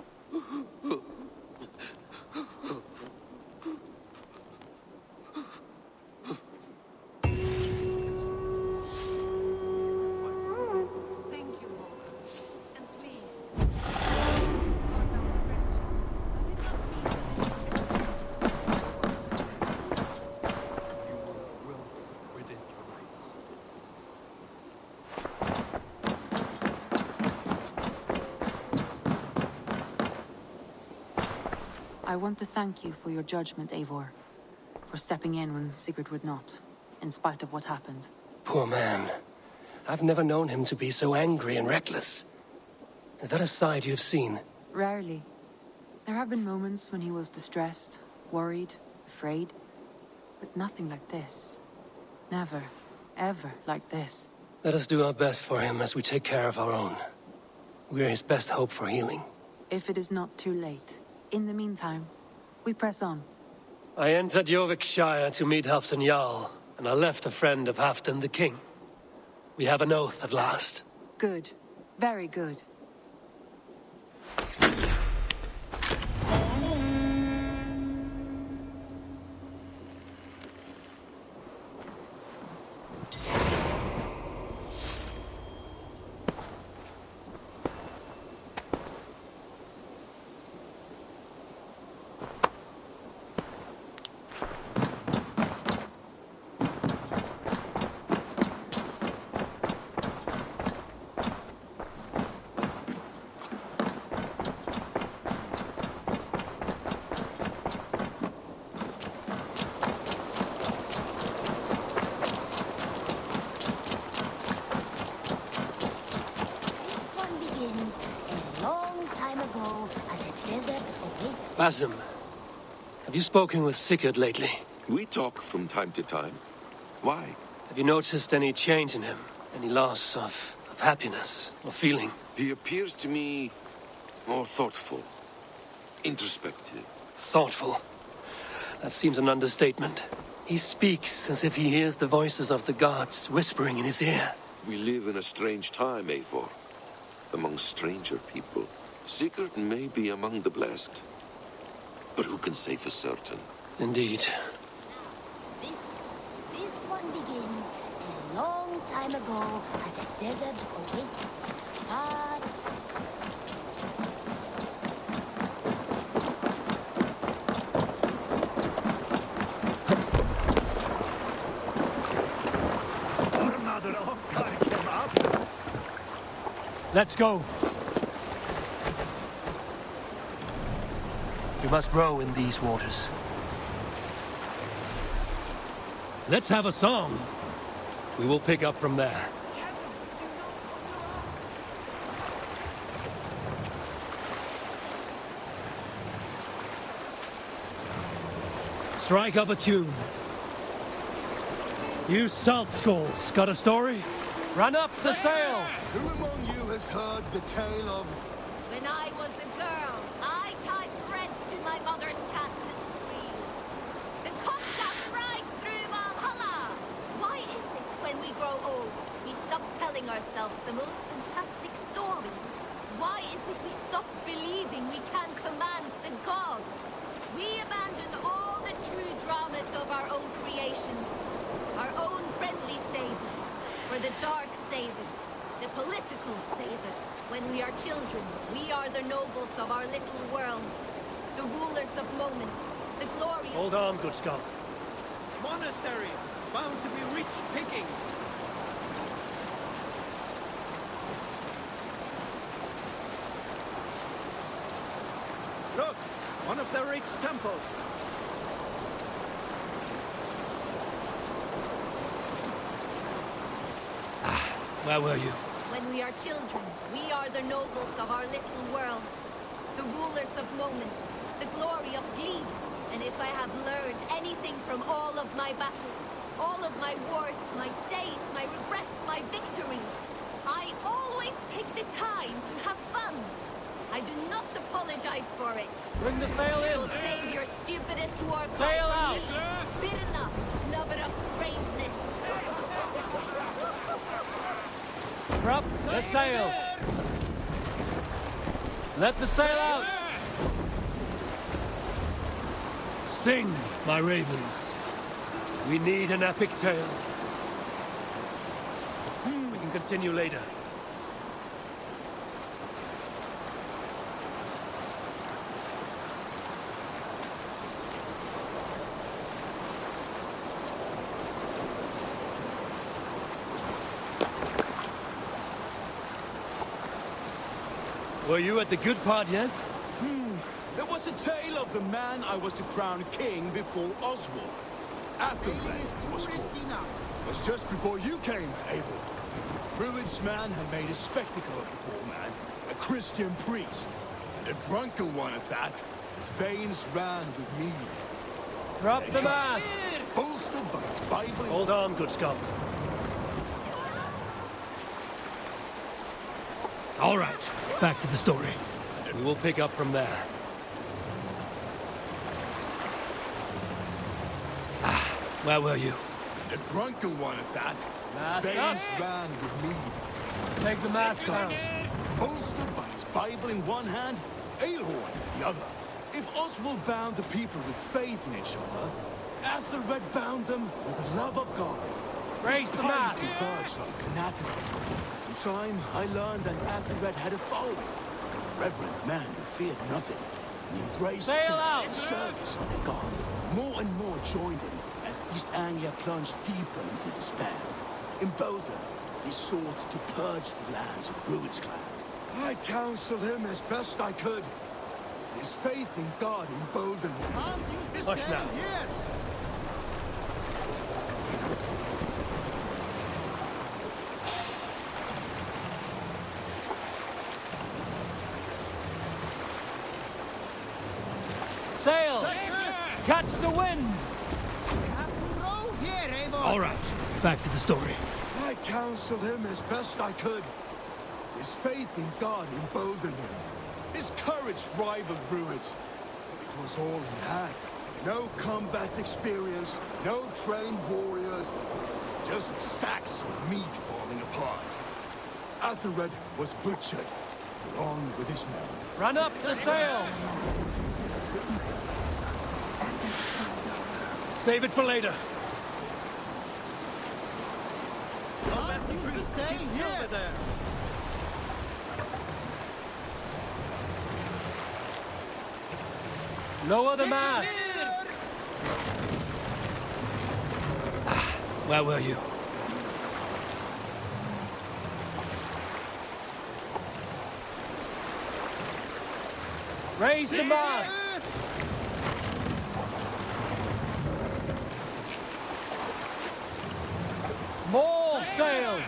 I want to thank you for your judgment, Eivor. For stepping in when Sigurd would not, in spite of what happened. Poor man. I've never known him to be so angry and reckless. Is that a side you've seen? Rarely. There have been moments when he was distressed, worried, afraid. But nothing like this. Never, ever like this. Let us do our best for him as we take care of our own. We're his best hope for healing. If it is not too late. In the meantime, we press on. I entered Yuruvikshire to meet Halfdan Jarl, and I left a friend of Halfdan the King. We have an oath at last. Good. Very good. Basim, have you spoken with Sigurd lately? We talk from time to time. Why? Have you noticed any change in him? Any loss of happiness or feeling? He appears to me more thoughtful, introspective. Thoughtful? That seems an understatement. He speaks as if he hears the voices of the gods whispering in his ear. We live in a strange time, Eivor. Among stranger people. Sigurd may be among the blessed. But who can say for certain? Indeed. This one begins a long time ago at a desert oasis. Let's go. We must row in these waters. Let's have a song. We will pick up from there. Strike up a tune. You salt skulls, got a story? Run up the sail! Who among you has heard the tale of... When I was a girl, I tied threads to my mother's cats and screamed. The combat rides through Valhalla! Why is it when we grow old, we stop telling ourselves the most fantastic stories? Why is it we stop believing we can command the gods? We abandon all the true dramas of our own creations. Our own friendly Seder. For the dark Seder. The political Seder. When we are children, we are the nobles of our little world. The rulers of moments. The glory of... Hold on, good Scott. Monastery, bound to be rich pickings. Look, one of the rich temples. Where were you? We are children. We are the nobles of our little world. The rulers of moments. The glory of glee. And if I have learned anything from all of my battles, all of my wars, my days, my regrets, my victories, I always take the time to have fun. I do not apologize for it. Bring the sail in. So save your stupidest war cry Sail for out. me. Birna, lover of strangeness. Drop the sail. Let the sail out. Sing, my ravens. We need an epic tale. We can continue later. Were you at the good part yet? There was a tale of the man I was to crown king before Oswald. Athelred was called. It was just before you came, Abel. Ruin's man had made a spectacle of the poor man, a Christian priest. And a drunken one at that. His veins ran with mead. Drop the mask! Bolstered by his Bible. Hold on, good Scott. All right, back to the story. We will pick up from there. Where were you? A drunken one at that. Mask his veins up. ran with mead. Take the mask down. Bolstered by his Bible in one hand, Aelhorn in the other. If Oswald bound the people with faith in each other, Athelred bound them with the love of God. Raise the mask. His verge on fanaticism. In time, I learned that Athelred had a following. A reverent man who feared nothing and embraced Sail death out. in service of their God. More and more joined him as East Anglia plunged deeper into despair. Emboldened, he sought to purge the lands of Rued's clan. I counseled him as best I could. His faith in God emboldened him. Hush now. Sail! Catch the wind! All right, back to the story. I counseled him as best I could. His faith in God emboldened him. His courage rivaled Rued's. It was all he had. No combat experience, no trained warriors, just sacks of meat falling apart. Athelred was butchered, along with his men. Run up the sail! Save it for later. Lower the mast! Where were you? Raise the mast! More sail!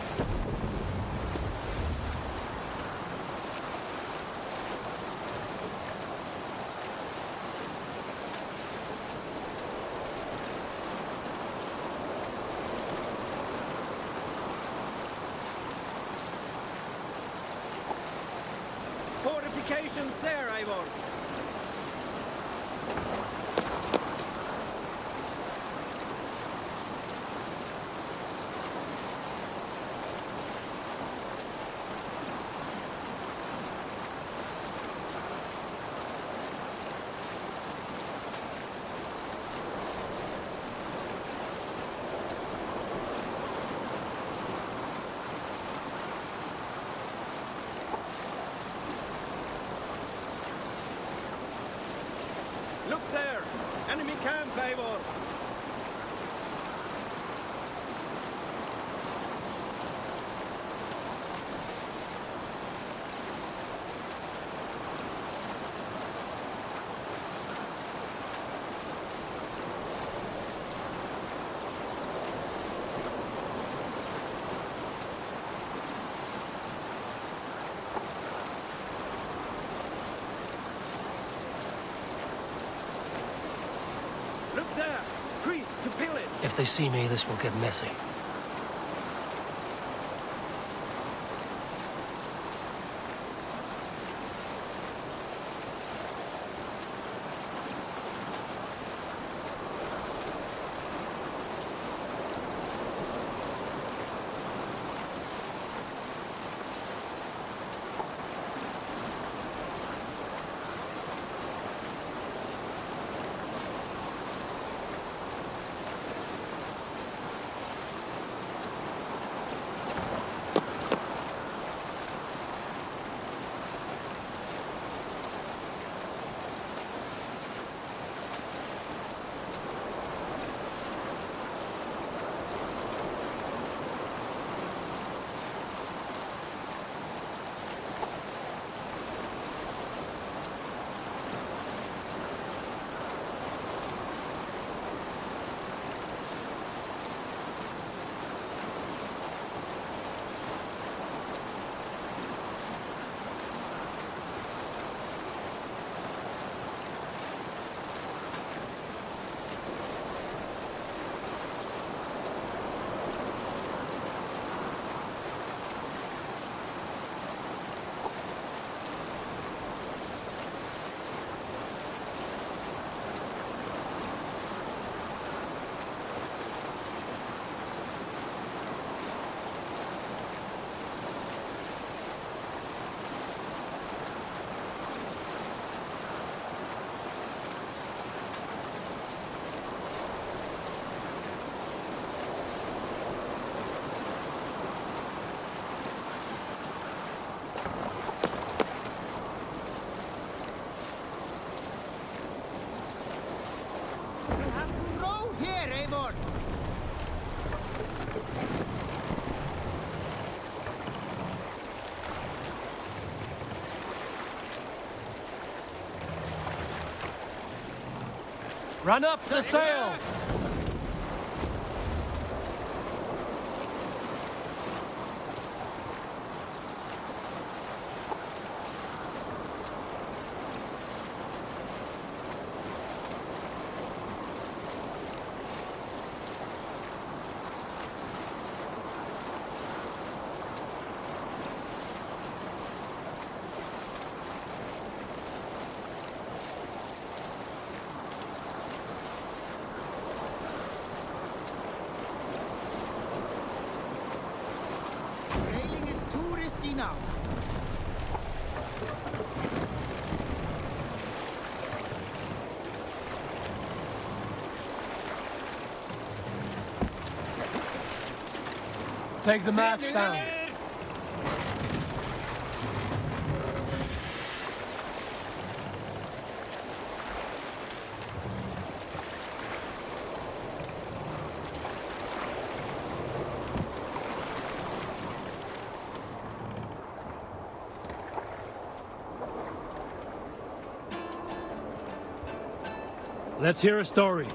Fortifications there, Eivor. Look there! Enemy camp, Eivor! there! Priest to pillage! If they see me, this will get messy. Run up the sail! Now. Take the mast down. Let's hear a story.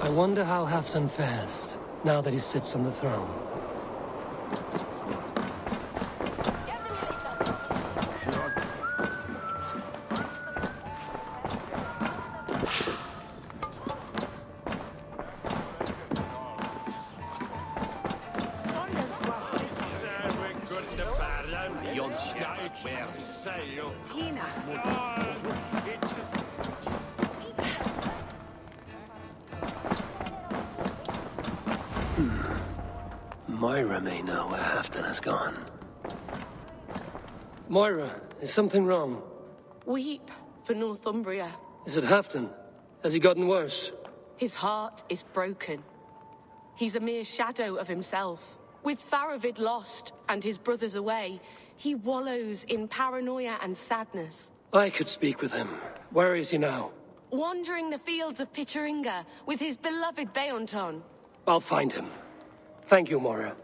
I wonder how Halfdan fares, now that he sits on the throne. Moira may know where Halfdan has gone. Moira, is something wrong? Weep for Northumbria. Is it Halfdan? Has he gotten worse? His heart is broken. He's a mere shadow of himself. With Paravid lost and his brothers away, he wallows in paranoia and sadness. I could speak with him. Where is he now? Wandering the fields of Pittaringa with his beloved Beonton. I'll find him. Thank you, Moira.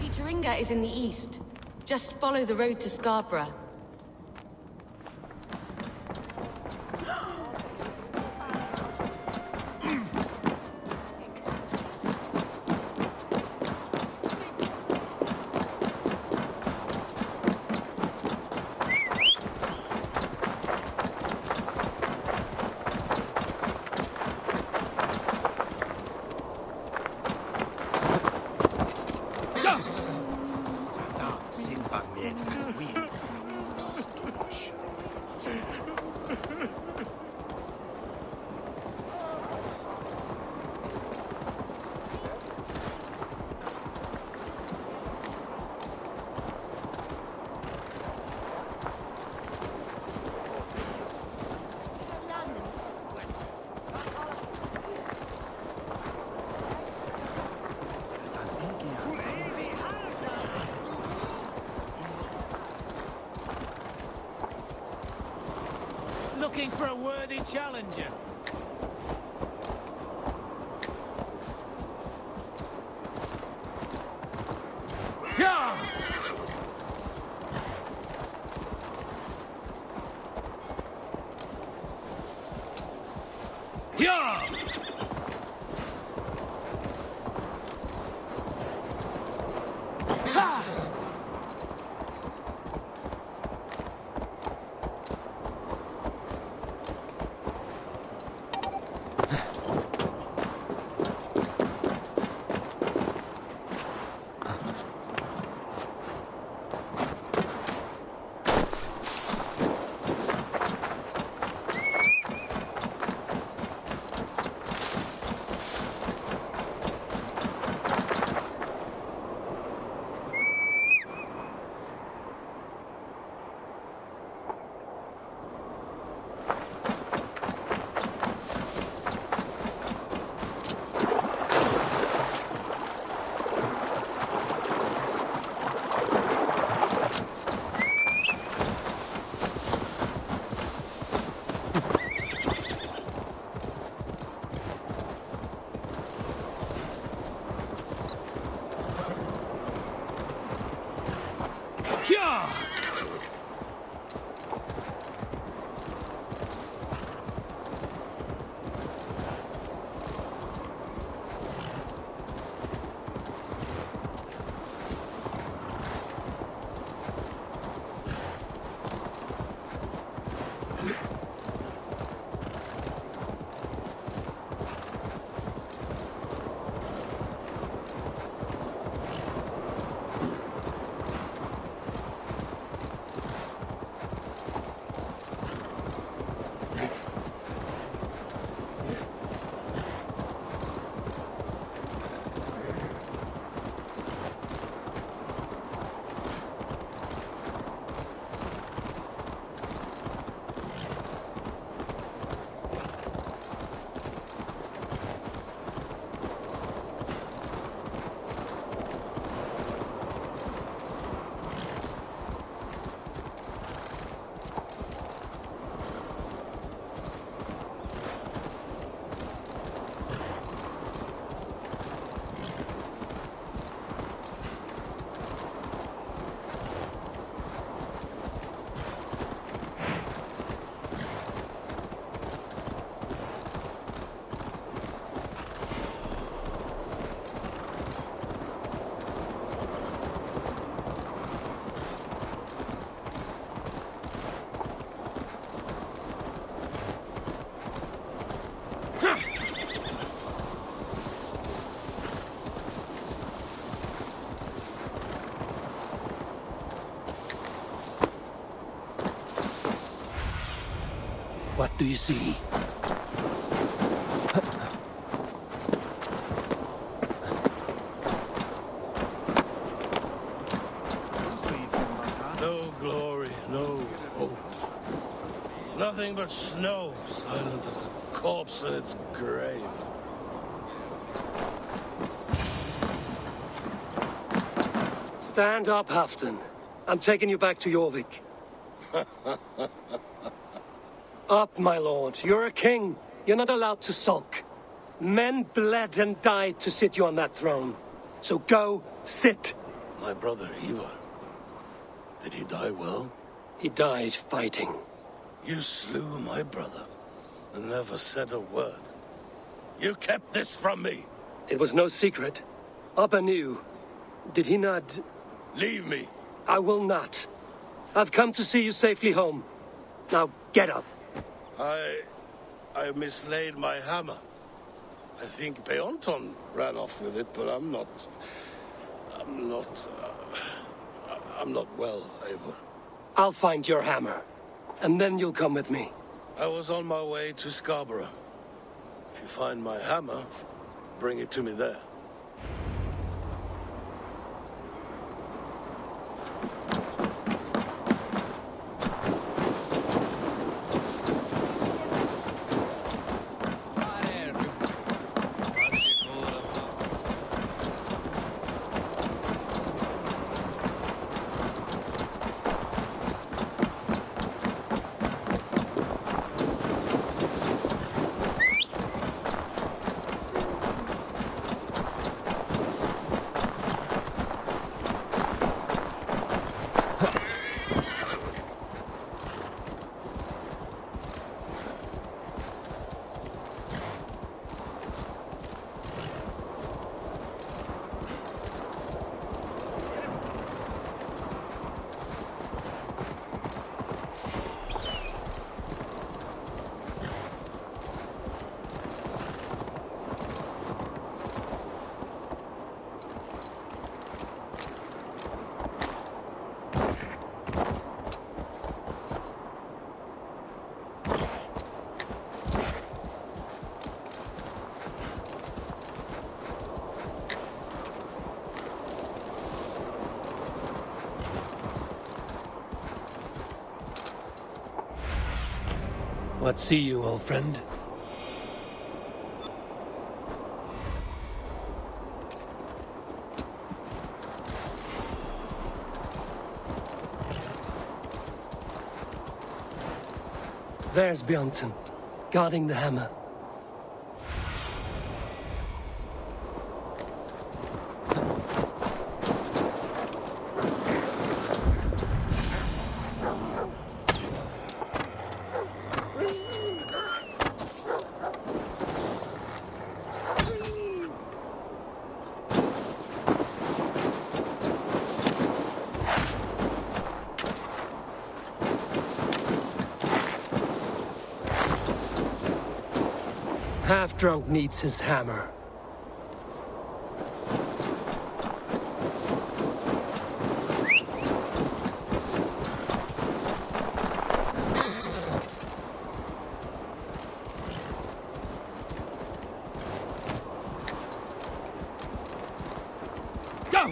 Pittaringa is in the east. Just follow the road to Scarborough. Looking for a worthy challenger. Yeah! Yeah! Ha! What do you see? No glory, no hope. Nothing but snow, silent as a corpse in its grave. Stand up, Haftan. I'm taking you back to Jorvik. Up, my lord. You're a king. You're not allowed to sulk. Men bled and died to sit you on that throne. So go, sit. My brother, Ivar. Did he die well? He died fighting. You slew my brother and never said a word. You kept this from me. It was no secret. Abba knew. Did he not... Leave me. I will not. I've come to see you safely home. Now, get up. I mislaid my hammer. I think Beonton ran off with it, but I'm not well, Eivor. I'll find your hammer, and then you'll come with me. I was on my way to Scarborough. If you find my hammer, bring it to me there. What see you, old friend? There's Bjornson, guarding the hammer. Half-drunk needs his hammer. Go!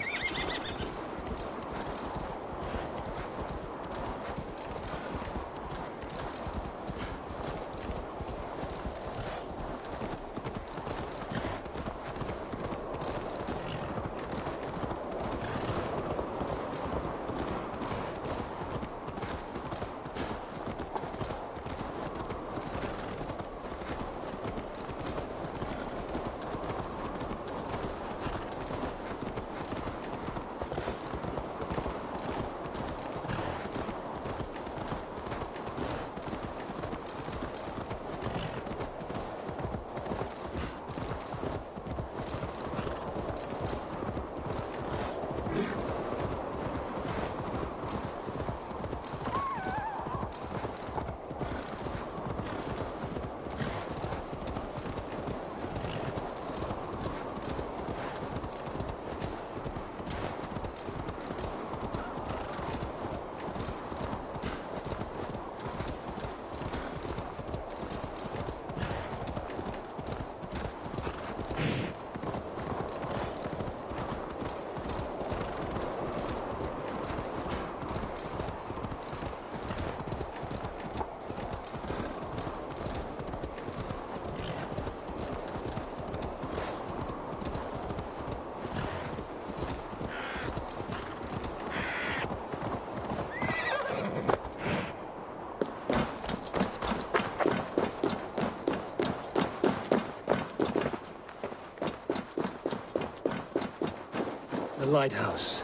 lighthouse.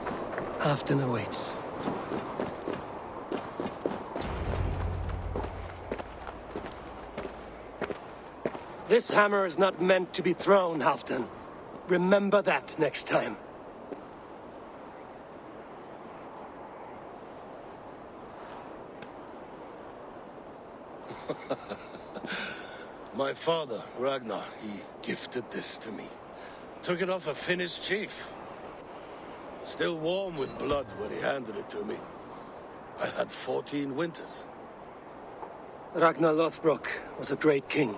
Haftan awaits. This hammer is not meant to be thrown, Haftan. Remember that next time. My father, Ragnar, he gifted this to me. Took it off a Finnish chief. Still warm with blood when he handed it to me. I had 14 winters. Ragnar Lothbrok was a great king.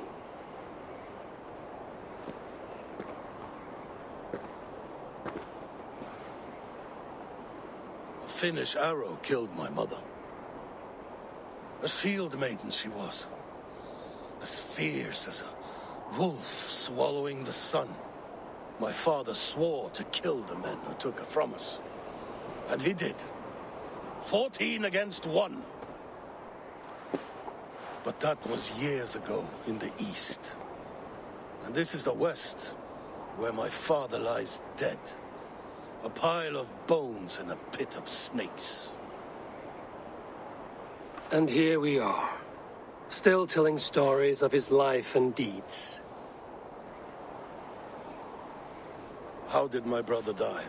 A Finnish arrow killed my mother. A shield maiden she was. As fierce as a wolf swallowing the sun. My father swore to kill the men who took her from us. And he did. 14 against 1. But that was years ago in the east. And this is the west, where my father lies dead. A pile of bones in a pit of snakes. And here we are, still telling stories of his life and deeds. How did my brother die?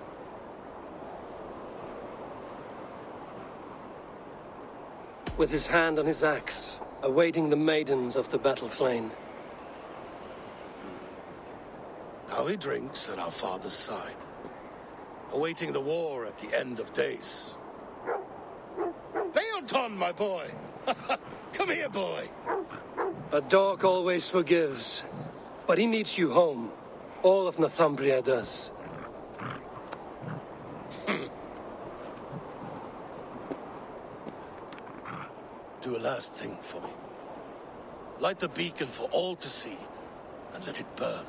With his hand on his axe, awaiting the maidens of the battle slain. How he drinks at our father's side, awaiting the war at the end of days. Beonton, my boy! Come here, boy! A dog always forgives, but he needs you home. All of Northumbria does. Do a last thing for me. Light the beacon for all to see, and let it burn.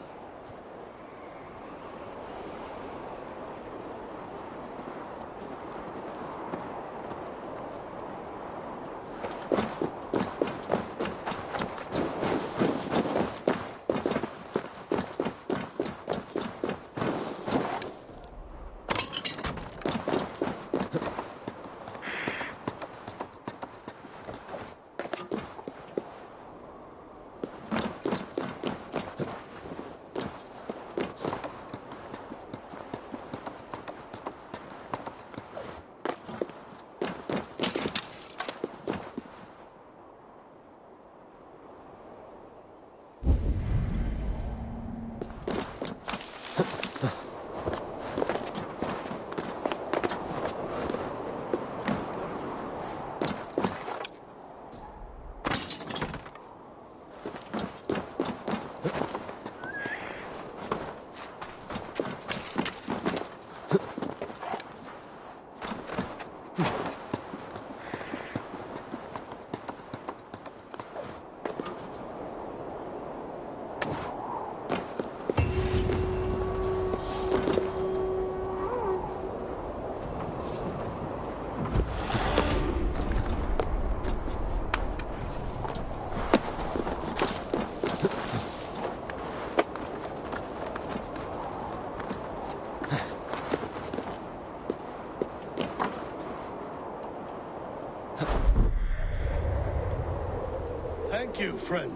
Thank you, friend.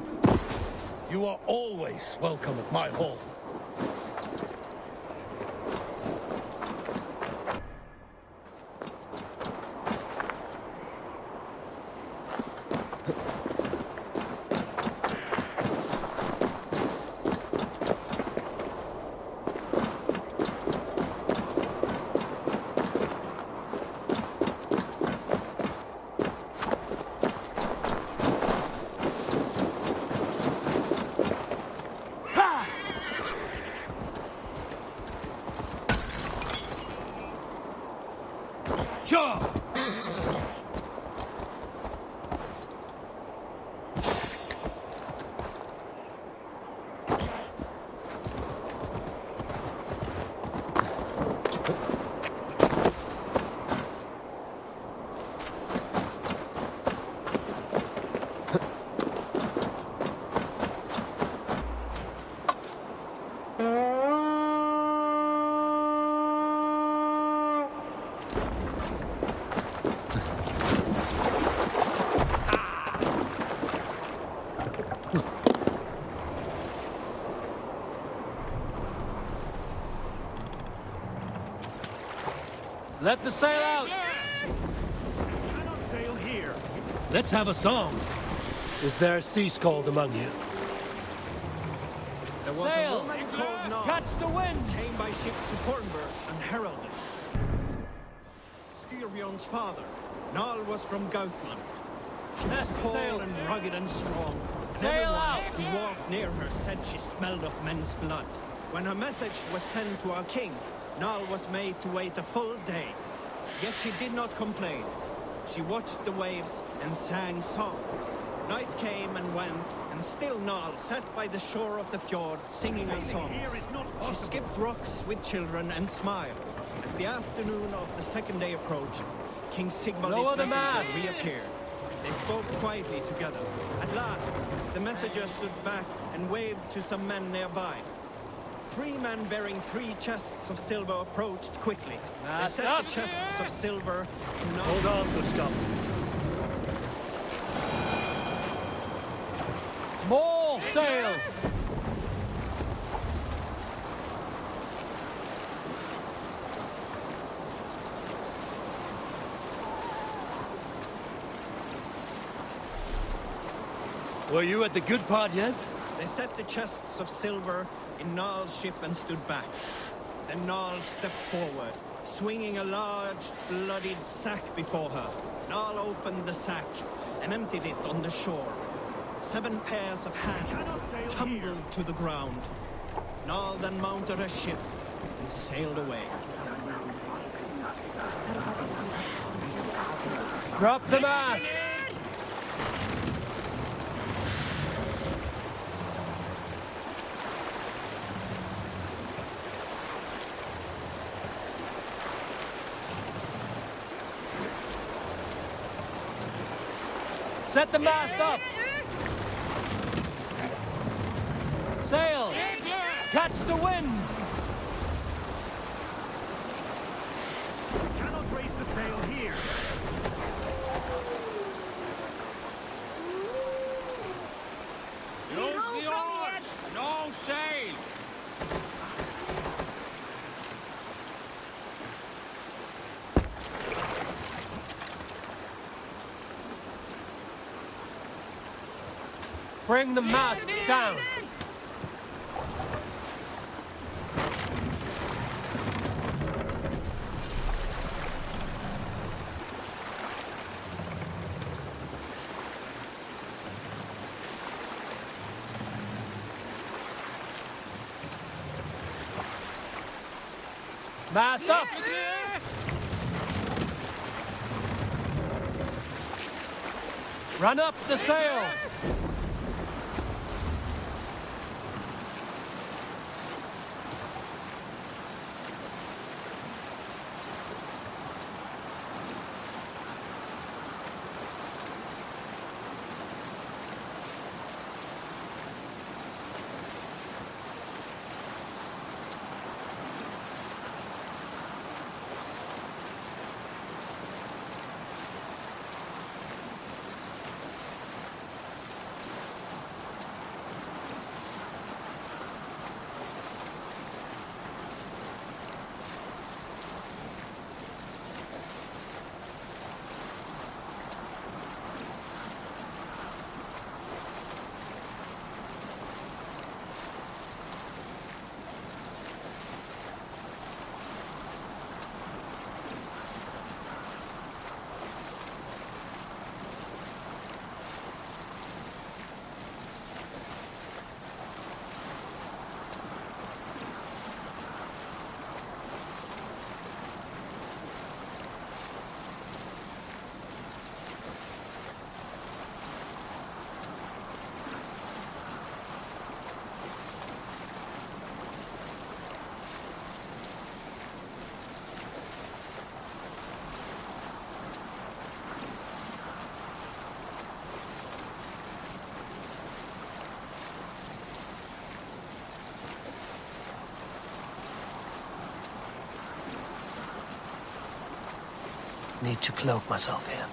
You are always welcome at my hall. Let the sail out! Cannot sail here. Let's have a song. Is there a sea scald among you? There was Sail! a woman called Nal. Catch the wind! Came by ship to Hornburg and heralded. Styrbjorn's father. Nal was from Gautland. She was tall and rugged and strong. And everyone who walked near her said she smelled of men's blood. When her message was sent to our king, Nal was made to wait a full day. Yet she did not complain. She watched the waves and sang songs. Night came and went, and still Nal sat by the shore of the fjord singing her songs. She skipped rocks with children and smiled. As the afternoon of the second day approached, King Sigvald's messenger reappeared. They spoke quietly together. At last, the messenger stood back and waved to some men nearby. 3 men bearing 3 chests of silver approached quickly. They set the chests of silver in Nal's... Hold on, good Scott. More sail! Were you at the good part yet? They set the chests of silver in Nal's ship and stood back. Then Nal stepped forward, swinging a large, bloodied sack before her. Nal opened the sack and emptied it on the shore. 7 pairs of hands tumbled to the ground. Nal then mounted her ship and sailed away. Drop the mast! Set the mast up! Sail! Catch the wind! Cannot raise the sail here. Use the oars! No sail! Bring the mast down! Mast up! Run up the sail! Need to cloak myself here.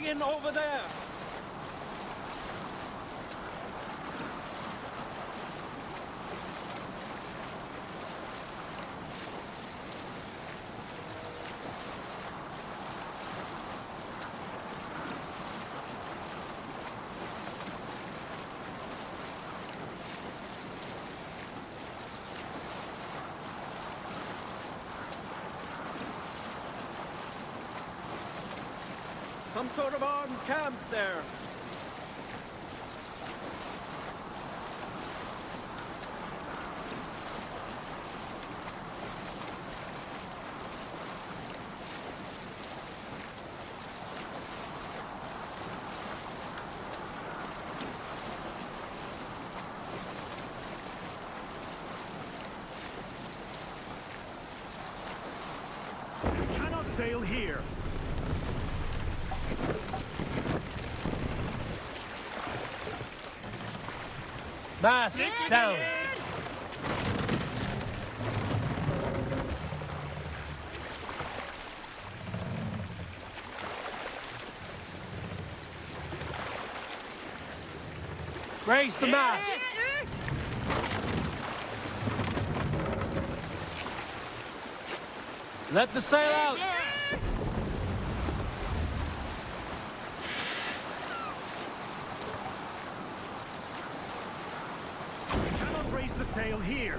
begin over there. Some sort of armed camp there. You cannot sail here. Mast down. Raise the mast. Let the sail out. Raise the sail here.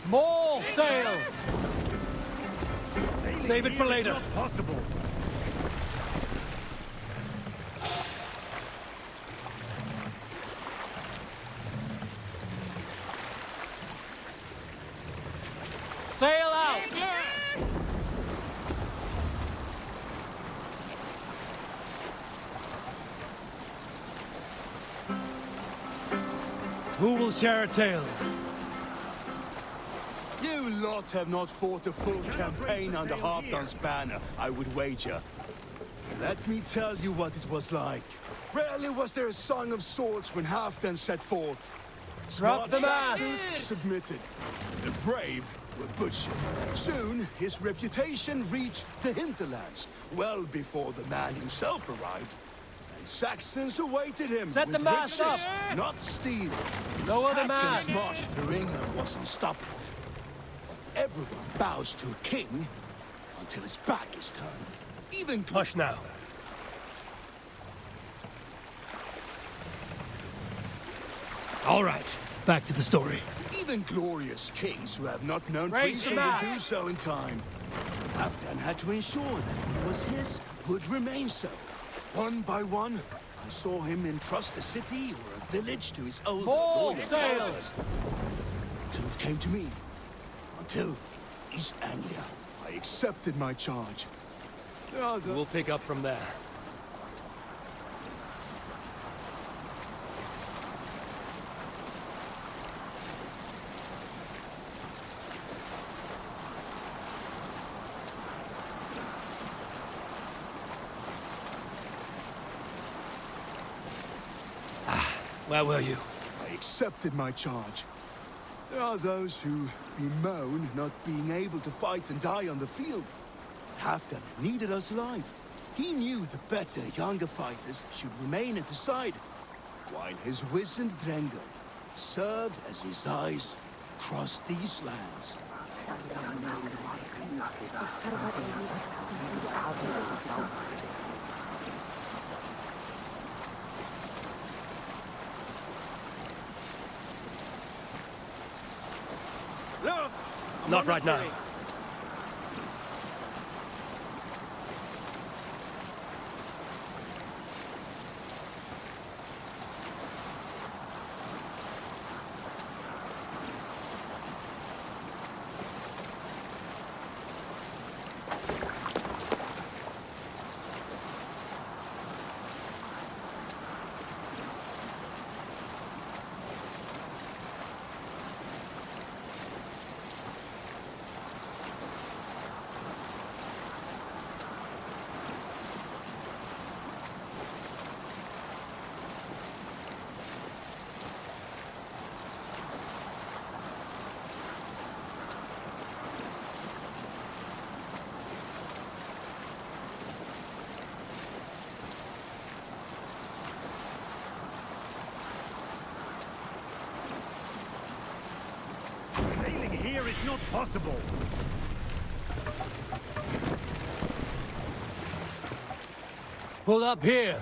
More sail. Save it for later. Not possible. Sail out. Who will share a tale? You lot have not fought a full campaign under Halfdan's banner, I would wager. Let me tell you what it was like. Rarely was there a song of swords when Halfdan set forth. Drop the mast! Saxons submitted. The brave were butchered. Soon, his reputation reached the hinterlands, well before the man himself arrived. And Saxons awaited him Set with the mast riches, up. not steel. Lower the Halfdan's mast. march through England was unstoppable. Everyone bows to a king until his back is turned. Even Hush now. All right, back to the story. Even glorious kings who have not known Raise the treason will mast. do so in time. Halfdan had to ensure that what was his would remain so. One by one, I saw him entrust a city or a village to his old More loyal sail. followers. Until it came to me. Until East Anglia, I accepted my charge. We'll pick up from there. Where were you? I accepted my charge. There are those who bemoan not being able to fight and die on the field. Halfdan needed us alive. He knew the better, younger fighters should remain at his side, while his wizened Drengel served as his eyes across these lands. Look! Not right now. not possible. Pull up here.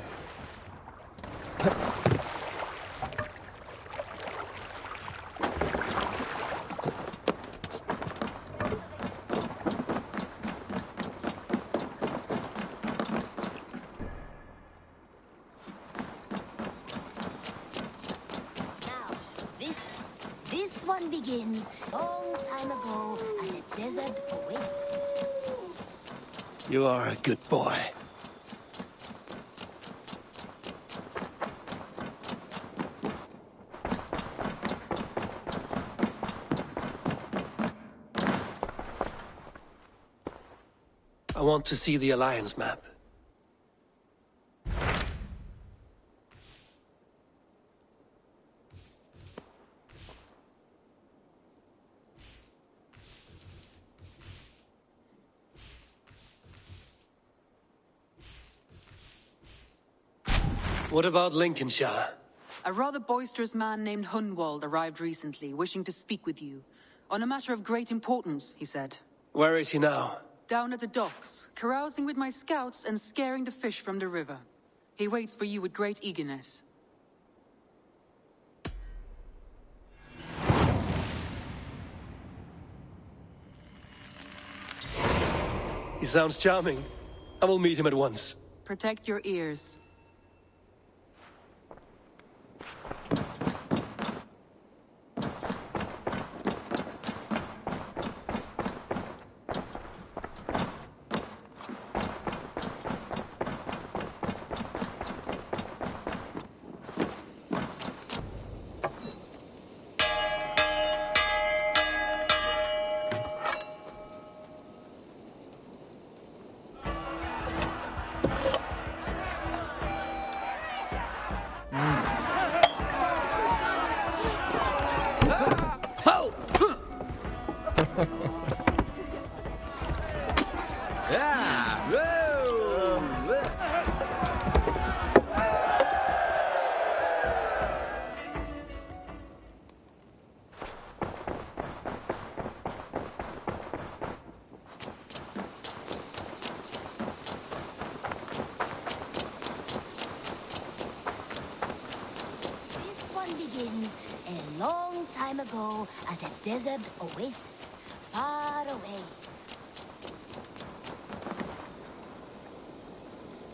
This one begins long time ago at a desert oasis. You are a good boy. I want to see the Alliance map. What about Lincolnshire? A rather boisterous man named Hunwald arrived recently, wishing to speak with you. On a matter of great importance, he said. Where is he now? Down at the docks, carousing with my scouts and scaring the fish from the river. He waits for you with great eagerness. He sounds charming. I will meet him at once. Protect your ears. Begins a long time ago at a desert oasis far away.